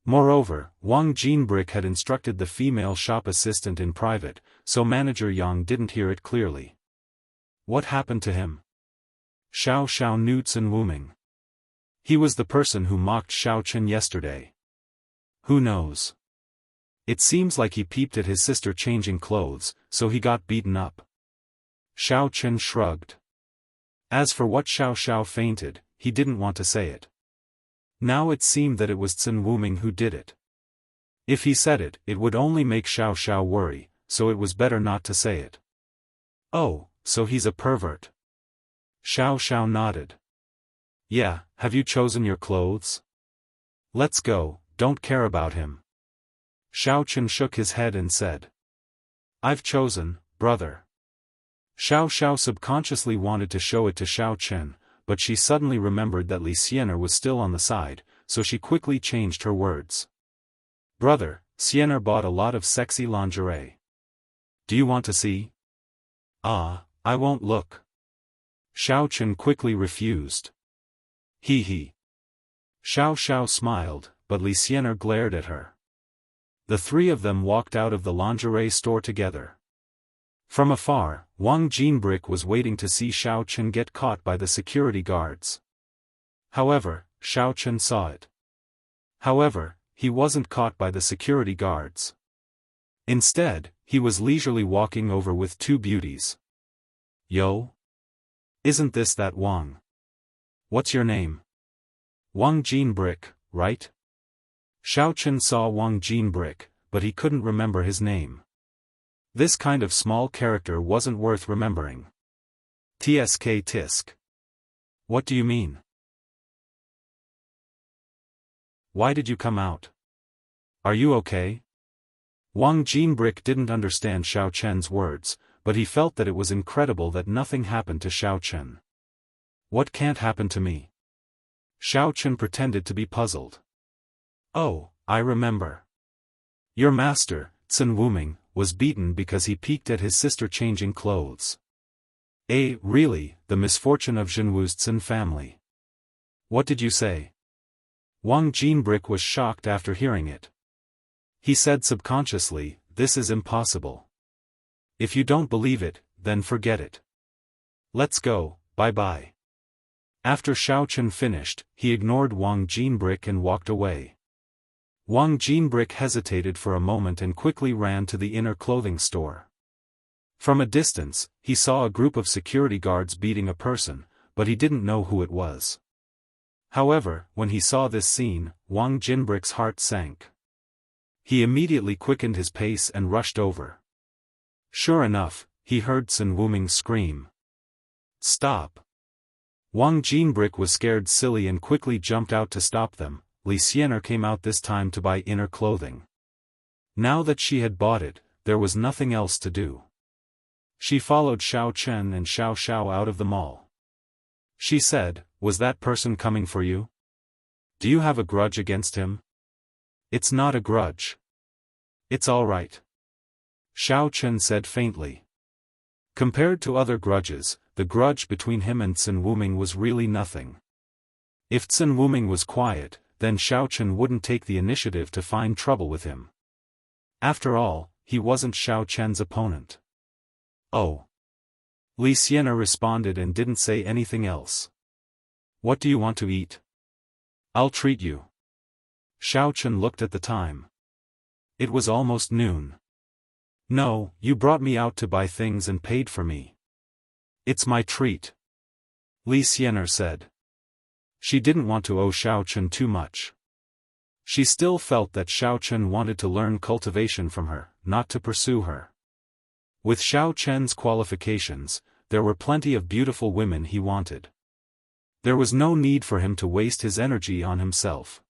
Moreover, Wang Jinbrick had instructed the female shop assistant in private, so Manager Yang didn't hear it clearly. What happened to him? Xiao Xiao knew Sun Wuming. He was the person who mocked Xiao Chen yesterday. Who knows? It seems like he peeped at his sister changing clothes, so he got beaten up. Xiao Chen shrugged. As for what Xiao Xiao fainted, he didn't want to say it. Now it seemed that it was Sun Wuming who did it. If he said it, it would only make Xiao Xiao worry, so it was better not to say it. Oh, so he's a pervert. Xiao Xiao nodded. Yeah, have you chosen your clothes? Let's go, don't care about him. Xiao Chen shook his head and said. I've chosen, brother. Xiao Xiao subconsciously wanted to show it to Xiao Chen, but she suddenly remembered that Li Xianer was still on the side, so she quickly changed her words. Brother, Xianer bought a lot of sexy lingerie. Do you want to see? Ah, I won't look. Xiao Chen quickly refused. Hee hee. Xiao Xiao smiled, but Li Xianer glared at her. The three of them walked out of the lingerie store together. From afar, Wang Jinbrick was waiting to see Xiao Chen get caught by the security guards. However, Xiao Chen saw it. However, he wasn't caught by the security guards. Instead, he was leisurely walking over with two beauties. Yo? Isn't this that Wang? What's your name? Wang Jinbrick, right? Xiao Chen saw Wang Jinbrick, but he couldn't remember his name. This kind of small character wasn't worth remembering. Tsk tisk. What do you mean? Why did you come out? Are you okay? Wang Jinbrick didn't understand Xiao Chen's words, but he felt that it was incredible that nothing happened to Xiao Chen. What can't happen to me? Xiao Chen pretended to be puzzled. Oh, I remember. Your master, Sun Wuming, was beaten because he peeked at his sister changing clothes. Really, the misfortune of Zhenwu's Sun family. What did you say? Wang Jinbrick was shocked after hearing it. He said subconsciously, this is impossible. If you don't believe it, then forget it. Let's go, bye-bye. After Xiao Chen finished, he ignored Wang Jinbrick and walked away. Wang Jinbrick hesitated for a moment and quickly ran to the inner clothing store. From a distance, he saw a group of security guards beating a person, but he didn't know who it was. However, when he saw this scene, Wang Jinbrick's heart sank. He immediately quickened his pace and rushed over. Sure enough, he heard Sun Wuming scream. Stop! Wang Jinbrick was scared silly and quickly jumped out to stop them. Li Xianer came out this time to buy inner clothing. Now that she had bought it, there was nothing else to do. She followed Xiao Chen and Xiao Xiao out of the mall. She said, was that person coming for you? Do you have a grudge against him? It's not a grudge. It's all right. Xiao Chen said faintly. Compared to other grudges, the grudge between him and Sun Wuming was really nothing. If Sun Wuming was quiet, then Xiao Chen wouldn't take the initiative to find trouble with him. After all, he wasn't Xiao Chen's opponent. Oh. Li Xianer responded and didn't say anything else. What do you want to eat? I'll treat you. Xiao Chen looked at the time. It was almost noon. No, you brought me out to buy things and paid for me. It's my treat. Li Xianer said. She didn't want to owe Xiao Chen too much. She still felt that Xiao Chen wanted to learn cultivation from her, not to pursue her. With Xiao Chen's qualifications, there were plenty of beautiful women he wanted. There was no need for him to waste his energy on himself.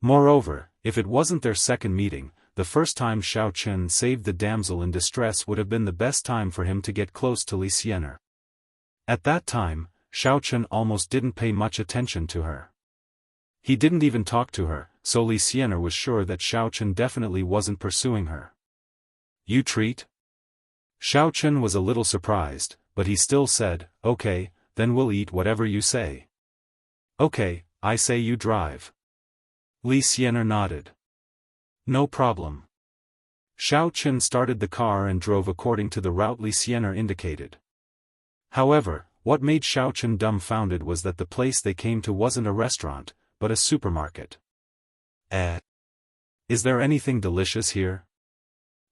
Moreover, if it wasn't their second meeting, the first time Xiao Chen saved the damsel in distress would have been the best time for him to get close to Li Xianer. At that time, Xiao Chen almost didn't pay much attention to her. He didn't even talk to her, so Li Xianer was sure that Xiao Chen definitely wasn't pursuing her. You treat? Xiao Chen was a little surprised, but he still said, okay, then we'll eat whatever you say. Okay, I say you drive. Li Xianer nodded. No problem. Xiao Chen started the car and drove according to the route Li Xianer indicated. However, what made Xiao Chen dumbfounded was that the place they came to wasn't a restaurant, but a supermarket. Is there anything delicious here?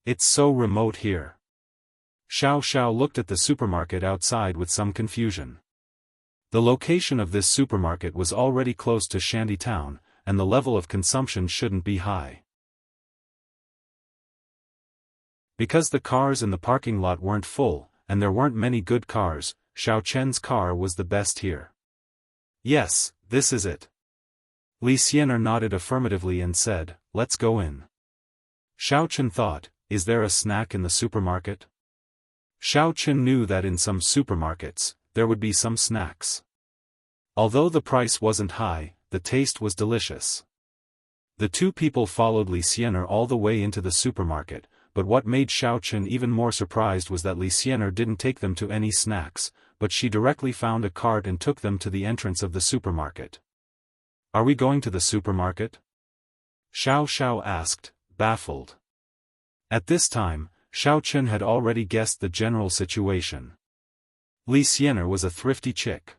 It's so remote here. Xiao Xiao looked at the supermarket outside with some confusion. The location of this supermarket was already close to Shanty Town, and the level of consumption shouldn't be high. Because the cars in the parking lot weren't full, and there weren't many good cars, Xiao Chen's car was the best here. Yes, this is it. Li Xianer nodded affirmatively and said, let's go in. Xiao Chen thought, is there a snack in the supermarket? Xiao Chen knew that in some supermarkets, there would be some snacks. Although the price wasn't high, the taste was delicious. The two people followed Li Xianer all the way into the supermarket, but what made Xiao Chen even more surprised was that Li Xianer didn't take them to any snacks, but she directly found a cart and took them to the entrance of the supermarket. Are we going to the supermarket? Xiao Xiao asked, baffled. At this time, Xiao Chen had already guessed the general situation. Li Xianer was a thrifty chick.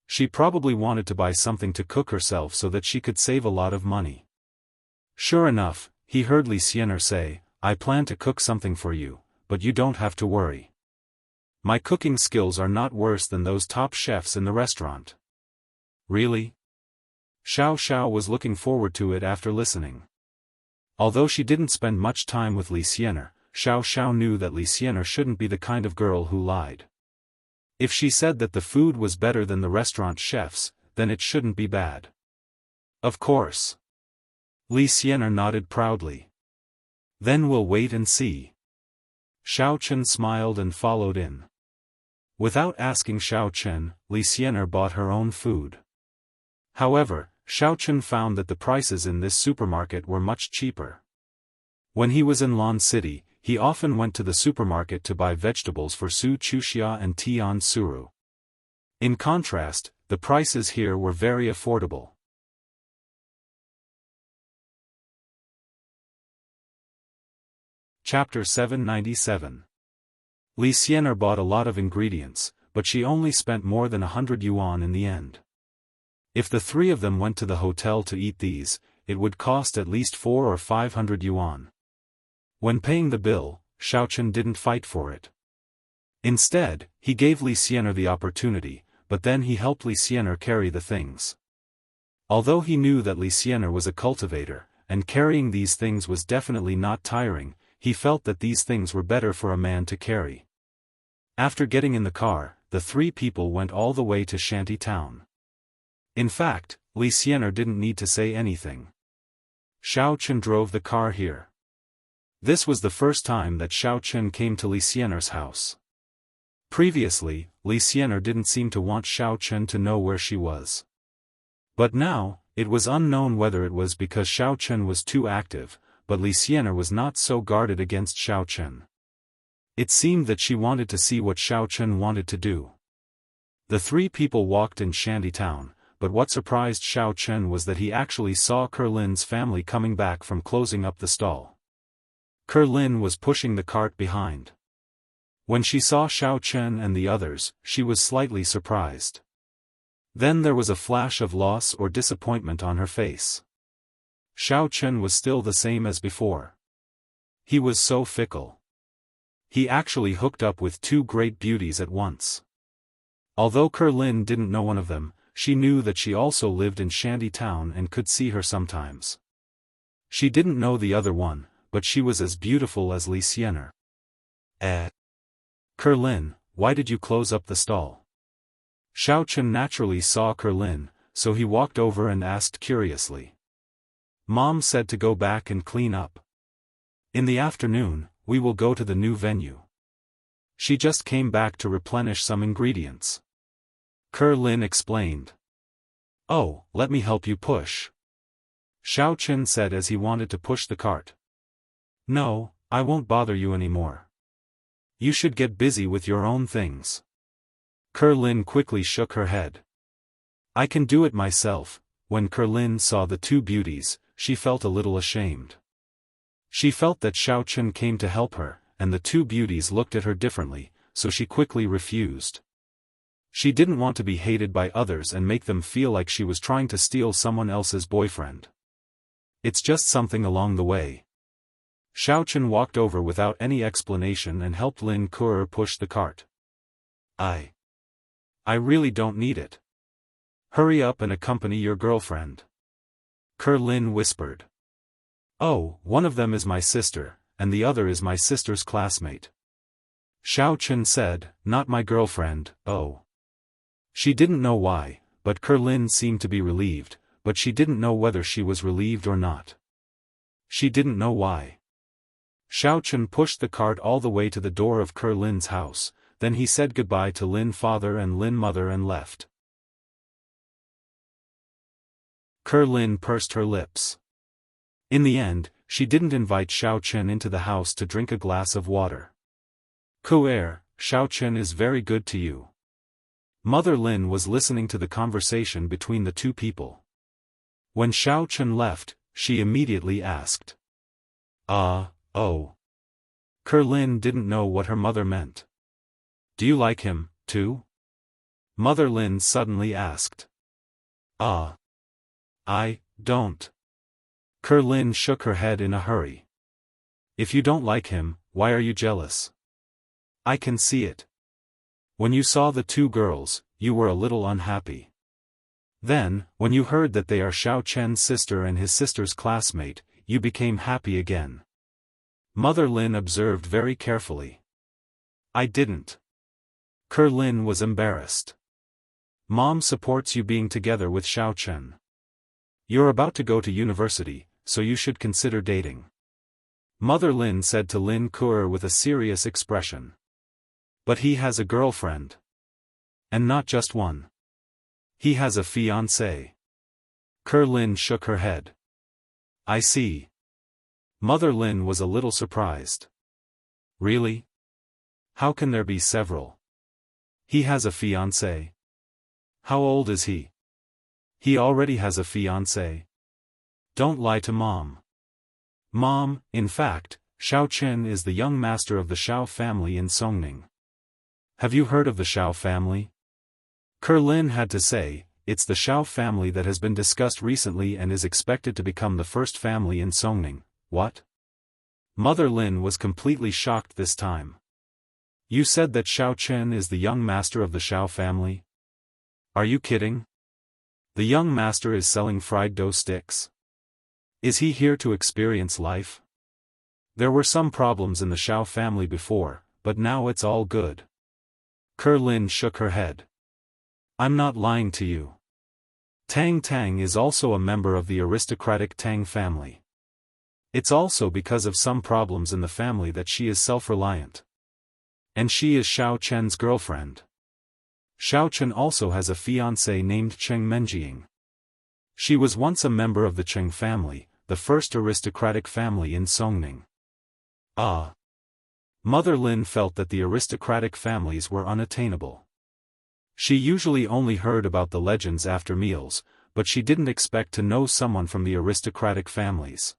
She probably wanted to buy something to cook herself so that she could save a lot of money. Sure enough, he heard Li Xianer say, I plan to cook something for you, but you don't have to worry. My cooking skills are not worse than those top chefs in the restaurant. Really? Xiao Xiao was looking forward to it after listening. Although she didn't spend much time with Li Xianer, Xiao Xiao knew that Li Xianer shouldn't be the kind of girl who lied. If she said that the food was better than the restaurant chefs, then it shouldn't be bad. Of course. Li Xianer nodded proudly. Then we'll wait and see. Xiao Chen smiled and followed in. Without asking Xiao Chen, Li Xianer bought her own food. However, Xiao Chen found that the prices in this supermarket were much cheaper. When he was in Lan City, he often went to the supermarket to buy vegetables for Su Chuxia and Tian Suru. In contrast, the prices here were very affordable. Chapter 797. Li Xianer bought a lot of ingredients, but she only spent more than 100 yuan in the end. If the three of them went to the hotel to eat these, it would cost at least 400 or 500 yuan. When paying the bill, Xiao Chen didn't fight for it. Instead, he gave Li Xianer the opportunity, but then he helped Li Xianer carry the things. Although he knew that Li Xianer was a cultivator, and carrying these things was definitely not tiring, he felt that these things were better for a man to carry. After getting in the car, the three people went all the way to Shanty Town. In fact, Li Xianer didn't need to say anything. Xiao Chen drove the car here. This was the first time that Xiao Chen came to Li Xianer's house. Previously, Li Xianer didn't seem to want Xiao Chen to know where she was. But now, it was unknown whether it was because Xiao Chen was too active, but Li Xianer was not so guarded against Xiao Chen. It seemed that she wanted to see what Xiao Chen wanted to do. The three people walked in Shanty Town, but what surprised Xiao Chen was that he actually saw Kerlin's family coming back from closing up the stall. Kerlin was pushing the cart behind. When she saw Xiao Chen and the others, she was slightly surprised. Then there was a flash of loss or disappointment on her face. Xiao Chen was still the same as before. He was so fickle. He actually hooked up with two great beauties at once. Although Kerlin didn't know one of them, she knew that she also lived in Shanty Town and could see her sometimes. She didn't know the other one, but she was as beautiful as Li Xianer. Kerlin, why did you close up the stall? Xiao Chen naturally saw Kerlin, so he walked over and asked curiously. Mom said to go back and clean up. In the afternoon, we will go to the new venue. She just came back to replenish some ingredients. Kerlin explained. Oh, let me help you push. Xiao Chen said as he wanted to push the cart. No, I won't bother you anymore. You should get busy with your own things. Kerlin quickly shook her head. I can do it myself. When Kerlin saw the two beauties, she felt a little ashamed. She felt that Xiao Chen came to help her, and the two beauties looked at her differently, so she quickly refused. She didn't want to be hated by others and make them feel like she was trying to steal someone else's boyfriend. It's just something along the way. Xiao Chen walked over without any explanation and helped Lin Kuer push the cart. I really don't need it. Hurry up and accompany your girlfriend. Kerlin whispered. Oh, one of them is my sister, and the other is my sister's classmate. Xiao Chen said, not my girlfriend, oh. She didn't know why, but Kerlin seemed to be relieved, but she didn't know whether she was relieved or not. She didn't know why. Xiao Chen pushed the cart all the way to the door of Kerlin's house, then he said goodbye to Lin father and Lin mother and left. Kerlin pursed her lips. In the end, she didn't invite Xiao Chen into the house to drink a glass of water. Kuer, Xiao Chen is very good to you. Mother Lin was listening to the conversation between the two people. When Xiao Chen left, she immediately asked. Oh. Kerlin didn't know what her mother meant. Do you like him, too? Mother Lin suddenly asked. I don't. Kerlin shook her head in a hurry. If you don't like him, why are you jealous? I can see it. When you saw the two girls, you were a little unhappy. Then, when you heard that they are Xiao Chen's sister and his sister's classmate, you became happy again. Mother Lin observed very carefully. I didn't. Kerlin was embarrassed. Mom supports you being together with Xiao Chen. You're about to go to university, so you should consider dating. Mother Lin said to Lin Kuer with a serious expression. But he has a girlfriend. And not just one. He has a fiancée. Kerlin shook her head. I see. Mother Lin was a little surprised. Really? How can there be several? He has a fiancée. How old is he? He already has a fiancée. Don't lie to Mom. Mom, in fact, Xiao Chen is the young master of the Xiao family in Songning. Have you heard of the Xiao family? Kerlin had to say, it's the Xiao family that has been discussed recently and is expected to become the first family in Songning. What? Mother Lin was completely shocked this time. You said that Xiao Chen is the young master of the Xiao family? Are you kidding? The young master is selling fried dough sticks? Is he here to experience life? There were some problems in the Xiao family before, but now it's all good. Kerlin shook her head. I'm not lying to you. Tang Tang is also a member of the aristocratic Tang family. It's also because of some problems in the family that she is self-reliant. And she is Xiao Chen's girlfriend. Xiao Chen also has a fiancé named Cheng Menjing. She was once a member of the Cheng family, the first aristocratic family in Songning. Mother Lin felt that the aristocratic families were unattainable. She usually only heard about the legends after meals, but she didn't expect to know someone from the aristocratic families.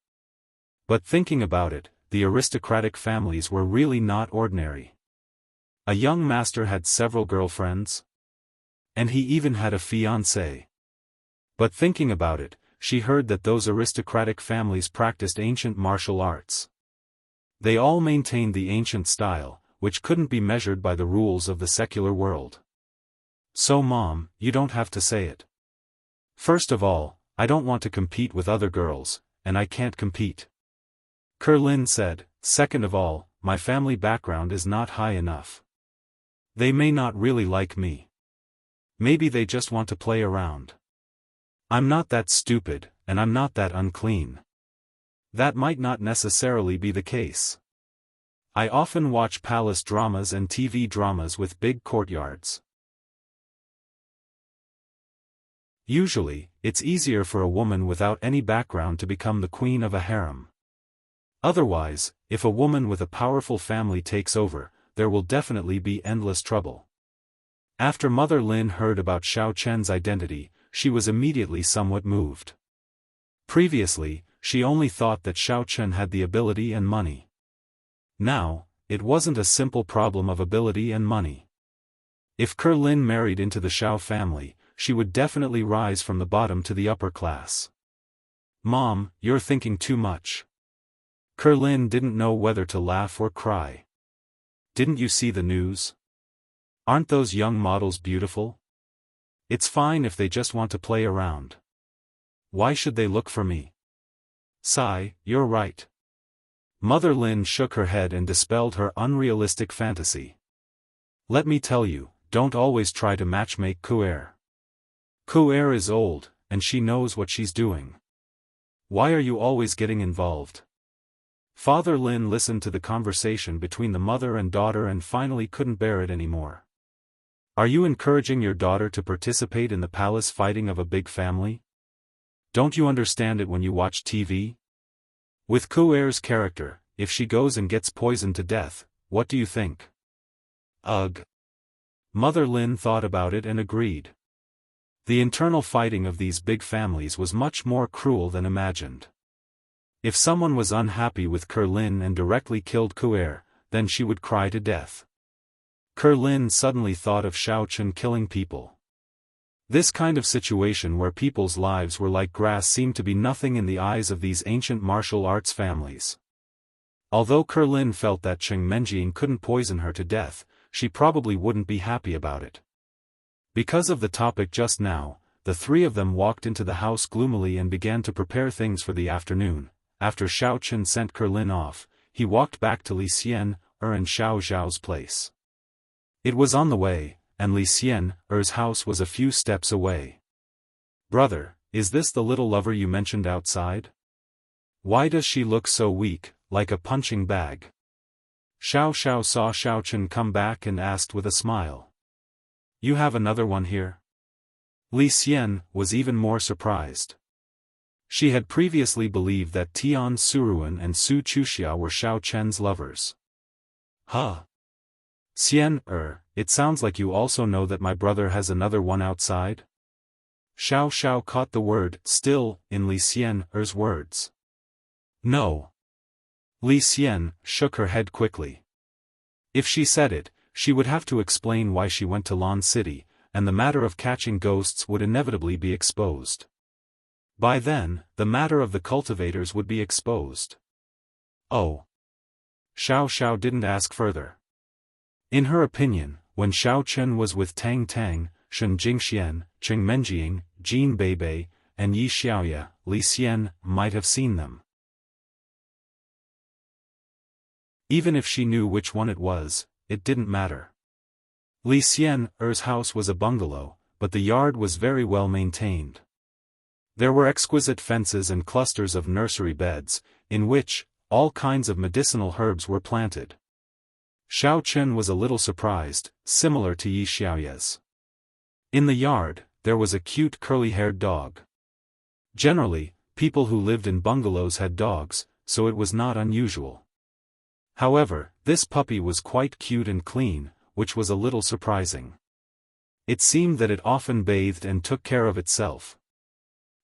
But thinking about it, the aristocratic families were really not ordinary. A young master had several girlfriends. And he even had a fiancée. But thinking about it, she heard that those aristocratic families practiced ancient martial arts. They all maintained the ancient style, which couldn't be measured by the rules of the secular world. So Mom, you don't have to say it. First of all, I don't want to compete with other girls, and I can't compete. Kerlin said, second of all, my family background is not high enough. They may not really like me. Maybe they just want to play around. I'm not that stupid, and I'm not that unclean. That might not necessarily be the case. I often watch palace dramas and TV dramas with big courtyards. Usually, it's easier for a woman without any background to become the queen of a harem. Otherwise, if a woman with a powerful family takes over, there will definitely be endless trouble. After Mother Lin heard about Xiao Chen's identity, she was immediately somewhat moved. Previously, she only thought that Xiao Chen had the ability and money. Now, it wasn't a simple problem of ability and money. If Kerlin married into the Xiao family, she would definitely rise from the bottom to the upper class. Mom, you're thinking too much. Kerlin didn't know whether to laugh or cry. Didn't you see the news? Aren't those young models beautiful? It's fine if they just want to play around. Why should they look for me? Sai, you're right. Mother Lin shook her head and dispelled her unrealistic fantasy. Let me tell you, don't always try to matchmake Kuer. Kuer is old, and she knows what she's doing. Why are you always getting involved? Father Lin listened to the conversation between the mother and daughter and finally couldn't bear it anymore. Are you encouraging your daughter to participate in the palace fighting of a big family? Don't you understand it when you watch TV? With Kuer's character, if she goes and gets poisoned to death, what do you think? Ugh. Mother Lin thought about it and agreed. The internal fighting of these big families was much more cruel than imagined. If someone was unhappy with Lin and directly killed Kuer, then she would cry to death. Lin suddenly thought of Xiaofan killing people. This kind of situation where people's lives were like grass seemed to be nothing in the eyes of these ancient martial arts families. Although Lin felt that Cheng Menjing couldn't poison her to death, she probably wouldn't be happy about it. Because of the topic just now, the three of them walked into the house gloomily and began to prepare things for the afternoon. After Xiaofan sent Lin off, he walked back to Li Xian, and Xiao Zhao's place. It was on the way, and Li Xian's house was a few steps away. Brother, is this the little lover you mentioned outside? Why does she look so weak, like a punching bag? Xiao Zhao saw Xiaofan come back and asked with a smile. You have another one here? Li Xian was even more surprised. She had previously believed that Tian Suruan and Su Chuxia were Xiao Chen's lovers. Huh? Xian, it sounds like you also know that my brother has another one outside? Xiao Zhao caught the word still in Li Xian's words. No. Li Xian shook her head quickly. If she said it, she would have to explain why she went to Lan City, and the matter of catching ghosts would inevitably be exposed. By then, the matter of the cultivators would be exposed. Oh. Xiao Zhao didn't ask further. In her opinion, when Xiao Chen was with Tang Tang, Shen Jingxian, Cheng Menjing, Jin Beibei, and Yi Xiaoya, Li Xian might have seen them. Even if she knew which one it was, it didn't matter. Li Xian's house was a bungalow, but the yard was very well maintained. There were exquisite fences and clusters of nursery beds, in which all kinds of medicinal herbs were planted. Xiao Chen was a little surprised, similar to Yi Xiaoya's. In the yard, there was a cute curly-haired dog. Generally, people who lived in bungalows had dogs, so it was not unusual. However, this puppy was quite cute and clean, which was a little surprising. It seemed that it often bathed and took care of itself.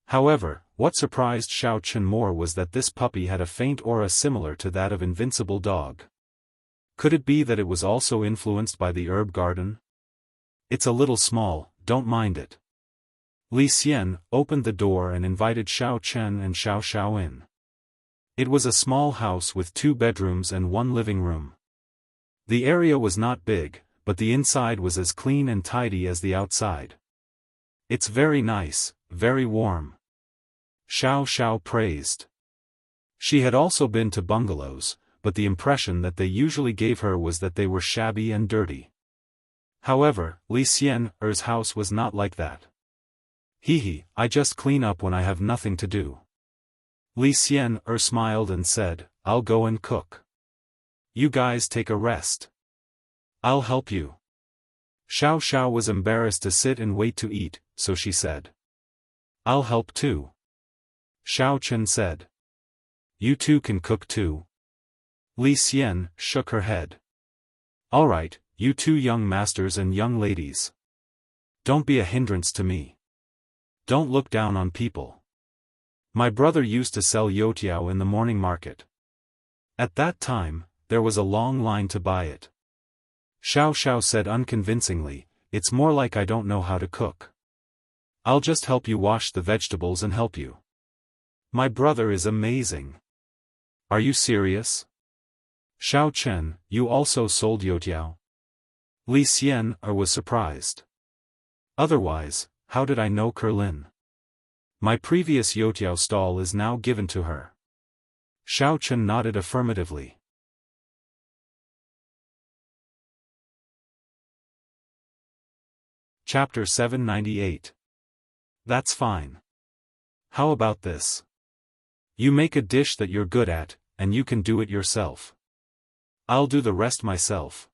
However, what surprised Xiao Chen more was that this puppy had a faint aura similar to that of Invincible Dog. Could it be that it was also influenced by the herb garden? It's a little small, don't mind it. Li Xian opened the door and invited Xiao Chen and Xiao Zhao in. It was a small house with 2 bedrooms and 1 living room. The area was not big, but the inside was as clean and tidy as the outside. It's very nice, very warm. Xiao Zhao praised. She had also been to bungalows, but the impression that they usually gave her was that they were shabby and dirty. However, Li Xian's house was not like that. Hee, I just clean up when I have nothing to do. Li Xian smiled and said, I'll go and cook. You guys take a rest. I'll help you. Xiao Zhao was embarrassed to sit and wait to eat, so she said. I'll help too. Xiao Chen said. You two can cook too. Li Xian shook her head. All right, you two young masters and young ladies. Don't be a hindrance to me. Don't look down on people. My brother used to sell youtiao in the morning market. At that time, there was a long line to buy it. Xiao Zhao said unconvincingly, it's more like I don't know how to cook. I'll just help you wash the vegetables and help you. My brother is amazing. Are you serious? Xiao Chen, you also sold youtiao? Li Xian was surprised. Otherwise, how did I know Lin? My previous youtiao stall is now given to her. Xiao Chen nodded affirmatively. Chapter 798. That's fine. How about this? You make a dish that you're good at, and you can do it yourself. I'll do the rest myself.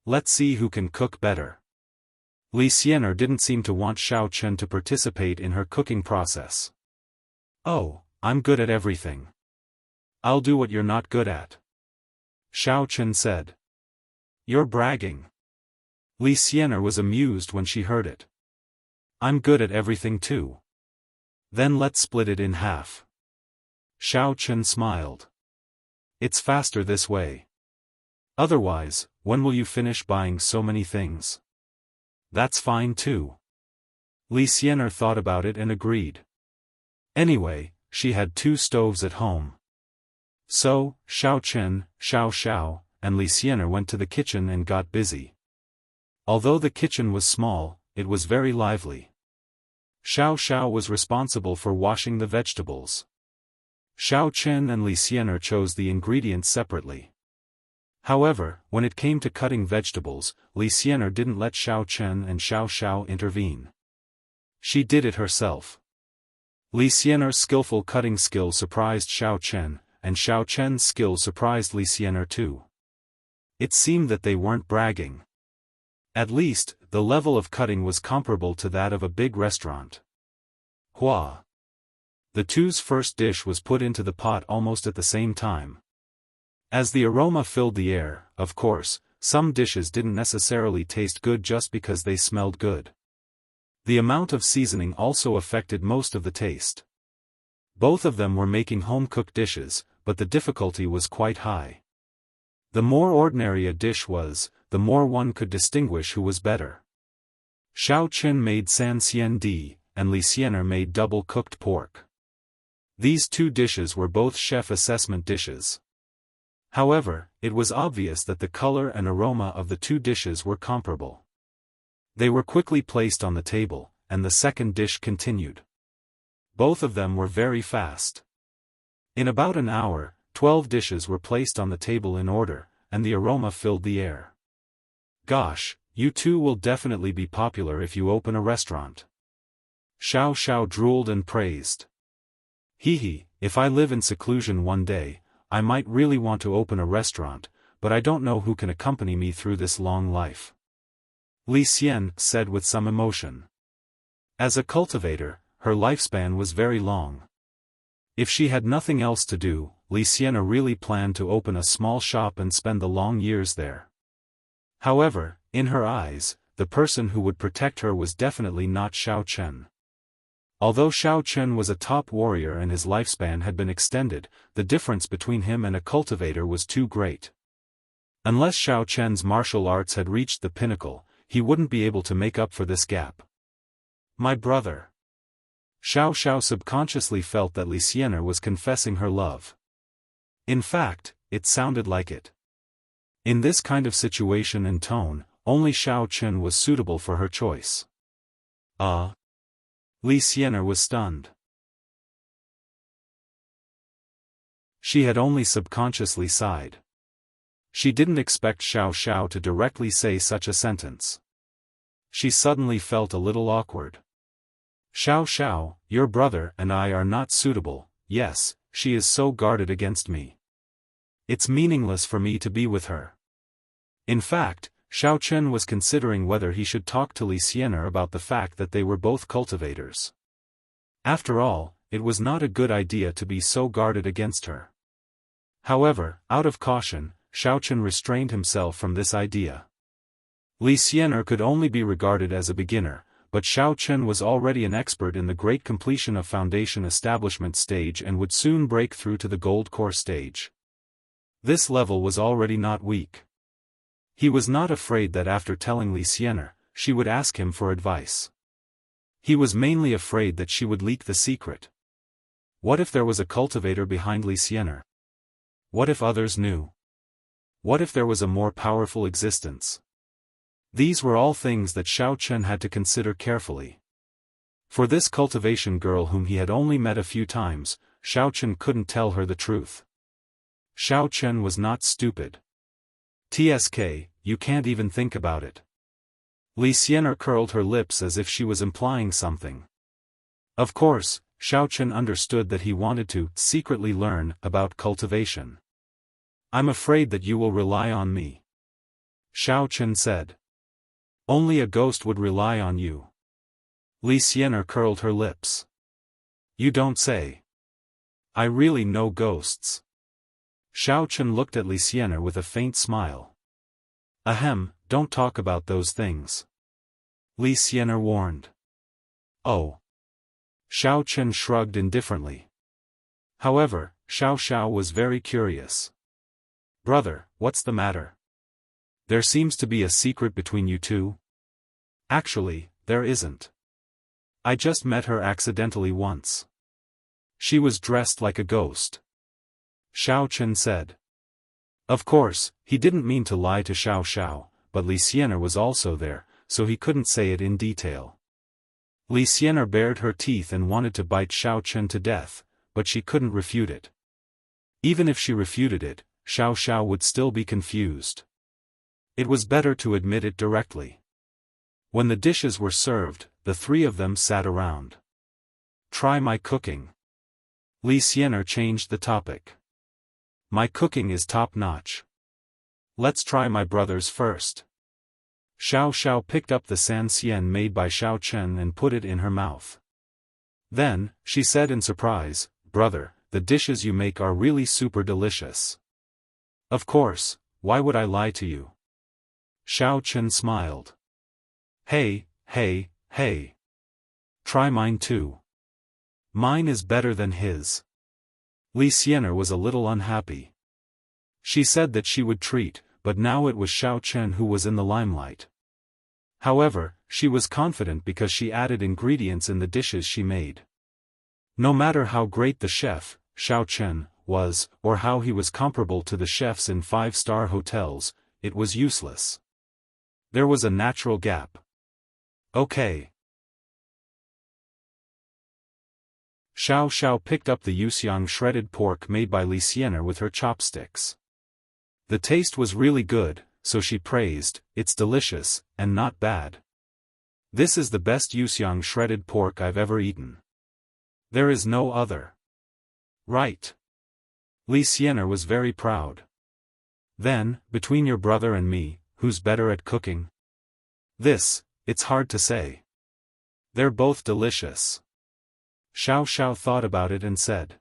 Let's see who can cook better. Li Xianer didn't seem to want Xiao Chen to participate in her cooking process. Oh, I'm good at everything. I'll do what you're not good at. Xiao Chen said. You're bragging. Li Xianer was amused when she heard it. I'm good at everything too. Then let's split it in half. Xiao Chen smiled. It's faster this way. Otherwise, when will you finish buying so many things? That's fine too. Li Xianer thought about it and agreed. Anyway, she had 2 stoves at home. So, Xiao Chen, Xiao, and Li Xianer went to the kitchen and got busy. Although the kitchen was small, it was very lively. Xiao was responsible for washing the vegetables. Xiao Chen and Li Xianer chose the ingredients separately. However, when it came to cutting vegetables, Li Xianer didn't let Xiao Chen and Xiao intervene. She did it herself. Li Xianer's skillful cutting skill surprised Xiao Chen, and Xiao Chen's skill surprised Li Xianer too. It seemed that they weren't bragging. At least, the level of cutting was comparable to that of a big restaurant. Hua! The two's first dish was put into the pot almost at the same time. As the aroma filled the air, of course, some dishes didn't necessarily taste good just because they smelled good. The amount of seasoning also affected most of the taste. Both of them were making home-cooked dishes, but the difficulty was quite high. The more ordinary a dish was, the more one could distinguish who was better. Xiao Chen made san xian di, and Li Xianer made double-cooked pork. These 2 dishes were both chef assessment dishes. However, it was obvious that the color and aroma of the 2 dishes were comparable. They were quickly placed on the table, and the second dish continued. Both of them were very fast. In about an hour, 12 dishes were placed on the table in order, and the aroma filled the air. Gosh, you 2 will definitely be popular if you open a restaurant. Xiao drooled and praised. Hee, if I live in seclusion one day, I might really want to open a restaurant, but I don't know who can accompany me through this long life. Li Xian said with some emotion. As a cultivator, her lifespan was very long. If she had nothing else to do, Li Xianer really planned to open a small shop and spend the long years there. However, in her eyes, the person who would protect her was definitely not Xiao Chen. Although Xiao Chen was a top warrior and his lifespan had been extended, the difference between him and a cultivator was too great. Unless Xiao Chen's martial arts had reached the pinnacle, he wouldn't be able to make up for this gap. My brother. Xiao subconsciously felt that Li Xianer was confessing her love. In fact, it sounded like it. In this kind of situation and tone, only Xiao Chen was suitable for her choice. Li Xianer was stunned. She had only subconsciously sighed. She didn't expect Xiao to directly say such a sentence. She suddenly felt a little awkward. Xiao, your brother and I are not suitable. Yes, she is so guarded against me. It's meaningless for me to be with her. In fact, Xiao Chen was considering whether he should talk to Li Xianer about the fact that they were both cultivators. After all, it was not a good idea to be so guarded against her. However, out of caution, Xiao Chen restrained himself from this idea. Li Xianer could only be regarded as a beginner, but Xiao Chen was already an expert in the great completion of foundation establishment stage and would soon break through to the gold core stage. This level was already not weak. He was not afraid that after telling Li Xianer, she would ask him for advice. He was mainly afraid that she would leak the secret. What if there was a cultivator behind Li Xianer? What if others knew? What if there was a more powerful existence? These were all things that Xiao Chen had to consider carefully. For this cultivation girl whom he had only met a few times, Xiao Chen couldn't tell her the truth. Xiao Chen was not stupid. TSK, you can't even think about it. Li Xianer curled her lips as if she was implying something. Of course, Xiao Chen understood that he wanted to secretly learn about cultivation. I'm afraid that you will rely on me. Xiao Chen said. Only a ghost would rely on you. Li Xianer curled her lips. You don't say. I really know ghosts. Xiao Chen looked at Li Xianer with a faint smile. Ahem, don't talk about those things. Li Xianer warned. Oh. Xiao Chen shrugged indifferently. However, Xiao was very curious. Brother, what's the matter? There seems to be a secret between you two? Actually, there isn't. I just met her accidentally once. She was dressed like a ghost. Xiao Chen said. Of course, he didn't mean to lie to Xiao, but Li Xianer was also there, so he couldn't say it in detail. Li Xianer bared her teeth and wanted to bite Xiao Chen to death, but she couldn't refute it. Even if she refuted it, Xiao would still be confused. It was better to admit it directly. When the dishes were served, the three of them sat around. Try my cooking. Li Xianer changed the topic. My cooking is top-notch. Let's try my brother's first. Xiao picked up the san xian made by Xiao Chen and put it in her mouth. Then, she said in surprise, Brother, the dishes you make are really super delicious. Of course, why would I lie to you? Xiao Chen smiled. Hey. Try mine too. Mine is better than his. Li Xianer was a little unhappy. She said that she would treat, but now it was Xiao Chen who was in the limelight. However, she was confident because she added ingredients in the dishes she made. No matter how great the chef, Xiao Chen, was, or how he was comparable to the chefs in 5-star hotels, it was useless. There was a natural gap. Okay. Xiao picked up the Wuxia shredded pork made by Li Xianer with her chopsticks. The taste was really good, so she praised, it's delicious, and not bad. This is the best Wuxia shredded pork I've ever eaten. There is no other. Right. Li Xianer was very proud. Then, between your brother and me, who's better at cooking? It's hard to say. They're both delicious. Xiao thought about it and said.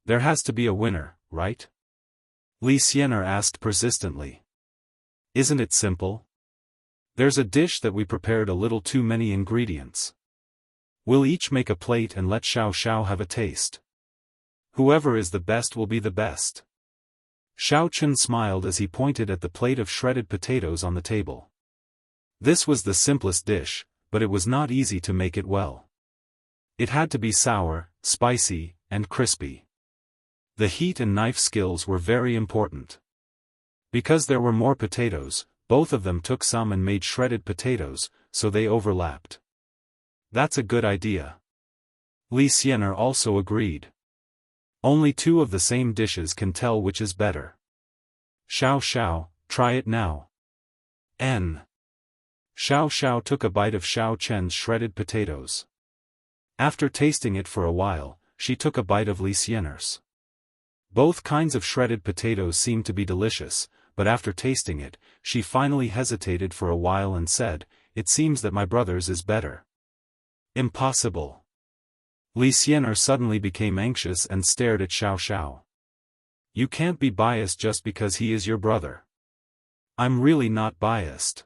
There has to be a winner, right? Li Xianer asked persistently. Isn't it simple? There's a dish that we prepared a little too many ingredients. We'll each make a plate and let Xiao have a taste. Whoever is the best will be the best. Xiao Chen smiled as he pointed at the plate of shredded potatoes on the table. This was the simplest dish, but it was not easy to make it well. It had to be sour, spicy, and crispy. The heat and knife skills were very important. Because there were more potatoes, both of them took some and made shredded potatoes, so they overlapped. That's a good idea. Li Xianer also agreed. Only two of the same dishes can tell which is better. Xiao, try it now. Xiao took a bite of Xiao Chen's shredded potatoes. After tasting it for a while, she took a bite of Li Xianer's. Both kinds of shredded potatoes seemed to be delicious, but after tasting it, she finally hesitated for a while and said, It seems that my brother's is better. Impossible. Li Xianer suddenly became anxious and stared at Xiao. You can't be biased just because he is your brother. I'm really not biased.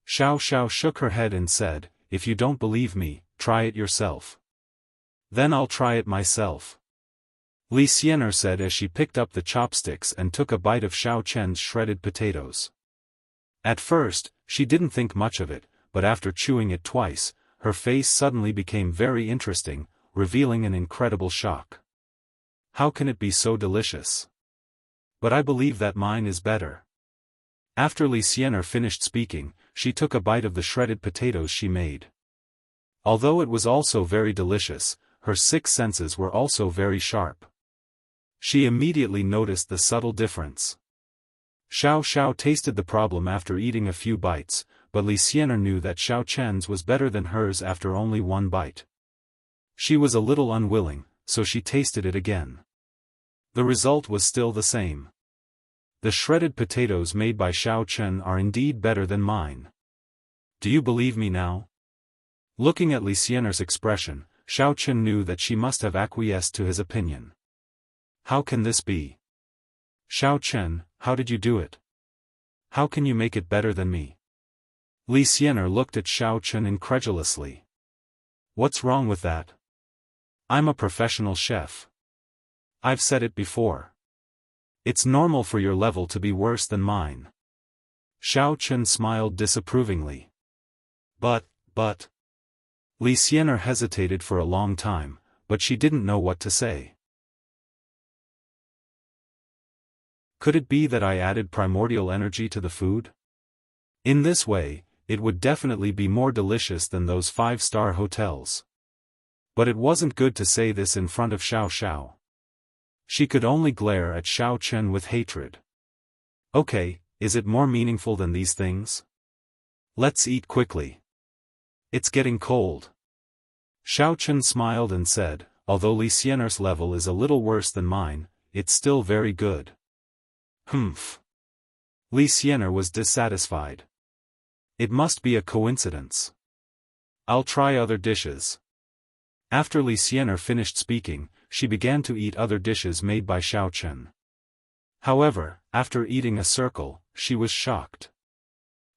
Xiao shook her head and said, If you don't believe me, try it yourself. Then I'll try it myself. Li Xianer said as she picked up the chopsticks and took a bite of Xiao Chen's shredded potatoes. At first, she didn't think much of it, but after chewing it twice, her face suddenly became very interesting, revealing an incredible shock. How can it be so delicious? But I believe that mine is better. After Li Xianer finished speaking, she took a bite of the shredded potatoes she made. Although it was also very delicious, her six senses were also very sharp. She immediately noticed the subtle difference. Xiao Xiao tasted the problem after eating a few bites, but Li Xian'er knew that Xiao Chen's was better than hers after only one bite. She was a little unwilling, so she tasted it again. The result was still the same. The shredded potatoes made by Xiao Chen are indeed better than mine. Do you believe me now? Looking at Li Xian'er's expression, Xiao Chen knew that she must have acquiesced to his opinion. How can this be? Xiao Chen, how did you do it? How can you make it better than me? Li Xian'er looked at Xiao Chen incredulously. What's wrong with that? I'm a professional chef. I've said it before. It's normal for your level to be worse than mine. Xiao Chen smiled disapprovingly. But. Li Xian'er hesitated for a long time, but she didn't know what to say. Could it be that I added primordial energy to the food? In this way, it would definitely be more delicious than those 5-star hotels. But it wasn't good to say this in front of Xiao Xiao. She could only glare at Xiao Chen with hatred. Okay, is it more meaningful than these things? Let's eat quickly. It's getting cold. Xiao Chen smiled and said, although Li Xian'er's level is a little worse than mine, it's still very good. Humph. Li Xian'er was dissatisfied. It must be a coincidence. I'll try other dishes. After Li Xian'er finished speaking, she began to eat other dishes made by Xiao Chen. However, after eating a circle, she was shocked.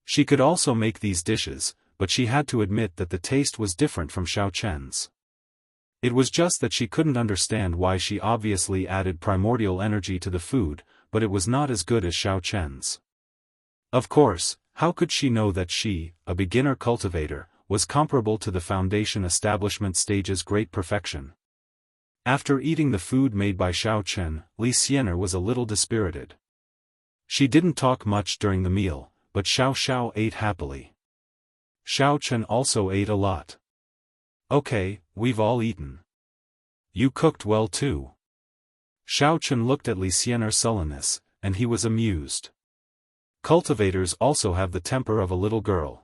She could also make these dishes, but she had to admit that the taste was different from Xiao Chen's. It was just that she couldn't understand why she obviously added primordial energy to the food, but it was not as good as Xiao Chen's. Of course, how could she know that she, a beginner cultivator, was comparable to the foundation establishment stage's great perfection? After eating the food made by Xiao Chen, Li Xian'er was a little dispirited. She didn't talk much during the meal, but Xiao Xiao ate happily. Xiao Chen also ate a lot. Okay, we've all eaten. You cooked well too. Xiao Chen looked at Li Xian'er's sullenness, and he was amused. Cultivators also have the temper of a little girl.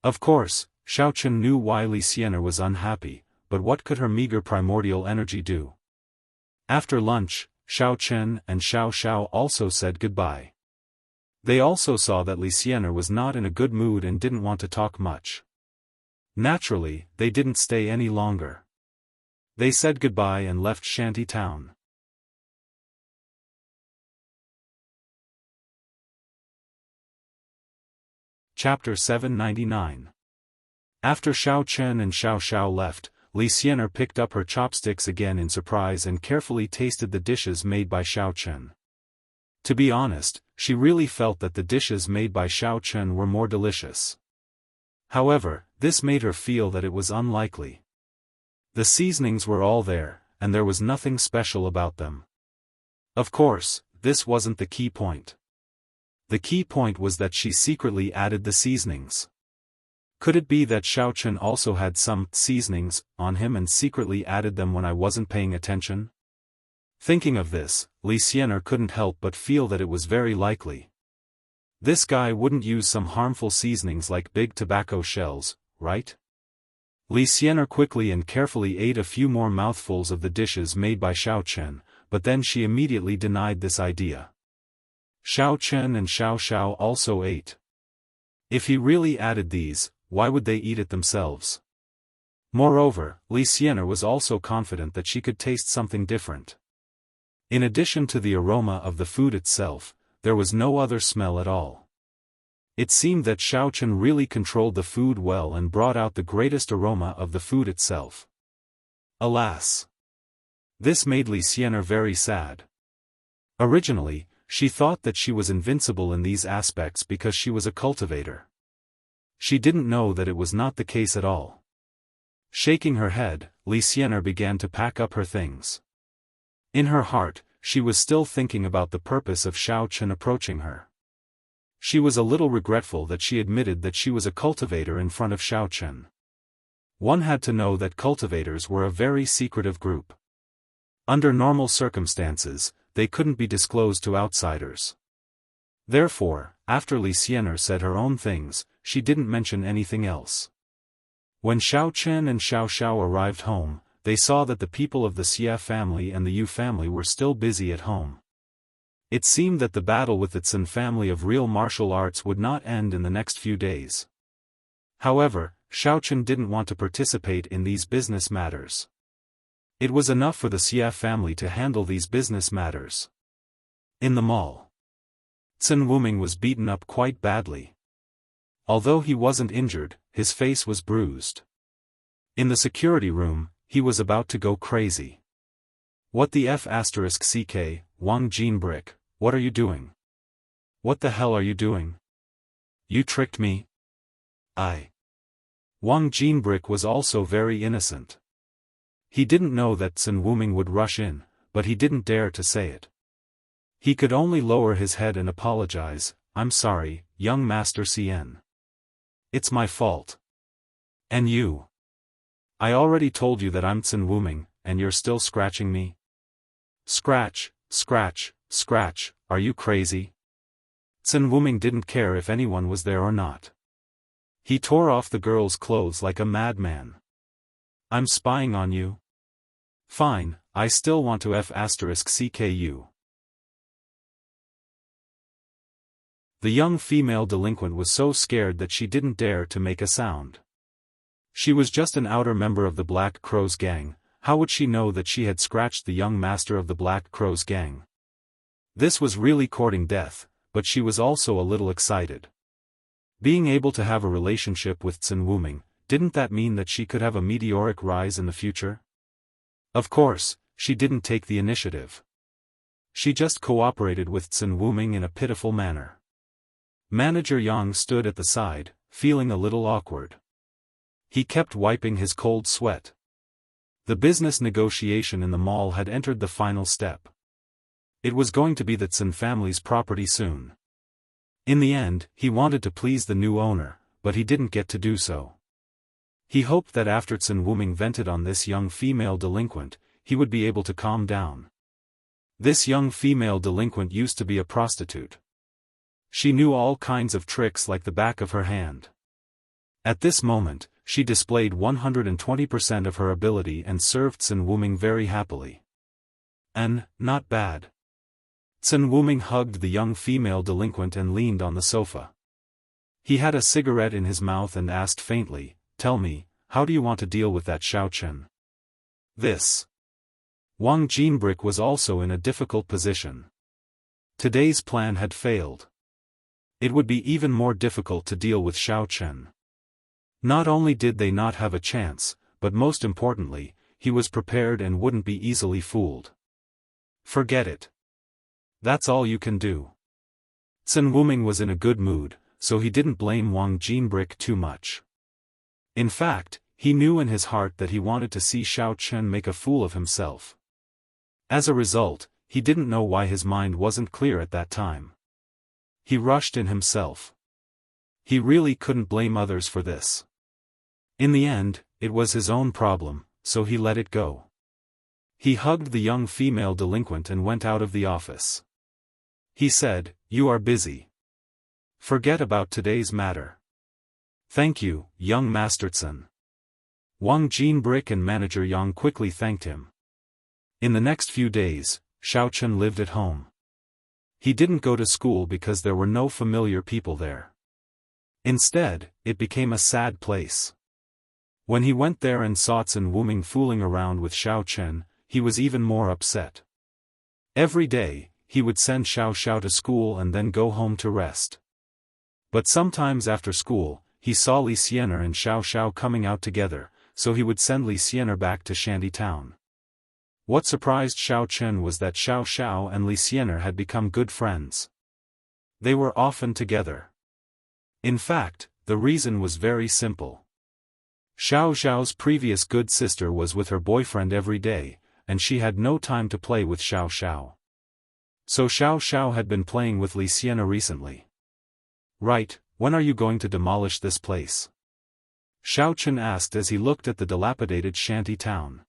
Of course, Xiao Chen knew why Li Xian'er was unhappy, but what could her meager primordial energy do? After lunch, Xiao Chen and Xiao Xiao also said goodbye. They also saw that Li Xian'er was not in a good mood and didn't want to talk much. Naturally, they didn't stay any longer. They said goodbye and left Shanty Town. Chapter 799. After Xiao Chen and Xiao Xiao left, Li Xian'er picked up her chopsticks again in surprise and carefully tasted the dishes made by Xiao Chen. To be honest, she really felt that the dishes made by Xiao Chen were more delicious. However, this made her feel that it was unlikely. The seasonings were all there, and there was nothing special about them. Of course, this wasn't the key point. The key point was that she secretly added the seasonings. Could it be that Xiao Chen also had some seasonings on him and secretly added them when I wasn't paying attention? Thinking of this, Li Xian'er couldn't help but feel that it was very likely. This guy wouldn't use some harmful seasonings like big tobacco shells, right? Li Xian'er quickly and carefully ate a few more mouthfuls of the dishes made by Xiao Chen, but then she immediately denied this idea. Xiao Chen and Xiao Xiao also ate. If he really added these, why would they eat it themselves? Moreover, Li Xian'er was also confident that she could taste something different. In addition to the aroma of the food itself, there was no other smell at all. It seemed that Xiao Chen really controlled the food well and brought out the greatest aroma of the food itself. Alas! This made Li Xian'er very sad. Originally, she thought that she was invincible in these aspects because she was a cultivator. She didn't know that it was not the case at all. Shaking her head, Li Xian'er began to pack up her things. In her heart, she was still thinking about the purpose of Xiao Chen approaching her. She was a little regretful that she admitted that she was a cultivator in front of Xiao Chen. One had to know that cultivators were a very secretive group. Under normal circumstances, they couldn't be disclosed to outsiders. Therefore, after Li Xianer said her own things, she didn't mention anything else. When Xiao Chen and Xiao Xiao arrived home, they saw that the people of the Xia family and the Yu family were still busy at home. It seemed that the battle with the Tsin family of real martial arts would not end in the next few days. However, Xiao Chen didn't want to participate in these business matters. It was enough for the Xia family to handle these business matters. In the mall, Tsin Wuming was beaten up quite badly. Although he wasn't injured, his face was bruised. In the security room, he was about to go crazy. What the F***ck, Wang Jinbrick, what are you doing? What the hell are you doing? You tricked me? Wang Jinbrick was also very innocent. He didn't know that Tsin Wuming would rush in, but he didn't dare to say it. He could only lower his head and apologize. I'm sorry, young Master Cien. It's my fault. And you? I already told you that I'm Tsin Wuming, and you're still scratching me? Scratch, scratch, scratch, are you crazy? Tsin Wuming didn't care if anyone was there or not. He tore off the girl's clothes like a madman. I'm spying on you? Fine, I still want to F***ck you. The young female delinquent was so scared that she didn't dare to make a sound. She was just an outer member of the Black Crow's gang. How would she know that she had scratched the young master of the Black Crow's gang? This was really courting death, but she was also a little excited. Being able to have a relationship with Tsin Wuming, didn't that mean that she could have a meteoric rise in the future? Of course, she didn't take the initiative. She just cooperated with Tsin Wuming in a pitiful manner. Manager Yang stood at the side, feeling a little awkward. He kept wiping his cold sweat. The business negotiation in the mall had entered the final step. It was going to be the Tsin family's property soon. In the end, he wanted to please the new owner, but he didn't get to do so. He hoped that after Tsin Wuming vented on this young female delinquent, he would be able to calm down. This young female delinquent used to be a prostitute. She knew all kinds of tricks like the back of her hand. At this moment, she displayed 120% of her ability and served Tsin Wuming very happily. And, not bad. Tsin Wuming hugged the young female delinquent and leaned on the sofa. He had a cigarette in his mouth and asked faintly, "Tell me, how do you want to deal with that Xiao Chen?" This. Wang Jinbrick was also in a difficult position. Today's plan had failed. It would be even more difficult to deal with Xiao Chen. Not only did they not have a chance, but most importantly, he was prepared and wouldn't be easily fooled. Forget it. That's all you can do. Tsin Wuming was in a good mood, so he didn't blame Wang Jinbrick too much. In fact, he knew in his heart that he wanted to see Xiao Chen make a fool of himself. As a result, he didn't know why his mind wasn't clear at that time. He rushed in himself. He really couldn't blame others for this. In the end, it was his own problem, so he let it go. He hugged the young female delinquent and went out of the office. He said, "You are busy. Forget about today's matter." "Thank you, young Master Tsin." Wang Jinbrick and Manager Yang quickly thanked him. In the next few days, Xiao Chen lived at home. He didn't go to school because there were no familiar people there. Instead, it became a sad place. When he went there and saw Tsin Wuming fooling around with Xiao Chen, he was even more upset. Every day, he would send Xiao Xiao to school and then go home to rest. But sometimes after school, he saw Li Xianer and Xiao Xiao coming out together, so he would send Li Xianer back to Shanty Town. What surprised Xiao Chen was that Xiao Xiao and Li Xianer had become good friends. They were often together. In fact, the reason was very simple. Xiao Xiao's previous good sister was with her boyfriend every day, and she had no time to play with Xiao Xiao. So Xiao Xiao had been playing with Li Xianer recently. "Right, when are you going to demolish this place?" Xiaofan asked as he looked at the dilapidated shanty town.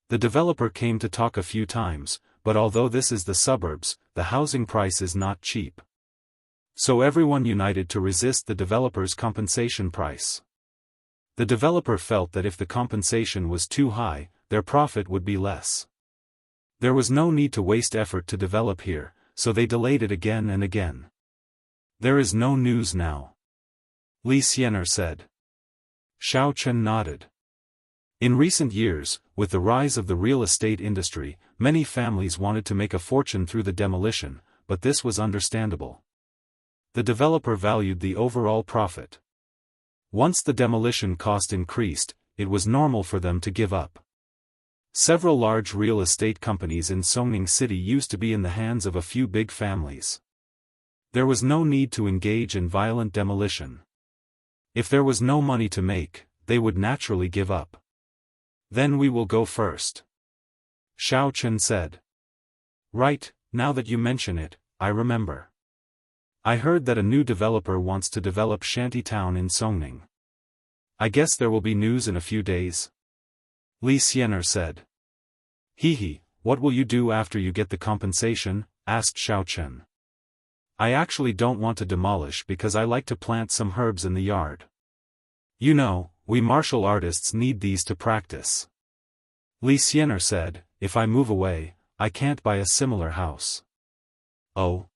The developer came to talk a few times, but although this is the suburbs, the housing price is not cheap. So everyone united to resist the developer's compensation price. The developer felt that if the compensation was too high, their profit would be less. There was no need to waste effort to develop here, so they delayed it again and again. There is no news now, Li Xianer said. Xiaofan nodded. In recent years, with the rise of the real estate industry, many families wanted to make a fortune through the demolition, but this was understandable. The developer valued the overall profit. Once the demolition cost increased, it was normal for them to give up. Several large real estate companies in Songning City used to be in the hands of a few big families. There was no need to engage in violent demolition. If there was no money to make, they would naturally give up. Then we will go first, Xiaofan said. Right, now that you mention it, I remember. I heard that a new developer wants to develop shantytown in Songning. I guess there will be news in a few days, Li Xianer said. Hehe, what will you do after you get the compensation? Asked Xiaofan. I actually don't want to demolish because I like to plant some herbs in the yard. You know, we martial artists need these to practice. Li Xianer said, if I move away, I can't buy a similar house. Oh.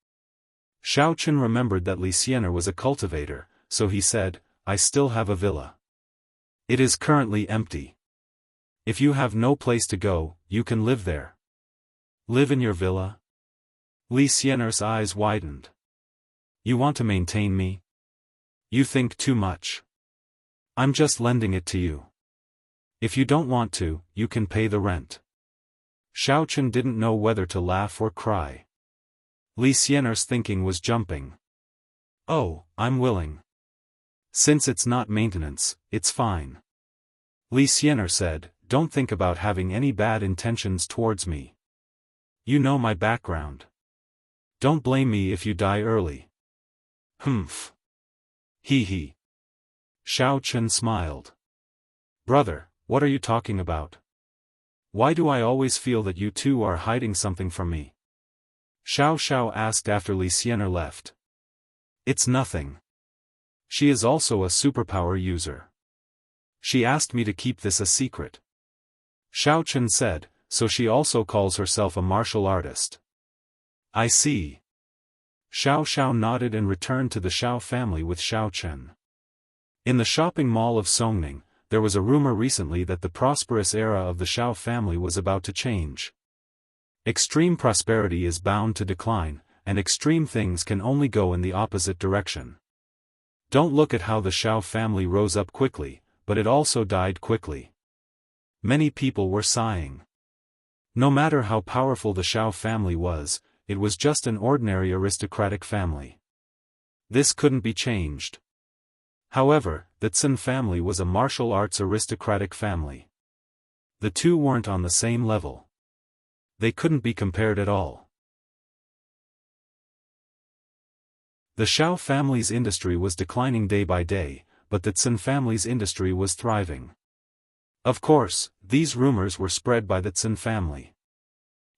Xiaofan remembered that Li Xianer was a cultivator, so he said, I still have a villa. It is currently empty. If you have no place to go, you can live there. Live in your villa? Li Xianer's eyes widened. You want to maintain me? You think too much. I'm just lending it to you. If you don't want to, you can pay the rent. Xiaofan didn't know whether to laugh or cry. Li Xianer's thinking was jumping. Oh, I'm willing. Since it's not maintenance, it's fine. Li Xianer said, don't think about having any bad intentions towards me. You know my background. Don't blame me if you die early. Humph. Hee. Xiaofan smiled. Brother, what are you talking about? Why do I always feel that you two are hiding something from me? Xiao asked after Li Xianer left. It's nothing. She is also a superpower user. She asked me to keep this a secret. Xiaofan said, so she also calls herself a martial artist. I see. Xiao nodded and returned to the Xiao family with Xiaofan. In the shopping mall of Songning, there was a rumor recently that the prosperous era of the Xiao family was about to change. Extreme prosperity is bound to decline, and extreme things can only go in the opposite direction. Don't look at how the Xiao family rose up quickly, but it also died quickly. Many people were sighing. No matter how powerful the Xiao family was, it was just an ordinary aristocratic family. This couldn't be changed. However, the Tsin family was a martial arts aristocratic family. The two weren't on the same level. They couldn't be compared at all. The Xiao family's industry was declining day by day, but the Tsin family's industry was thriving. Of course, these rumors were spread by the Tsin family.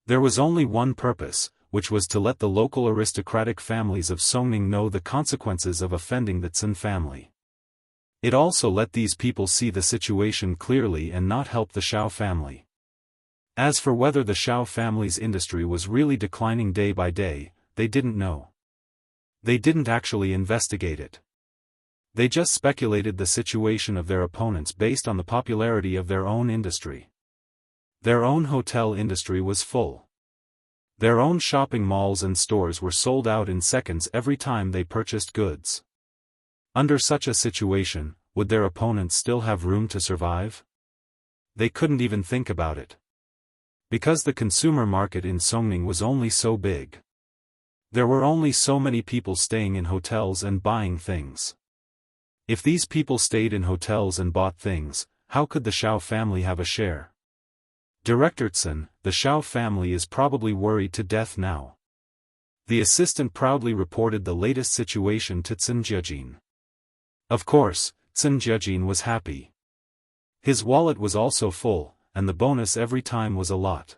There was only one purpose, which was to let the local aristocratic families of Songning know the consequences of offending the Tsin family. It also let these people see the situation clearly and not help the Xiao family. As for whether the Xiao family's industry was really declining day by day, they didn't know. They didn't actually investigate it. They just speculated the situation of their opponents based on the popularity of their own industry. Their own hotel industry was full. Their own shopping malls and stores were sold out in seconds every time they purchased goods. Under such a situation, would their opponents still have room to survive? They couldn't even think about it. Because the consumer market in Songning was only so big. There were only so many people staying in hotels and buying things. If these people stayed in hotels and bought things, how could the Xiao family have a share? Director Tsin, the Xiao family is probably worried to death now. The assistant proudly reported the latest situation to Tsin Jiajin. Of course, Sun Jiajin was happy. His wallet was also full, and the bonus every time was a lot.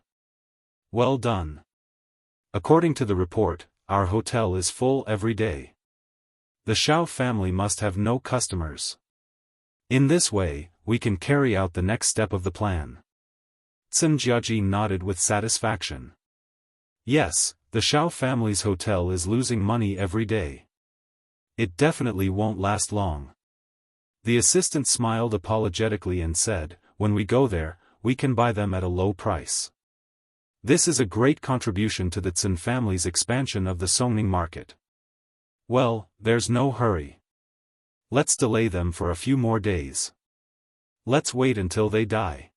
Well done. According to the report, our hotel is full every day. The Xiao family must have no customers. In this way, we can carry out the next step of the plan. Sun Jiajin nodded with satisfaction. Yes, the Xiao family's hotel is losing money every day. It definitely won't last long. The assistant smiled apologetically and said, when we go there, we can buy them at a low price. This is a great contribution to the Sun family's expansion of the Songning market. Well, there's no hurry. Let's delay them for a few more days. Let's wait until they die.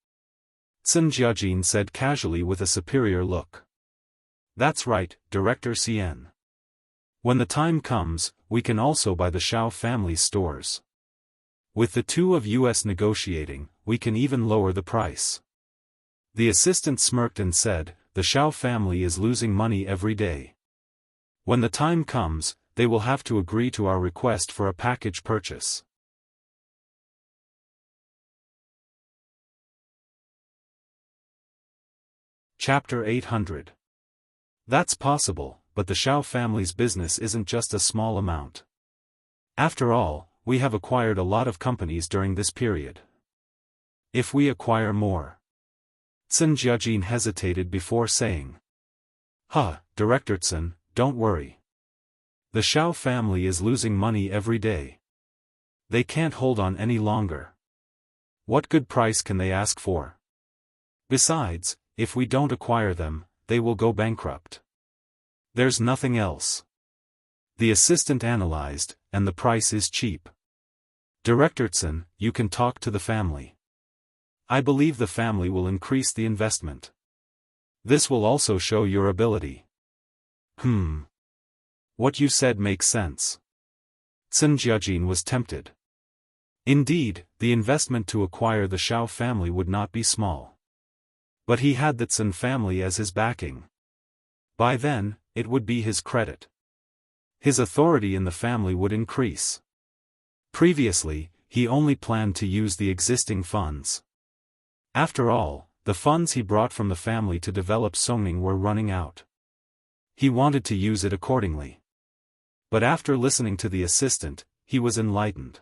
Sun Jiajin said casually with a superior look. That's right, Director Xian. When the time comes, we can also buy the Xiao family's stores. With the two of us negotiating, we can even lower the price. The assistant smirked and said, the Xiao family is losing money every day. When the time comes, they will have to agree to our request for a package purchase. Chapter 800. That's possible, but the Xiao family's business isn't just a small amount. After all, we have acquired a lot of companies during this period. If we acquire more. Sun Jiajin hesitated before saying. Director Sun, don't worry. The Xiao family is losing money every day. They can't hold on any longer. What good price can they ask for? Besides, if we don't acquire them, they will go bankrupt. There's nothing else. The assistant analyzed, and the price is cheap. Director Sun, you can talk to the family. I believe the family will increase the investment. This will also show your ability. What you said makes sense. Sun Jiajin was tempted. Indeed, the investment to acquire the Xiao family would not be small. But he had the Sun family as his backing. By then, it would be his credit. His authority in the family would increase. Previously, he only planned to use the existing funds. After all, the funds he brought from the family to develop Songning were running out. He wanted to use it accordingly. But after listening to the assistant, he was enlightened.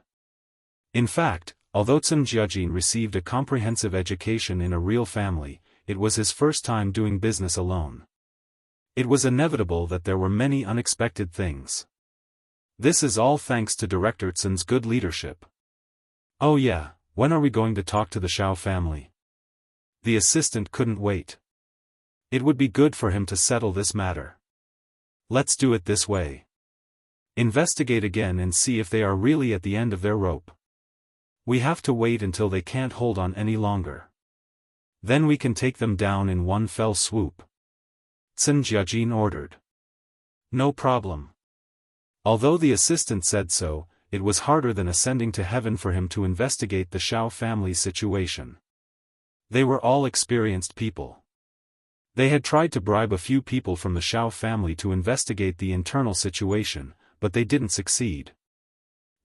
In fact, although Sun Jiajin received a comprehensive education in a real family, it was his first time doing business alone. It was inevitable that there were many unexpected things. This is all thanks to Director Sun's good leadership. Oh yeah, when are we going to talk to the Xiao family? The assistant couldn't wait. It would be good for him to settle this matter. Let's do it this way. Investigate again and see if they are really at the end of their rope. We have to wait until they can't hold on any longer. Then we can take them down in one fell swoop. Sun Jiajin ordered. No problem. Although the assistant said so, it was harder than ascending to heaven for him to investigate the Xiao family's situation. They were all experienced people. They had tried to bribe a few people from the Xiao family to investigate the internal situation, but they didn't succeed.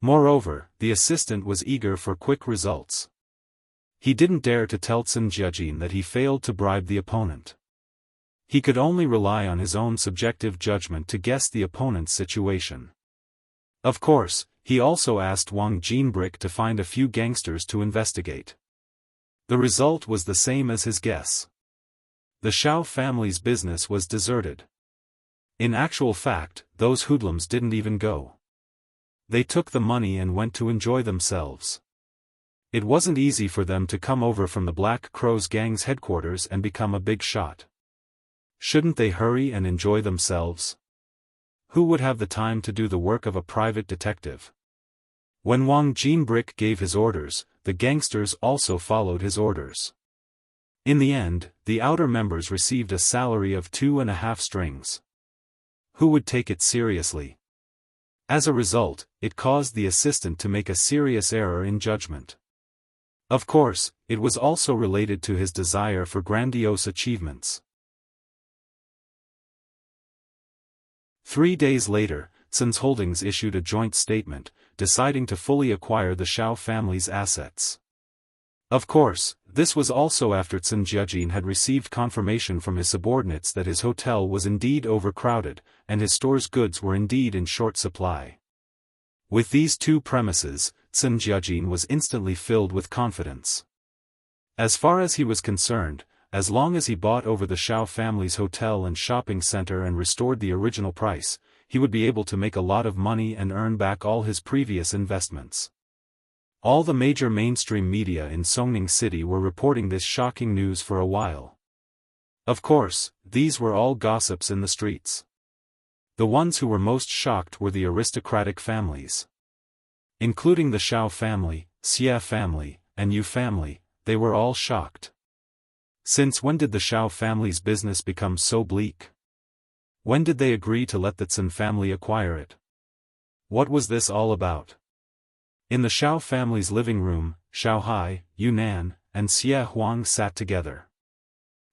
Moreover, the assistant was eager for quick results. He didn't dare to tell Sun Jiajin that he failed to bribe the opponent. He could only rely on his own subjective judgment to guess the opponent's situation. Of course, he also asked Wang Jinbrick to find a few gangsters to investigate. The result was the same as his guess. The Xiao family's business was deserted. In actual fact, those hoodlums didn't even go. They took the money and went to enjoy themselves. It wasn't easy for them to come over from the Black Crow's gang's headquarters and become a big shot. Shouldn't they hurry and enjoy themselves? Who would have the time to do the work of a private detective? When Wang Jinbrick gave his orders, the gangsters also followed his orders. In the end, the outer members received a salary of 2.5 strings. Who would take it seriously? As a result, it caused the assistant to make a serious error in judgment. Of course, it was also related to his desire for grandiose achievements. 3 days later, Tsin's Holdings issued a joint statement, deciding to fully acquire the Xiao family's assets. Of course, this was also after Tsin Jiajin had received confirmation from his subordinates that his hotel was indeed overcrowded, and his store's goods were indeed in short supply. With these two premises, Tsin Jiajin was instantly filled with confidence. As far as he was concerned, as long as he bought over the Xiao family's hotel and shopping center and restored the original price, he would be able to make a lot of money and earn back all his previous investments. All the major mainstream media in Songning City were reporting this shocking news for a while. Of course, these were all gossips in the streets. The ones who were most shocked were the aristocratic families. Including the Xiao family, Xia family, and Yu family, they were all shocked. Since when did the Xiao family's business become so bleak? When did they agree to let the Tsin family acquire it? What was this all about? In the Xiao family's living room, Xiao Hai, Yunnan, and Xie Huang sat together.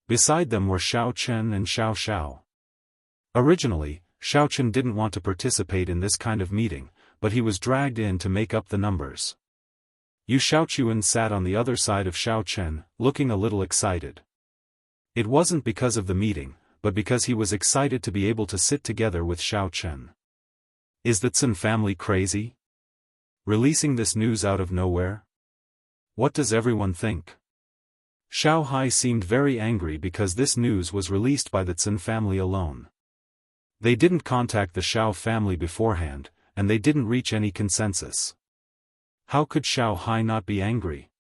Beside them were Xiao Chen and Xiao Xiao. Originally, Xiao Chen didn't want to participate in this kind of meeting, but he was dragged in to make up the numbers. Yu Xiaochuan sat on the other side of Xiao Chen, looking a little excited. It wasn't because of the meeting, but because he was excited to be able to sit together with Xiao Chen. Is the Tsin family crazy? Releasing this news out of nowhere? What does everyone think? Xiao Hai seemed very angry because this news was released by the Tsin family alone. They didn't contact the Xiao family beforehand, and they didn't reach any consensus. How could Xiao Hai not be angry?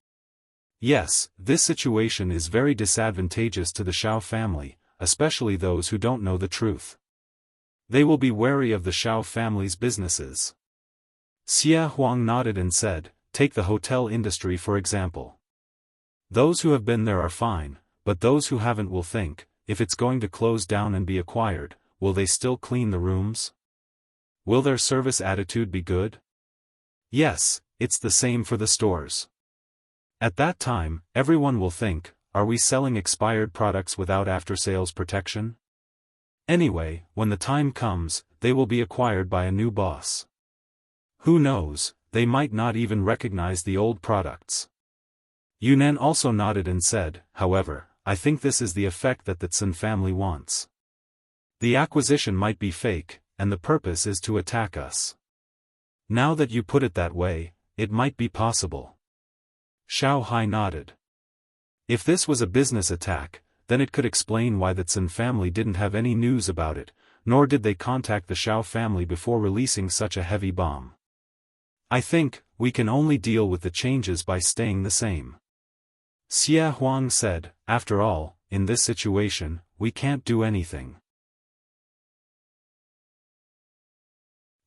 Yes, this situation is very disadvantageous to the Xiao family, especially those who don't know the truth. They will be wary of the Xiao family's businesses. Xie Huang nodded and said, take the hotel industry for example. Those who have been there are fine, but those who haven't will think, if it's going to close down and be acquired, will they still clean the rooms? Will their service attitude be good? Yes, it's the same for the stores. At that time, everyone will think, are we selling expired products without after-sales protection? Anyway, when the time comes, they will be acquired by a new boss. Who knows, they might not even recognize the old products. Yunnan also nodded and said, however, I think this is the effect that the Tsin family wants. The acquisition might be fake, and the purpose is to attack us. Now that you put it that way, it might be possible. Xiao Hai nodded. If this was a business attack, then it could explain why the Tsin family didn't have any news about it, nor did they contact the Xiao family before releasing such a heavy bomb. I think, we can only deal with the changes by staying the same. Xie Huang said, after all, in this situation, we can't do anything.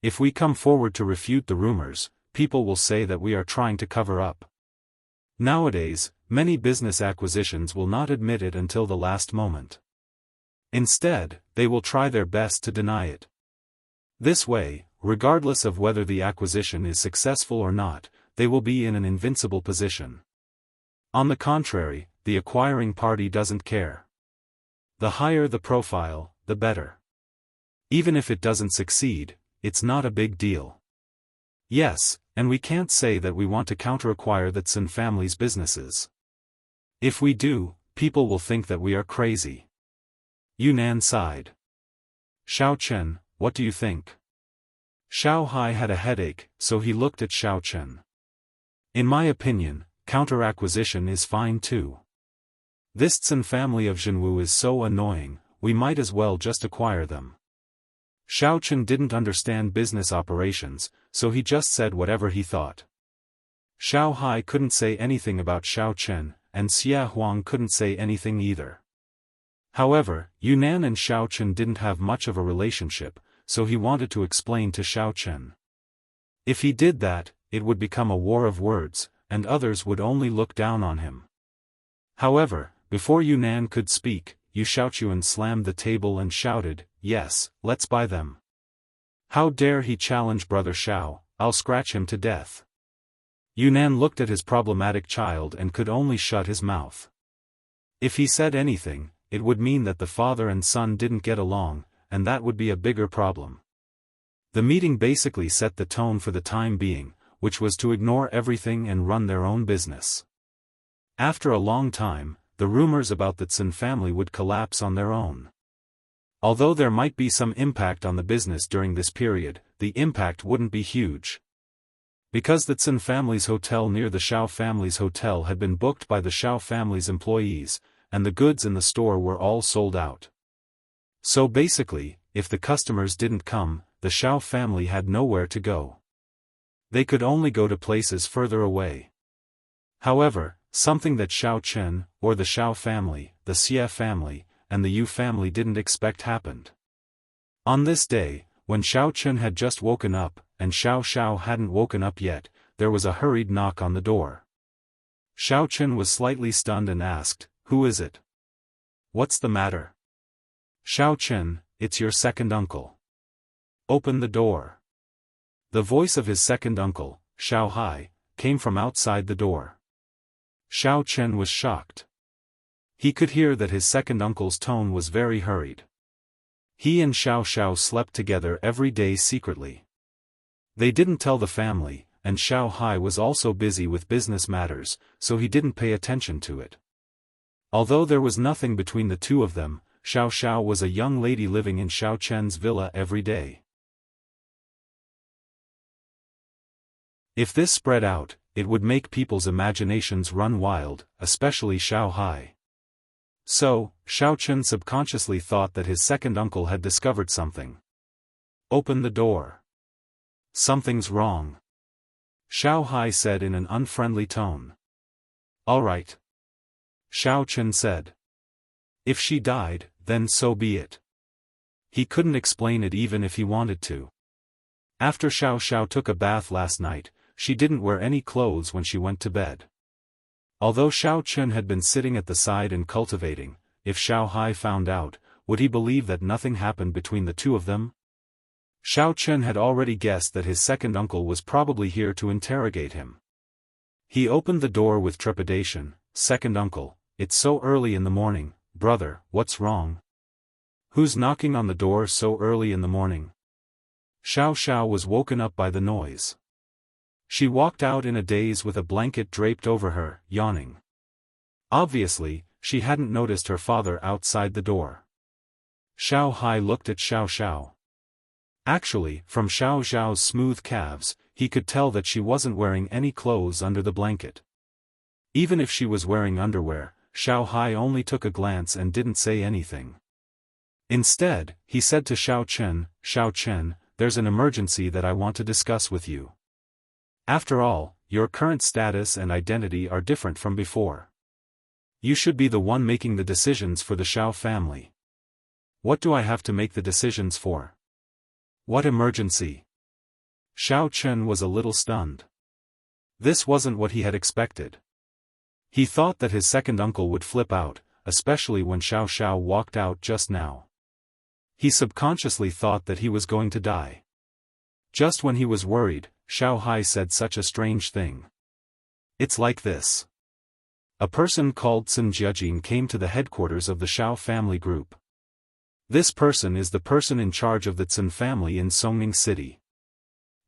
If we come forward to refute the rumors, people will say that we are trying to cover up. Nowadays, many business acquisitions will not admit it until the last moment. Instead, they will try their best to deny it. This way, regardless of whether the acquisition is successful or not, they will be in an invincible position. On the contrary, the acquiring party doesn't care. The higher the profile, the better. Even if it doesn't succeed, it's not a big deal. Yes, and we can't say that we want to counter-acquire the Tsin family's businesses. If we do, people will think that we are crazy. Yunnan sighed. Xiao Chen, what do you think? Xiao Hai had a headache, so he looked at Xiao Chen. In my opinion, counter-acquisition is fine too. This Tsin family of Zhenwu is so annoying, we might as well just acquire them. Xiao Chen didn't understand business operations, so he just said whatever he thought. Xiao Hai couldn't say anything about Xiao Chen, and Xie Huang couldn't say anything either. However, Yunnan and Xiao Chen didn't have much of a relationship, so he wanted to explain to Xiao Chen. If he did that, it would become a war of words, and others would only look down on him. However, before Yunnan could speak, Yu Xiaochuan slammed the table and shouted, yes, let's buy them. How dare he challenge Brother Xiao, I'll scratch him to death. Yunnan looked at his problematic child and could only shut his mouth. If he said anything, it would mean that the father and son didn't get along, and that would be a bigger problem. The meeting basically set the tone for the time being, which was to ignore everything and run their own business. After a long time, the rumors about the Tsin family would collapse on their own. Although there might be some impact on the business during this period, the impact wouldn't be huge. Because the Tsin family's hotel near the Xiao family's hotel had been booked by the Xiao family's employees, and the goods in the store were all sold out. So basically, if the customers didn't come, the Xiao family had nowhere to go. They could only go to places further away. However, something that Xiao Chen, or the Xiao family, the Xie family, and the Yu family didn't expect happened. On this day, when Xiao Chen had just woken up, and Xiao Xiao hadn't woken up yet, there was a hurried knock on the door. Xiao Chen was slightly stunned and asked, "Who is it? What's the matter?" "Xiao Chen, it's your second uncle. Open the door." The voice of his second uncle, Xiao Hai, came from outside the door. Xiao Chen was shocked. He could hear that his second uncle's tone was very hurried. He and Xiao Xiao slept together every day secretly. They didn't tell the family, and Xiao Hai was also busy with business matters, so he didn't pay attention to it. Although there was nothing between the two of them, Xiao Xiao was a young lady living in Xiao Chen's villa every day. If this spread out, it would make people's imaginations run wild, especially Xiao Hai. So, Xiao Chen subconsciously thought that his second uncle had discovered something. "Open the door. Something's wrong," Xiao Hai said in an unfriendly tone. "All right," Xiao Chen said. "If she died, then so be it." He couldn't explain it even if he wanted to. After Xiao Xiao took a bath last night, she didn't wear any clothes when she went to bed. Although Xiao Chen had been sitting at the side and cultivating, if Xiao Hai found out, would he believe that nothing happened between the two of them? Xiao Chen had already guessed that his second uncle was probably here to interrogate him. He opened the door with trepidation. "Second uncle, it's so early in the morning, brother, what's wrong? Who's knocking on the door so early in the morning?" Xiao Xiao was woken up by the noise. She walked out in a daze with a blanket draped over her, yawning. Obviously, she hadn't noticed her father outside the door. Xiao Hai looked at Xiao Xiao. Actually, from Xiao Xiao's smooth calves, he could tell that she wasn't wearing any clothes under the blanket. Even if she was wearing underwear, Xiao Hai only took a glance and didn't say anything. Instead, he said to Xiao Chen, "There's an emergency that I want to discuss with you. After all, your current status and identity are different from before. You should be the one making the decisions for the Xiao family. What do I have to make the decisions for? What emergency?" Xiao Chen was a little stunned. This wasn't what he had expected. He thought that his second uncle would flip out, especially when Xiao Xiao walked out just now. He subconsciously thought that he was going to die. Just when he was worried, Xiao Hai said such a strange thing. "It's like this. A person called Tsin Jiajin came to the headquarters of the Xiao family group. This person is the person in charge of the Tsin family in Songning City.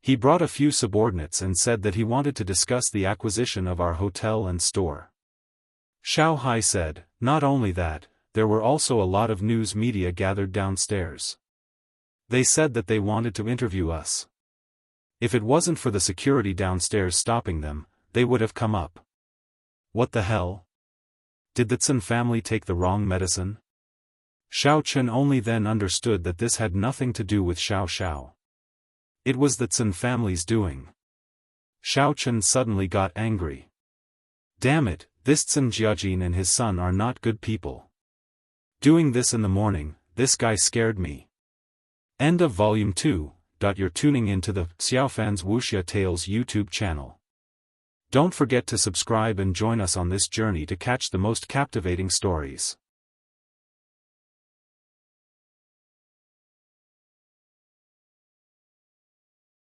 He brought a few subordinates and said that he wanted to discuss the acquisition of our hotel and store." Xiao Hai said, "Not only that, there were also a lot of news media gathered downstairs. They said that they wanted to interview us. If it wasn't for the security downstairs stopping them, they would have come up." What the hell? Did the Tsin family take the wrong medicine? Xiao Chen only then understood that this had nothing to do with Xiao Xiao. It was the Tsin family's doing. Xiao Chen suddenly got angry. Damn it, this Tsin Jiajin and his son are not good people. Doing this in the morning, this guy scared me. End of Volume 2. You're tuning into the Xiaofan's Wuxia Tales YouTube channel. Don't forget to subscribe and join us on this journey to catch the most captivating stories.